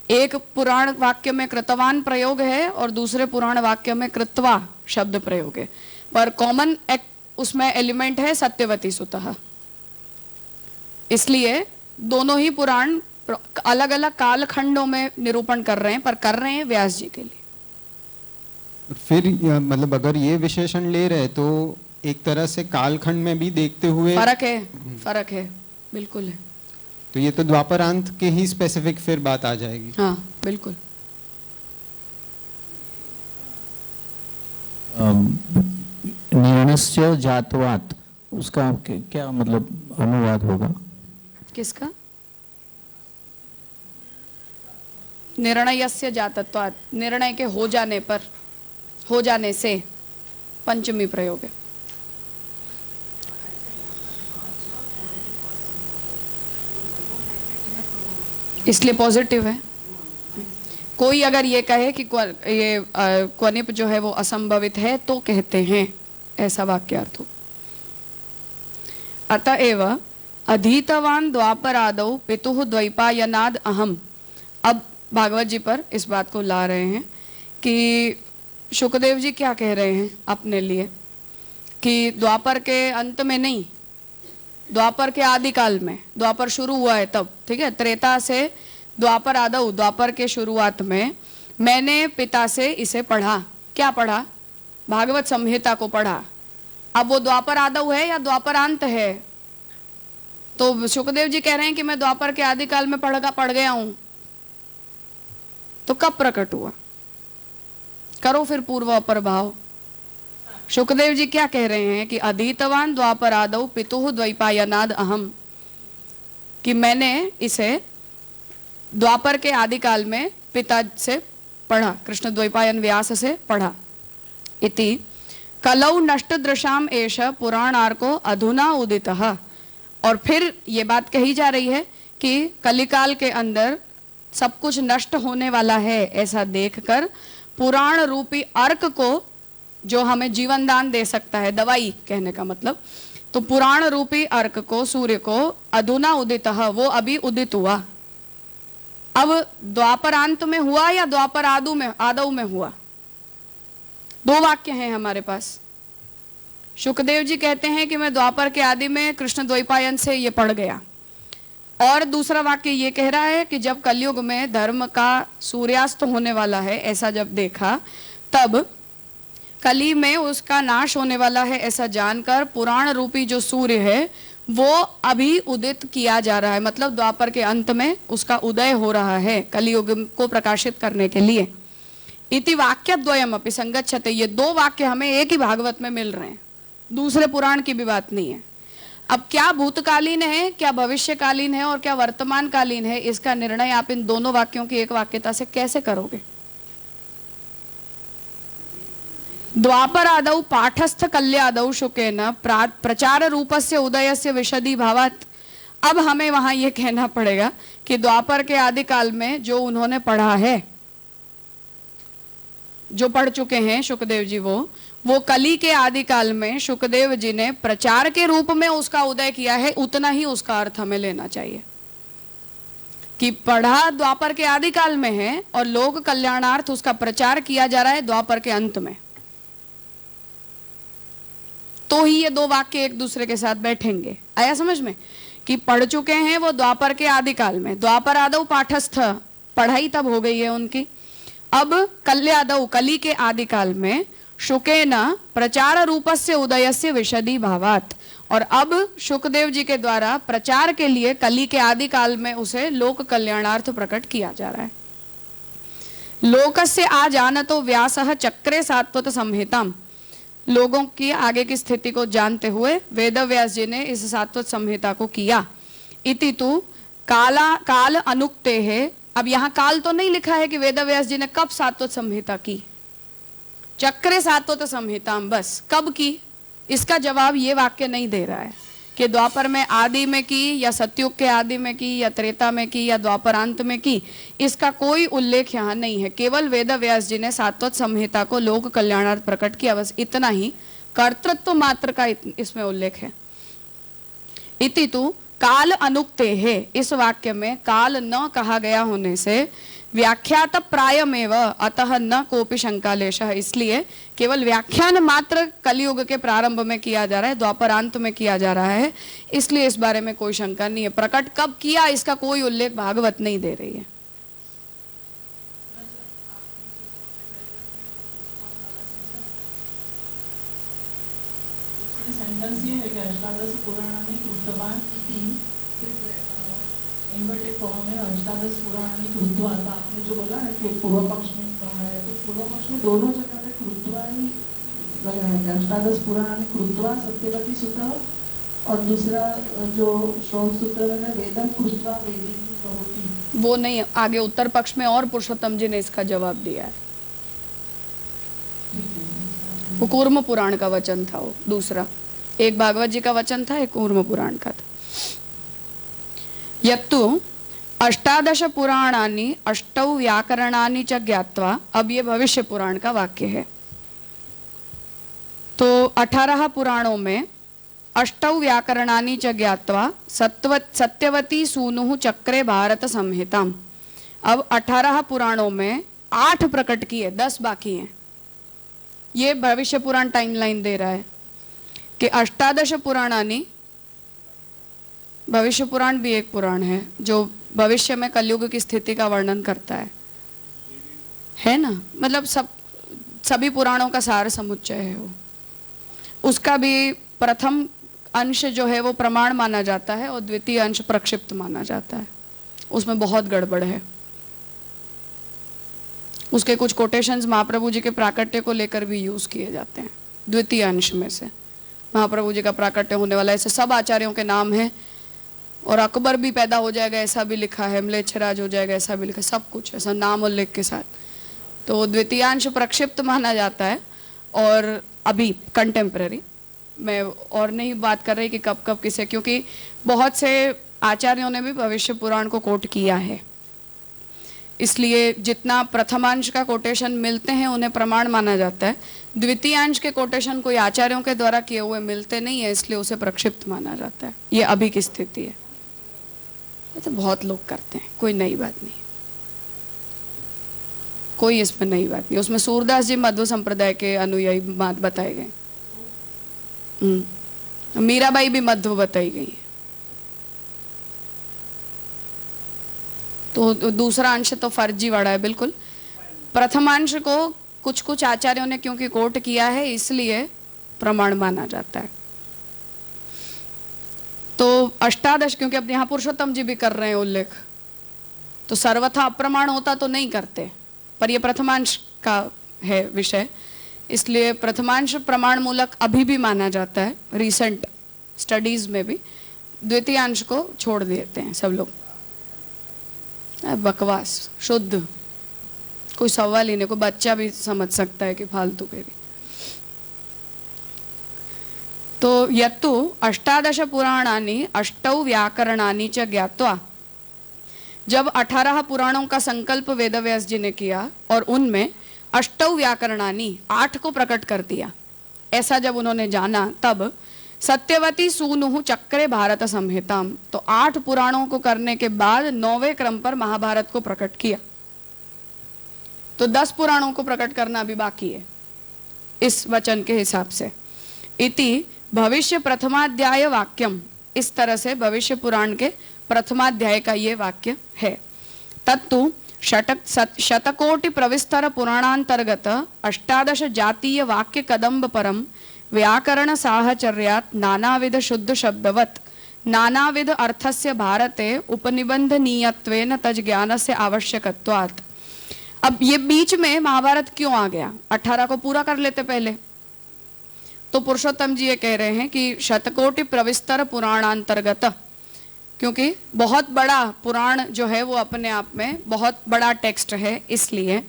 एक पुराण वाक्य में कृतवान प्रयोग है और दूसरे पुराण वाक्य में कृत्वा शब्द प्रयोग है, पर कॉमन उसमें एलिमेंट है सत्यवती सुतः। इसलिए दोनों ही पुराण अलग अलग कालखंडों में निरूपण कर रहे हैं, पर कर रहे हैं व्यास जी के लिए। फिर मतलब अगर ये विशेषण ले रहे तो एक तरह से कालखंड में भी देखते हुए फर्क है, बिल्कुल है। तो ये तो द्वापरांत के ही स्पेसिफिक फिर बात आ जाएगी। हाँ बिल्कुल। निर्णस्य जातवात, उसका क्या मतलब अनुवाद होगा? किसका? निर्णयस्य जातत्वात्, निर्णय के हो जाने पर, हो जाने से पंचमी प्रयोग है। इसलिए पॉजिटिव है। कोई अगर ये कहे कि ये क्वनिप जो है वो असंभवित है तो कहते हैं ऐसा वाक्यार्थ हो। अतएव अधीतवान द्वापरादौ पितुः द्वैपायनाद अहम। अब भागवत जी पर इस बात को ला रहे हैं कि शुकदेव जी क्या कह रहे हैं अपने लिए कि द्वापर के अंत में नहीं, द्वापर के आदि काल में, द्वापर शुरू हुआ है तब, ठीक है, त्रेता से द्वापर आदौ, द्वापर के शुरुआत में मैंने पिता से इसे पढ़ा। क्या पढ़ा? भागवत संहिता को पढ़ा। अब वो द्वापर आदौ है या द्वापरांत है? तो शुकदेव जी कह रहे हैं कि मैं द्वापर के आदि काल में पढ़ गया हूं। तो कब प्रकट हुआ? करो फिर पूर्व अपर भाव। शुकदेव जी क्या कह रहे हैं कि अधीतवान द्वापरादौ पितुः द्वैपायनाद अहम, कि मैंने इसे द्वापर के आदि काल में पिता से पढ़ा, कृष्ण द्वैपायन व्यास से पढ़ा। इति कलौ नष्ट दृशाम एष पुराणार्को अधुना उदितः। और फिर ये बात कही जा रही है कि कलिकाल के अंदर सब कुछ नष्ट होने वाला है, ऐसा देखकर पुराण रूपी अर्क को, जो हमें जीवन दान दे सकता है, दवाई कहने का मतलब, तो पुराण रूपी अर्क को, सूर्य को, अधुना उदितः, वो अभी उदित हुआ। अब द्वापरांत में हुआ या द्वापर आदौ में हुआ? दो वाक्य हैं हमारे पास। शुकदेव जी कहते हैं कि मैं द्वापर के आदि में कृष्ण द्वैपायन से ये पढ़ गया, और दूसरा वाक्य ये कह रहा है कि जब कलयुग में धर्म का सूर्यास्त होने वाला है, ऐसा जब देखा, तब कली में उसका नाश होने वाला है, ऐसा जानकर पुराण रूपी जो सूर्य है वो अभी उदित किया जा रहा है, मतलब द्वापर के अंत में उसका उदय हो रहा है कलियुग को प्रकाशित करने के लिए। इति वाक्य द्वयम अपि संगच्छते। ये दो वाक्य हमें एक ही भागवत में मिल रहे हैं, दूसरे पुराण की भी बात नहीं है। अब क्या भूतकालीन है, क्या भविष्यकालीन है और क्या वर्तमानकालीन है, इसका निर्णय आप इन दोनों वाक्यों की एक वाक्यता से कैसे करोगे? द्वापर आदौ पाठस्थ कल्यादौ शुकेन प्रचार रूपस्य उदयस्य विशदी भावात्। अब हमें वहां यह कहना पड़ेगा कि द्वापर के आदि काल में जो उन्होंने पढ़ा है, जो पढ़ चुके हैं शुकदेव जी, वो कली के आदि काल में शुकदेव जी ने प्रचार के रूप में उसका उदय किया है, उतना ही उसका अर्थ हमें लेना चाहिए कि पढ़ा द्वापर के आदि काल में है और लोक कल्याणार्थ उसका प्रचार किया जा रहा है द्वापर के अंत में। तो ही ये दो वाक्य एक दूसरे के साथ बैठेंगे। आया समझ में? कि पढ़ चुके हैं वो द्वापर के आदि काल में, द्वापर आदौ पाठस्थ, पढ़ाई तब हो गई है उनकी। अब कल्यादौ, कली के आदि काल में, शुकेन प्रचार रूपस्य उदयस्य विशदी भावात्, और अब शुकदेव जी के द्वारा प्रचार के लिए कली के आदि काल में उसे लोक कल्याणार्थ प्रकट किया जा रहा है। लोकस्य आ जानतो व्यासः चक्रे सात्वत संहिताम। लोगों की आगे की स्थिति को जानते हुए वेदव्यास जी ने इस सात्वत संहिता को किया। इति तु काल अनुक्ते है। अब यहाँ काल तो नहीं लिखा है कि वेदव्यास जी ने कब सात्वत संहिता की, चक्रे सात्वत संहिताम, बस कब की, इसका जवाब ये वाक्य नहीं दे रहा है कि द्वापर में आदि में की या सतयुग के आदि में की या त्रेता में की या द्वापरांत में की, इसका कोई उल्लेख यहाँ नहीं है। केवल वेदव्यास जी ने सात्वत संहिता को लोक कल्याणार्थ प्रकट किया, बस इतना ही, कर्तृत्व मात्र का इसमें उल्लेख है। इति तु काल अनुक्ते है, इस वाक्य में काल न कहा गया होने से व्याख्यात प्रायमेव अतः न कोपि शंकालेशः। इसलिए केवल व्याख्यान मात्र कलयुग के प्रारंभ में किया जा रहा है, द्वापरांत में किया जा रहा है, इसलिए इस बारे में कोई शंका नहीं है। प्रकट कब किया इसका कोई उल्लेख भागवत नहीं दे रही है। सेंटेंस ये है कि अष्टादश पुराणानि कृतवान इति इन्वर्टेड फॉर्म में अष्टादश पुराणानि कृत्वा। था आपने जो बोला ना कि पूर्व पक्ष में कहा है, तो पूर्व पक्ष में दोनों जगह पे कृत्वा ही लगाया है। अष्टादश पुराणानि कृत्वा सत्यवती सूत्र, और दूसरा जो श्रौत सूत्र में वेदम कृत्वा वेदी करोति, वो नहीं, आगे उत्तर पक्ष में और पुरुषोत्तम जी ने इसका जवाब दिया है। वो कूर्म पुराण का वचन था, वो दूसरा, एक भागवत जी का वचन था, एक कूर्म पुराण का था। यत्तु अष्टादश पुराणानि अष्टौ व्याकरणानि च ज्ञात्वा, अब ये भविष्य पुराण का वाक्य है। तो 18 पुराणों में अष्टौ व्याकरणानि च ज्ञात्वा सत्यवती सूनुः चक्रे भारत संहिताम। अब 18 पुराणों में 8 प्रकट किए, 10 बाकी हैं। ये भविष्य पुराण टाइमलाइन दे रहा है कि अष्टादश पुराणानि, भविष्य पुराण भी एक पुराण है जो भविष्य में कलयुग की स्थिति का वर्णन करता है ना, मतलब सभी पुराणों का सार समुच्चय है वो। उसका भी प्रथम अंश जो है वो प्रमाण माना जाता है और द्वितीय अंश प्रक्षिप्त माना जाता है। उसमें बहुत गड़बड़ है। उसके कुछ कोटेशंस महाप्रभु जी के प्राकट्य को लेकर भी यूज किए जाते हैं। द्वितीय अंश में से महाप्रभु जी का प्राकट्य होने वाला, ऐसे सब आचार्यों के नाम हैं, और अकबर भी पैदा हो जाएगा ऐसा भी लिखा है, म्लेच्छराज हो जाएगा ऐसा भी लिखा है, सब कुछ ऐसा नाम उल्लेख के साथ। तो द्वितीयांश प्रक्षिप्त माना जाता है। और अभी कंटेम्प्रेरी, मैं और नहीं बात कर रही कि कब कब किसे, क्योंकि बहुत से आचार्यों ने भी भविष्य पुराण को कोट किया है, इसलिए जितना प्रथमांश का कोटेशन मिलते हैं उन्हें प्रमाण माना जाता है। द्वितीयांश के कोटेशन कोई आचार्यों के द्वारा किए हुए मिलते नहीं है, इसलिए उसे प्रक्षिप्त माना जाता है। ये अभी की स्थिति है। ये तो बहुत लोग करते हैं, कोई नई बात नहीं, कोई इसमें नई बात नहीं। उसमें सूरदास जी मध्व संप्रदाय के अनुयायी बात बताए गए, मीराबाई भी मध्व बताई गई है। तो दूसरा अंश तो फर्जीवाड़ा है बिल्कुल। प्रथमांश को कुछ कुछ आचार्यों ने क्योंकि कोट किया है इसलिए प्रमाण माना जाता है। तो अष्टादश, क्योंकि अब यहाँ पुरुषोत्तम जी भी कर रहे हैं उल्लेख, तो सर्वथा अप्रमाण होता तो नहीं करते, पर यह प्रथमांश का है विषय, इसलिए प्रथमांश प्रमाण मूलक अभी भी माना जाता है। रिसेंट स्टडीज में भी द्वितीयांश को छोड़ देते हैं सब लोग। बकवास, शुद्ध, कोई सवाल ही नहीं, कोई बच्चा भी समझ सकता है कि फालतू के भी। तो यत्तु अष्टादश पुराणानि अष्टौ व्याकरणानि च ज्ञात्वा, जब 18 पुराणों का संकल्प वेदव्यास जी ने किया और उनमें अष्टौ व्याकरणानि 8 को प्रकट कर दिया, ऐसा जब उन्होंने जाना, तब सत्यवती सूनुः चक्रे भारत संहिताम, तो 8 पुराणों को करने के बाद 9वें क्रम पर महाभारत को प्रकट किया। तो 10 पुराणों को प्रकट करना अभी बाकी है इस वचन के हिसाब से। इति भविष्य प्रथमाध्याय वाक्यम, इस तरह से भविष्य पुराण के प्रथमाध्याय का ये वाक्य है। तत्तु शतकोटि प्रविस्तर पुराणांतर्गत अष्टादश जातीय वाक्य कदम्ब परम व्याकरण साहचर्यात् नानाविध शुद्ध शब्दवत् नानाविध अर्थस्य भारते उपनिबंधनीयत्वेन तज ज्ञानस्य आवश्यकत्वात्। अब ये बीच में महाभारत क्यों आ गया? 18 को पूरा कर लेते पहले। तो पुरुषोत्तम जी ये कह रहे हैं कि शतकोटि प्रविस्तर पुराणांतर्गत, क्योंकि बहुत बड़ा पुराण जो है वो अपने आप में बहुत बड़ा टेक्स्ट है, इसलिए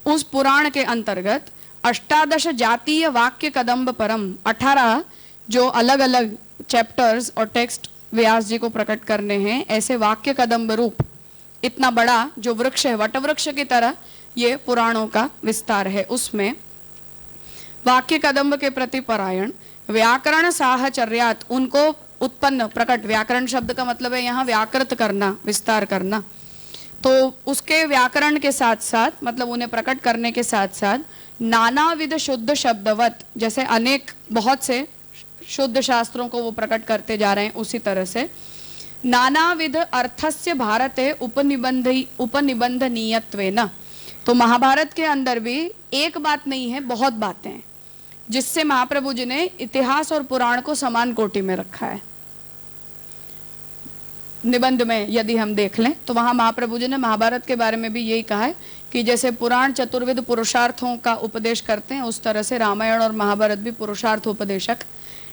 उस पुराण के अंतर्गत अष्टादश जातीय वाक्य कदम्ब परम, 18 जो अलग अलग चैप्टर्स और टेक्स्ट व्यास जी को प्रकट करने हैं, ऐसे वाक्य कदम्ब रूप इतना बड़ा जो वृक्ष है, वटवृक्ष की तरह ये पुराणों का विस्तार है, उसमें वाक्य कदम्ब के प्रति परायण व्याकरण साहचर्यात्, उनको उत्पन्न प्रकट, व्याकरण शब्द का मतलब है यहाँ व्याकृत करना, विस्तार करना, तो उसके व्याकरण के साथ साथ, मतलब उन्हें प्रकट करने के साथ साथ, नानाविध शुद्ध शब्दवत, जैसे अनेक बहुत से शुद्ध शास्त्रों को वो प्रकट करते जा रहे हैं, उसी तरह से नानाविध अर्थस्य भारते उपनिबंधनीयत्वेन। तो महाभारत के अंदर भी एक बात नहीं है, बहुत बातें हैं, जिससे महाप्रभु जी ने इतिहास और पुराण को समान कोटि में रखा है। निबंध में यदि हम देख लें तो वहां महाप्रभु जी ने महाभारत के बारे में भी यही कहा है कि जैसे पुराण चतुर्विध पुरुषार्थों का उपदेश करते हैं, उस तरह से रामायण और महाभारत भी पुरुषार्थ उपदेशक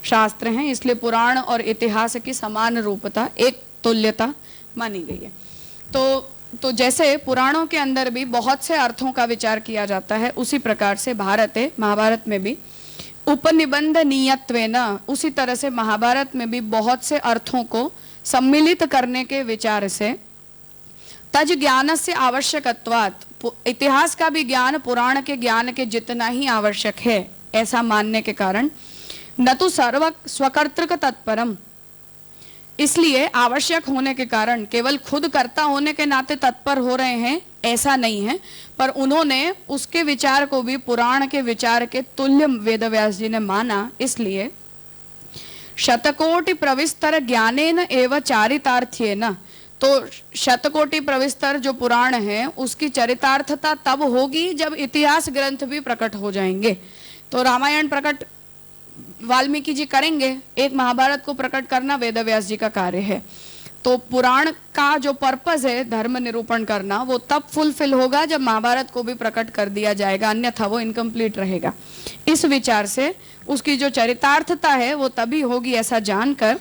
शास्त्र हैं। इसलिए पुराण और इतिहास की समान रूपता, एक तुल्यता मानी गई है। तो जैसे पुराणों के अंदर भी बहुत से अर्थों का विचार किया जाता है, उसी प्रकार से महाभारत में भी उपनिबंधनीयत्वेन, उसी तरह से महाभारत में भी बहुत से अर्थों को सम्मिलित करने के विचार से तज ज्ञान से आवश्यकत्वात्, इतिहास का भी ज्ञान पुराण के ज्ञान के जितना ही आवश्यक है, ऐसा मानने के कारण न तो सर्व स्वकर्तृक तत्परम, इसलिए आवश्यक होने के कारण केवल खुद कर्ता होने के नाते तत्पर हो रहे हैं ऐसा नहीं है, पर उन्होंने उसके विचार को भी पुराण के विचार के तुल्य वेदव्यास जी ने माना। इसलिए शतकोटि प्रविस्तर ज्ञानेन एवं चारितार्थ्येन, तो शतकोटि प्रविस्तर जो पुराण है उसकी चरितार्थता तब होगी जब इतिहास ग्रंथ भी प्रकट हो जाएंगे। तो रामायण प्रकट वाल्मीकि जी करेंगे, एक महाभारत को प्रकट करना वेदव्यास जी का कार्य है। तो पुराण का जो पर्पस है धर्म निरूपण करना, वो तब फुलफिल होगा जब महाभारत को भी प्रकट कर दिया जाएगा, अन्यथा वो इनकम्प्लीट रहेगा। इस विचार से उसकी जो चरितार्थता है वो तभी होगी, ऐसा जानकर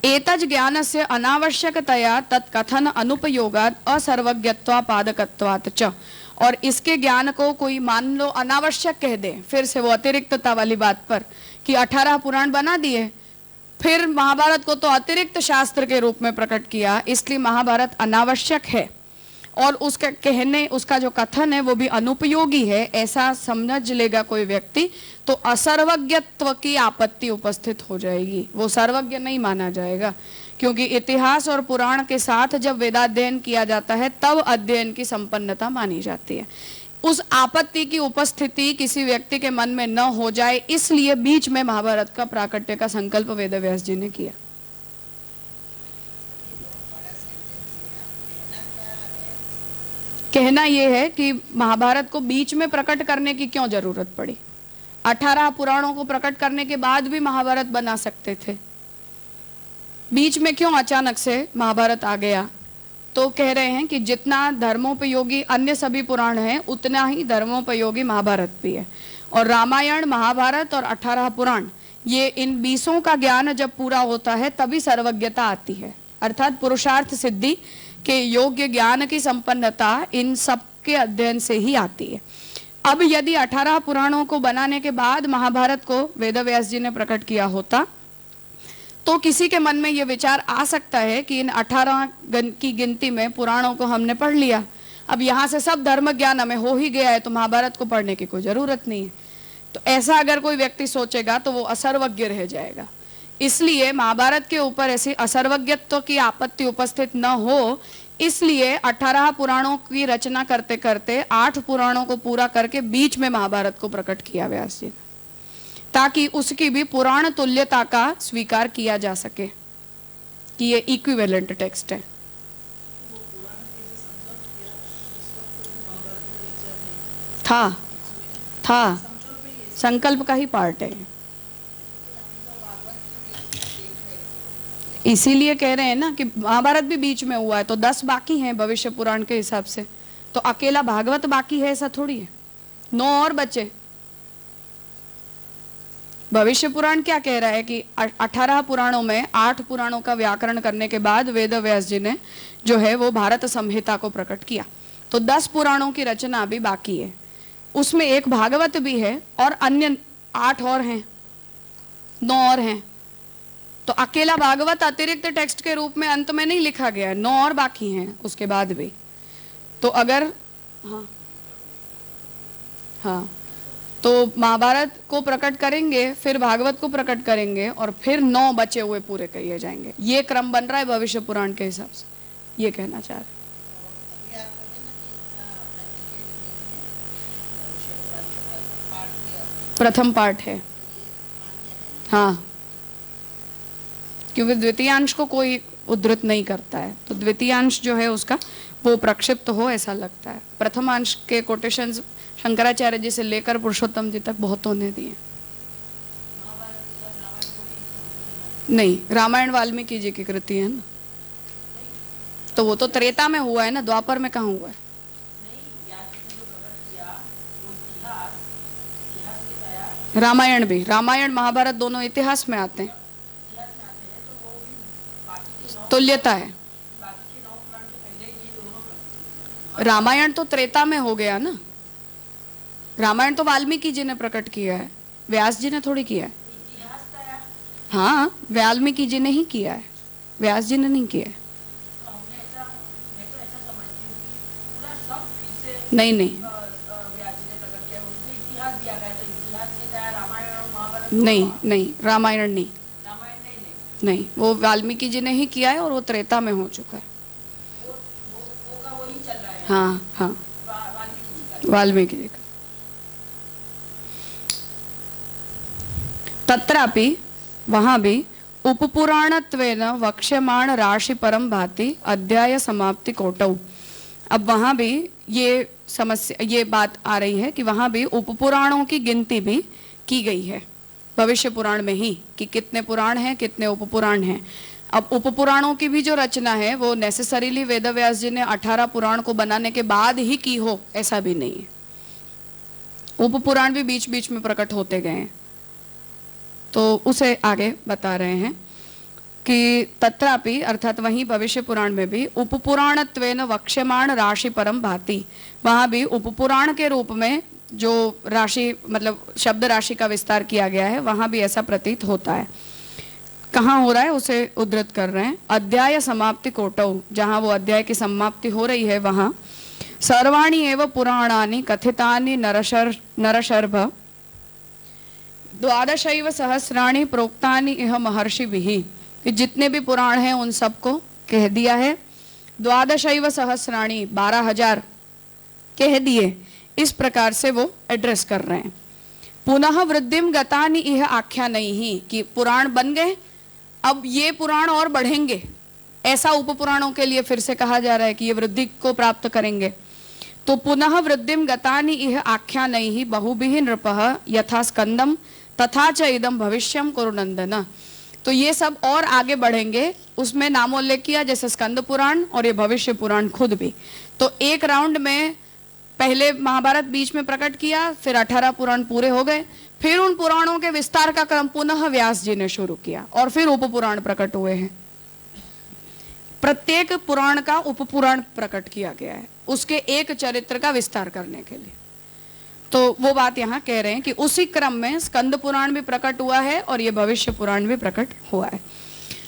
एतज ज्ञान से अनावश्यकतया तत्कथन अनुपयोगात् असर्वज्ञत्वापादकत्वात् च, और इसके ज्ञान को कोई मान लो अनावश्यक कह दे, फिर से वो अतिरिक्तता वाली बात पर कि 18 पुराण बना दिए, फिर महाभारत को तो अतिरिक्त शास्त्र के रूप में प्रकट किया, इसलिए महाभारत अनावश्यक है और उसका कहने, उसका जो कथन है वो भी अनुपयोगी है, ऐसा समझ लेगा कोई व्यक्ति तो असर्वज्ञत्व की आपत्ति उपस्थित हो जाएगी, वो सर्वज्ञ नहीं माना जाएगा। क्योंकि इतिहास और पुराण के साथ जब वेदाध्ययन किया जाता है तब अध्ययन की संपन्नता मानी जाती है। उस आपत्ति की उपस्थिति किसी व्यक्ति के मन में न हो जाए, इसलिए बीच में महाभारत का प्राकट्य का संकल्प वेदव्यास जी ने किया। कहना यह है कि महाभारत को बीच में प्रकट करने की क्यों जरूरत पड़ी, 18 पुराणों को प्रकट करने के बाद भी महाभारत बना सकते थे, बीच में क्यों अचानक से महाभारत आ गया। तो कह रहे हैं कि जितना धर्मोपयोगी अन्य सभी पुराण हैं उतना ही धर्मोपयोगी महाभारत भी है, और रामायण महाभारत और 18 पुराण, ये इन 20 का ज्ञान जब पूरा होता है तभी सर्वज्ञता आती है, अर्थात पुरुषार्थ सिद्धि के योग्य ज्ञान की संपन्नता इन सब के अध्ययन से ही आती है। अब यदि 18 पुराणों को बनाने के बाद महाभारत को वेदव्यास जी ने प्रकट किया होता तो किसी के मन में ये विचार आ सकता है कि इन 18 की गिनती में पुराणों को हमने पढ़ लिया, अब यहाँ से सब धर्म ज्ञान हमें हो ही गया है तो महाभारत को पढ़ने की कोई जरूरत नहीं है। तो ऐसा अगर कोई व्यक्ति सोचेगा तो वो असर्वज्ञ रह जाएगा। इसलिए महाभारत के ऊपर ऐसी असर्वज्ञत्व की आपत्ति उपस्थित न हो, इसलिए 18 पुराणों की रचना करते करते 8 पुराणों को पूरा करके बीच में महाभारत को प्रकट किया व्यास जी ने, ताकि उसकी भी पुराण तुल्यता का स्वीकार किया जा सके कि ये इक्विवेलेंट टेक्स्ट है। था संकल्प का ही पार्ट है, इसीलिए कह रहे हैं ना कि महाभारत भी बीच में हुआ है तो 10 बाकी हैं भविष्य पुराण के हिसाब से, तो अकेला भागवत बाकी है ऐसा थोड़ी है, 9 और बचे। भविष्य पुराण क्या कह रहा है कि 18 पुराणों में 8 पुराणों का व्याकरण करने के बाद वेदव्यास जी ने जो है वो भारत संहिता को प्रकट किया, तो 10 पुराणों की रचना अभी बाकी है, उसमें एक भागवत भी है और अन्य 8 और हैं, 9 और हैं। तो अकेला भागवत अतिरिक्त टेक्स्ट के रूप में अंत में नहीं लिखा गया है, 9 और बाकी हैं उसके बाद भी। तो अगर हाँ तो महाभारत को प्रकट करेंगे, फिर भागवत को प्रकट करेंगे और फिर 9 बचे हुए पूरे किए जाएंगे, ये क्रम बन रहा है भविष्य पुराण के हिसाब से, ये कहना चाह रहे। प्रथम पाठ है, हाँ, क्योंकि द्वितीयांश को कोई उद्धृत नहीं करता है, तो द्वितीयांश जो है उसका वो प्रक्षिप्त हो ऐसा लगता है। प्रथमांश के कोटेशंस शंकराचार्य जी से लेकर पुरुषोत्तम जी तक बहुतों ने दिए। नहीं, रामायण वाल्मीकि जी की कृति है ना, तो वो तो त्रेता में हुआ है ना, द्वापर में कहाँ हुआ है? रामायण भी, रामायण महाभारत दोनों इतिहास में आते हैं, तुल्यता है। रामायण तो त्रेता में हो गया ना, रामायण तो वाल्मीकि जी ने प्रकट किया है, व्यास जी ने थोड़ी किया है। हाँ, वाल्मीकि जी ने ही किया है, व्यास जी ने नहीं किया है। नहीं नहीं नहीं नहीं, रामायण नहीं, नहीं, वो वाल्मीकि जी ने ही किया है और वो त्रेता में हो चुका है। हाँ हाँ, वाल्मीकि जी का। तत्रापि, वहां भी उपपुराणत्वेन वक्ष्यमाण राशि परम भाति अध्याय समाप्ति कोटौ। अब वहां भी ये समस्या, ये बात आ रही है कि वहां भी उपपुराणों की गिनती भी की गई है भविष्य पुराण में ही, कि कितने पुराण हैं, कितने उपपुराण हैं। अब उपपुराणों की भी जो रचना है वो नेसेसरीली वेदव्यास जी ने 18 पुराण को बनाने के बाद ही की हो, ऐसा भी नहीं है। उपपुराण भी बीच बीच में प्रकट होते गए हैं। तो उसे आगे बता रहे हैं कि तत्रापि, अर्थात वहीं भविष्य पुराण में भी उपपुराणत्वेन वक्ष्यमाण राशि परम भाति, वहां भी उपपुराण के रूप में जो राशि मतलब शब्द राशि का विस्तार किया गया है, वहां भी ऐसा प्रतीत होता है। कहाँ हो रहा है उसे उद्धृत कर रहे हैं। अध्याय समाप्ति कोटौ, जहां वो अध्याय की समाप्ति हो रही है वहां सर्वाणि एव पुराणानि कथितानि नरशर्भ द्वादशैव सहस्राणि प्रोक्तानि इह महर्षिभिः, जितने भी पुराण हैं उन सबको कह दिया है। द्वादशैव सहस्राणि 12,000 कह दिए, इस प्रकार से वो एड्रेस कर रहे हैं। पुनः वृद्धिम गतानि इह आख्यानैहि, कि पुराण बन गए, अब ये पुराण और बढ़ेंगे, ऐसा उपपुराणों के लिए फिर से कहा जा रहा है कि ये वृद्धि को प्राप्त करेंगे। तो पुनः वृद्धिम गतानि इह आख्यानैहि बहुभिः नृपः यथा स्कंदम तथा च इदम भविष्यम कुरुनंदन। तो ये सब और आगे बढ़ेंगे, उसमें नामोल्लेख किया जैसे स्कंद पुराण और ये भविष्य पुराण खुद भी। तो एक राउंड में पहले महाभारत बीच में प्रकट किया, फिर 18 पुराण पूरे हो गए, फिर उन पुराणों के विस्तार का क्रम पुनः व्यास जी ने शुरू किया और फिर उपपुराण प्रकट हुए हैं। प्रत्येक पुराण का उपपुराण प्रकट किया गया है उसके एक चरित्र का विस्तार करने के लिए। तो वो बात यहाँ कह रहे हैं कि उसी क्रम में स्कंद पुराण भी प्रकट हुआ है और ये भविष्य पुराण भी प्रकट हुआ है।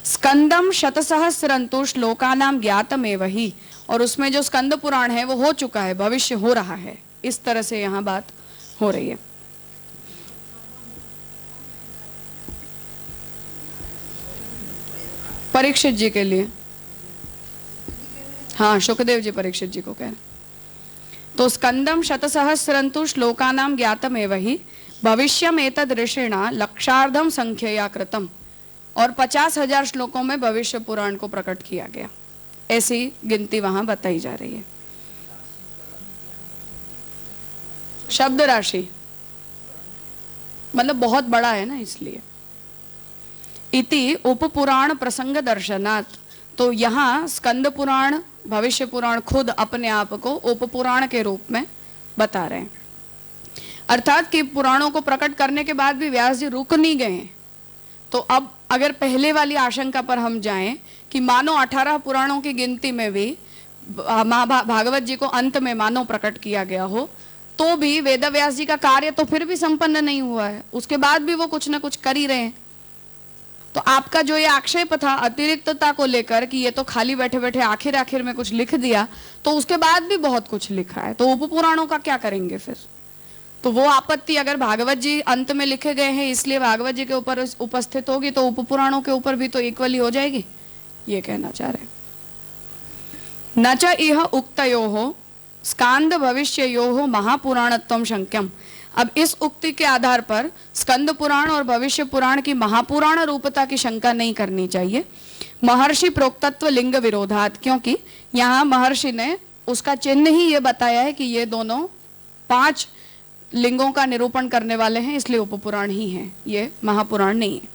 स्कंदम शतसहस्रंतु श्लोकानाम ज्ञातमेव ही, और उसमें जो स्कंद पुराण है वो हो चुका है, भविष्य हो रहा है, इस तरह से यहाँ बात हो रही है। परीक्षित जी के लिए, हाँ, शुकदेव जी परीक्षित जी को कह रहे। तो स्कंदम शतसहस्रंतु श्लोकानाम ज्ञातमेव ही भविष्यम एतद ऋषिणा लक्षार्धम संख्यया कृतम, और 50,000 श्लोकों में भविष्य पुराण को प्रकट किया गया, ऐसी गिनती वहां बताई जा रही है। शब्द राशि मतलब बहुत बड़ा है ना, इसलिए। इति उपपुराण प्रसंग दर्शनात्, तो यहाँ स्कंद पुराण भविष्य पुराण खुद अपने आप को उपपुराण के रूप में बता रहे हैं। अर्थात कि पुराणों को प्रकट करने के बाद भी व्यास जी रुक नहीं गए। तो अब अगर पहले वाली आशंका पर हम जाएं कि मानो 18 पुराणों की गिनती में भी भागवत जी को अंत में मानो प्रकट किया गया हो, तो भी वेदव्यास जी का कार्य तो फिर भी संपन्न नहीं हुआ है, उसके बाद भी वो कुछ ना कुछ कर ही रहे हैं। तो आपका जो ये आक्षेप था अतिरिक्तता को लेकर कि ये तो खाली बैठे बैठे आखिर आखिर में कुछ लिख दिया, तो उसके बाद भी बहुत कुछ लिखा है, तो उपपुराणों का क्या करेंगे फिर? तो वो आपत्ति अगर भागवत जी अंत में लिखे गए हैं इसलिए भागवत जी के ऊपर उपस्थित होगी, तो उपपुराणों के ऊपर भी तो इक्वली हो जाएगी, ये कहना चाह रहे हैं। न च इह उक्तयोः स्कांद भविष्ययोः महापुराणत्वं शंक्यम, अब इस उक्ति के आधार पर स्कंद पुराण और भविष्य पुराण की महापुराण रूपता की शंका नहीं करनी चाहिए। महर्षि प्रोक्तत्व लिंग विरोधात, क्योंकि यहाँ महर्षि ने उसका चिन्ह ही ये बताया है कि ये दोनों 5 लिंगों का निरूपण करने वाले हैं, इसलिए उपपुराण ही हैं, ये महापुराण नहीं है।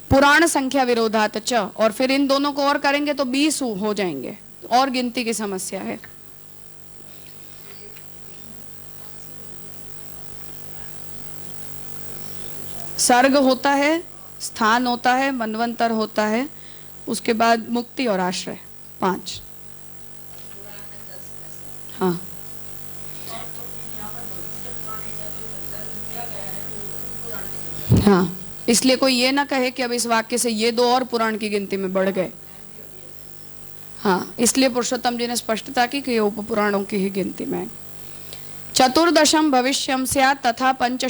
पुराण संख्या विरोधात च, और फिर इन दोनों को और करेंगे तो 20 हो जाएंगे, और गिनती की समस्या है। सर्ग होता है, स्थान होता है, मनवंतर होता है, उसके बाद मुक्ति और आश्रय, 5। हाँ, हाँ, इसलिए कोई ये ना कहे कि अब इस वाक्य से ये 2 और पुराण की गिनती में बढ़ गए। हाँ, इसलिए पुरुषोत्तम जी ने स्पष्टता की कि ये उपपुराणों की ही गिनती में है। चतुर्दशम भविष्यम स्यात् तथा 500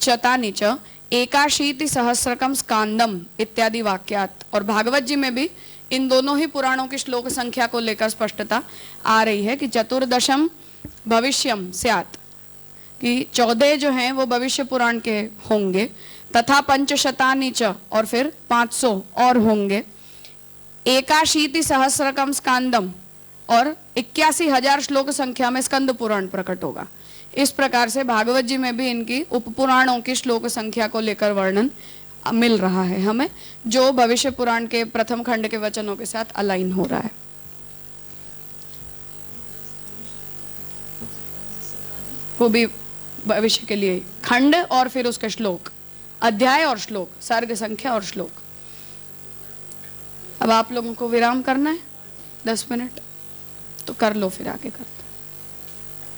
शतानि च 81 सहस्रकम स्कांदम इत्यादि वाक्यात। और भागवत जी में भी इन दोनों ही पुराणों की श्लोक संख्या को लेकर स्पष्टता आ रही है कि चतुर्दशम भविष्यम स्यात्, कि 14 जो हैं वो भविष्य पुराण के होंगे, तथा 500 च, और फिर 500 और होंगे, 81 सहस्रकम स्कांदम, और 81,000 श्लोक संख्या में स्कंद पुराण प्रकट होगा। इस प्रकार से भागवत जी में भी इनकी उपपुराणों की श्लोक संख्या को लेकर वर्णन मिल रहा है हमें, जो भविष्य पुराण के प्रथम खंड के वचनों के साथ अलाइन हो रहा है। वो भी भविष्य के लिए खंड और फिर उसके श्लोक, अध्याय और श्लोक, सर्ग संख्या और श्लोक। अब आप लोगों को विराम करना है 10 मिनट, तो कर लो, फिर आगे करते।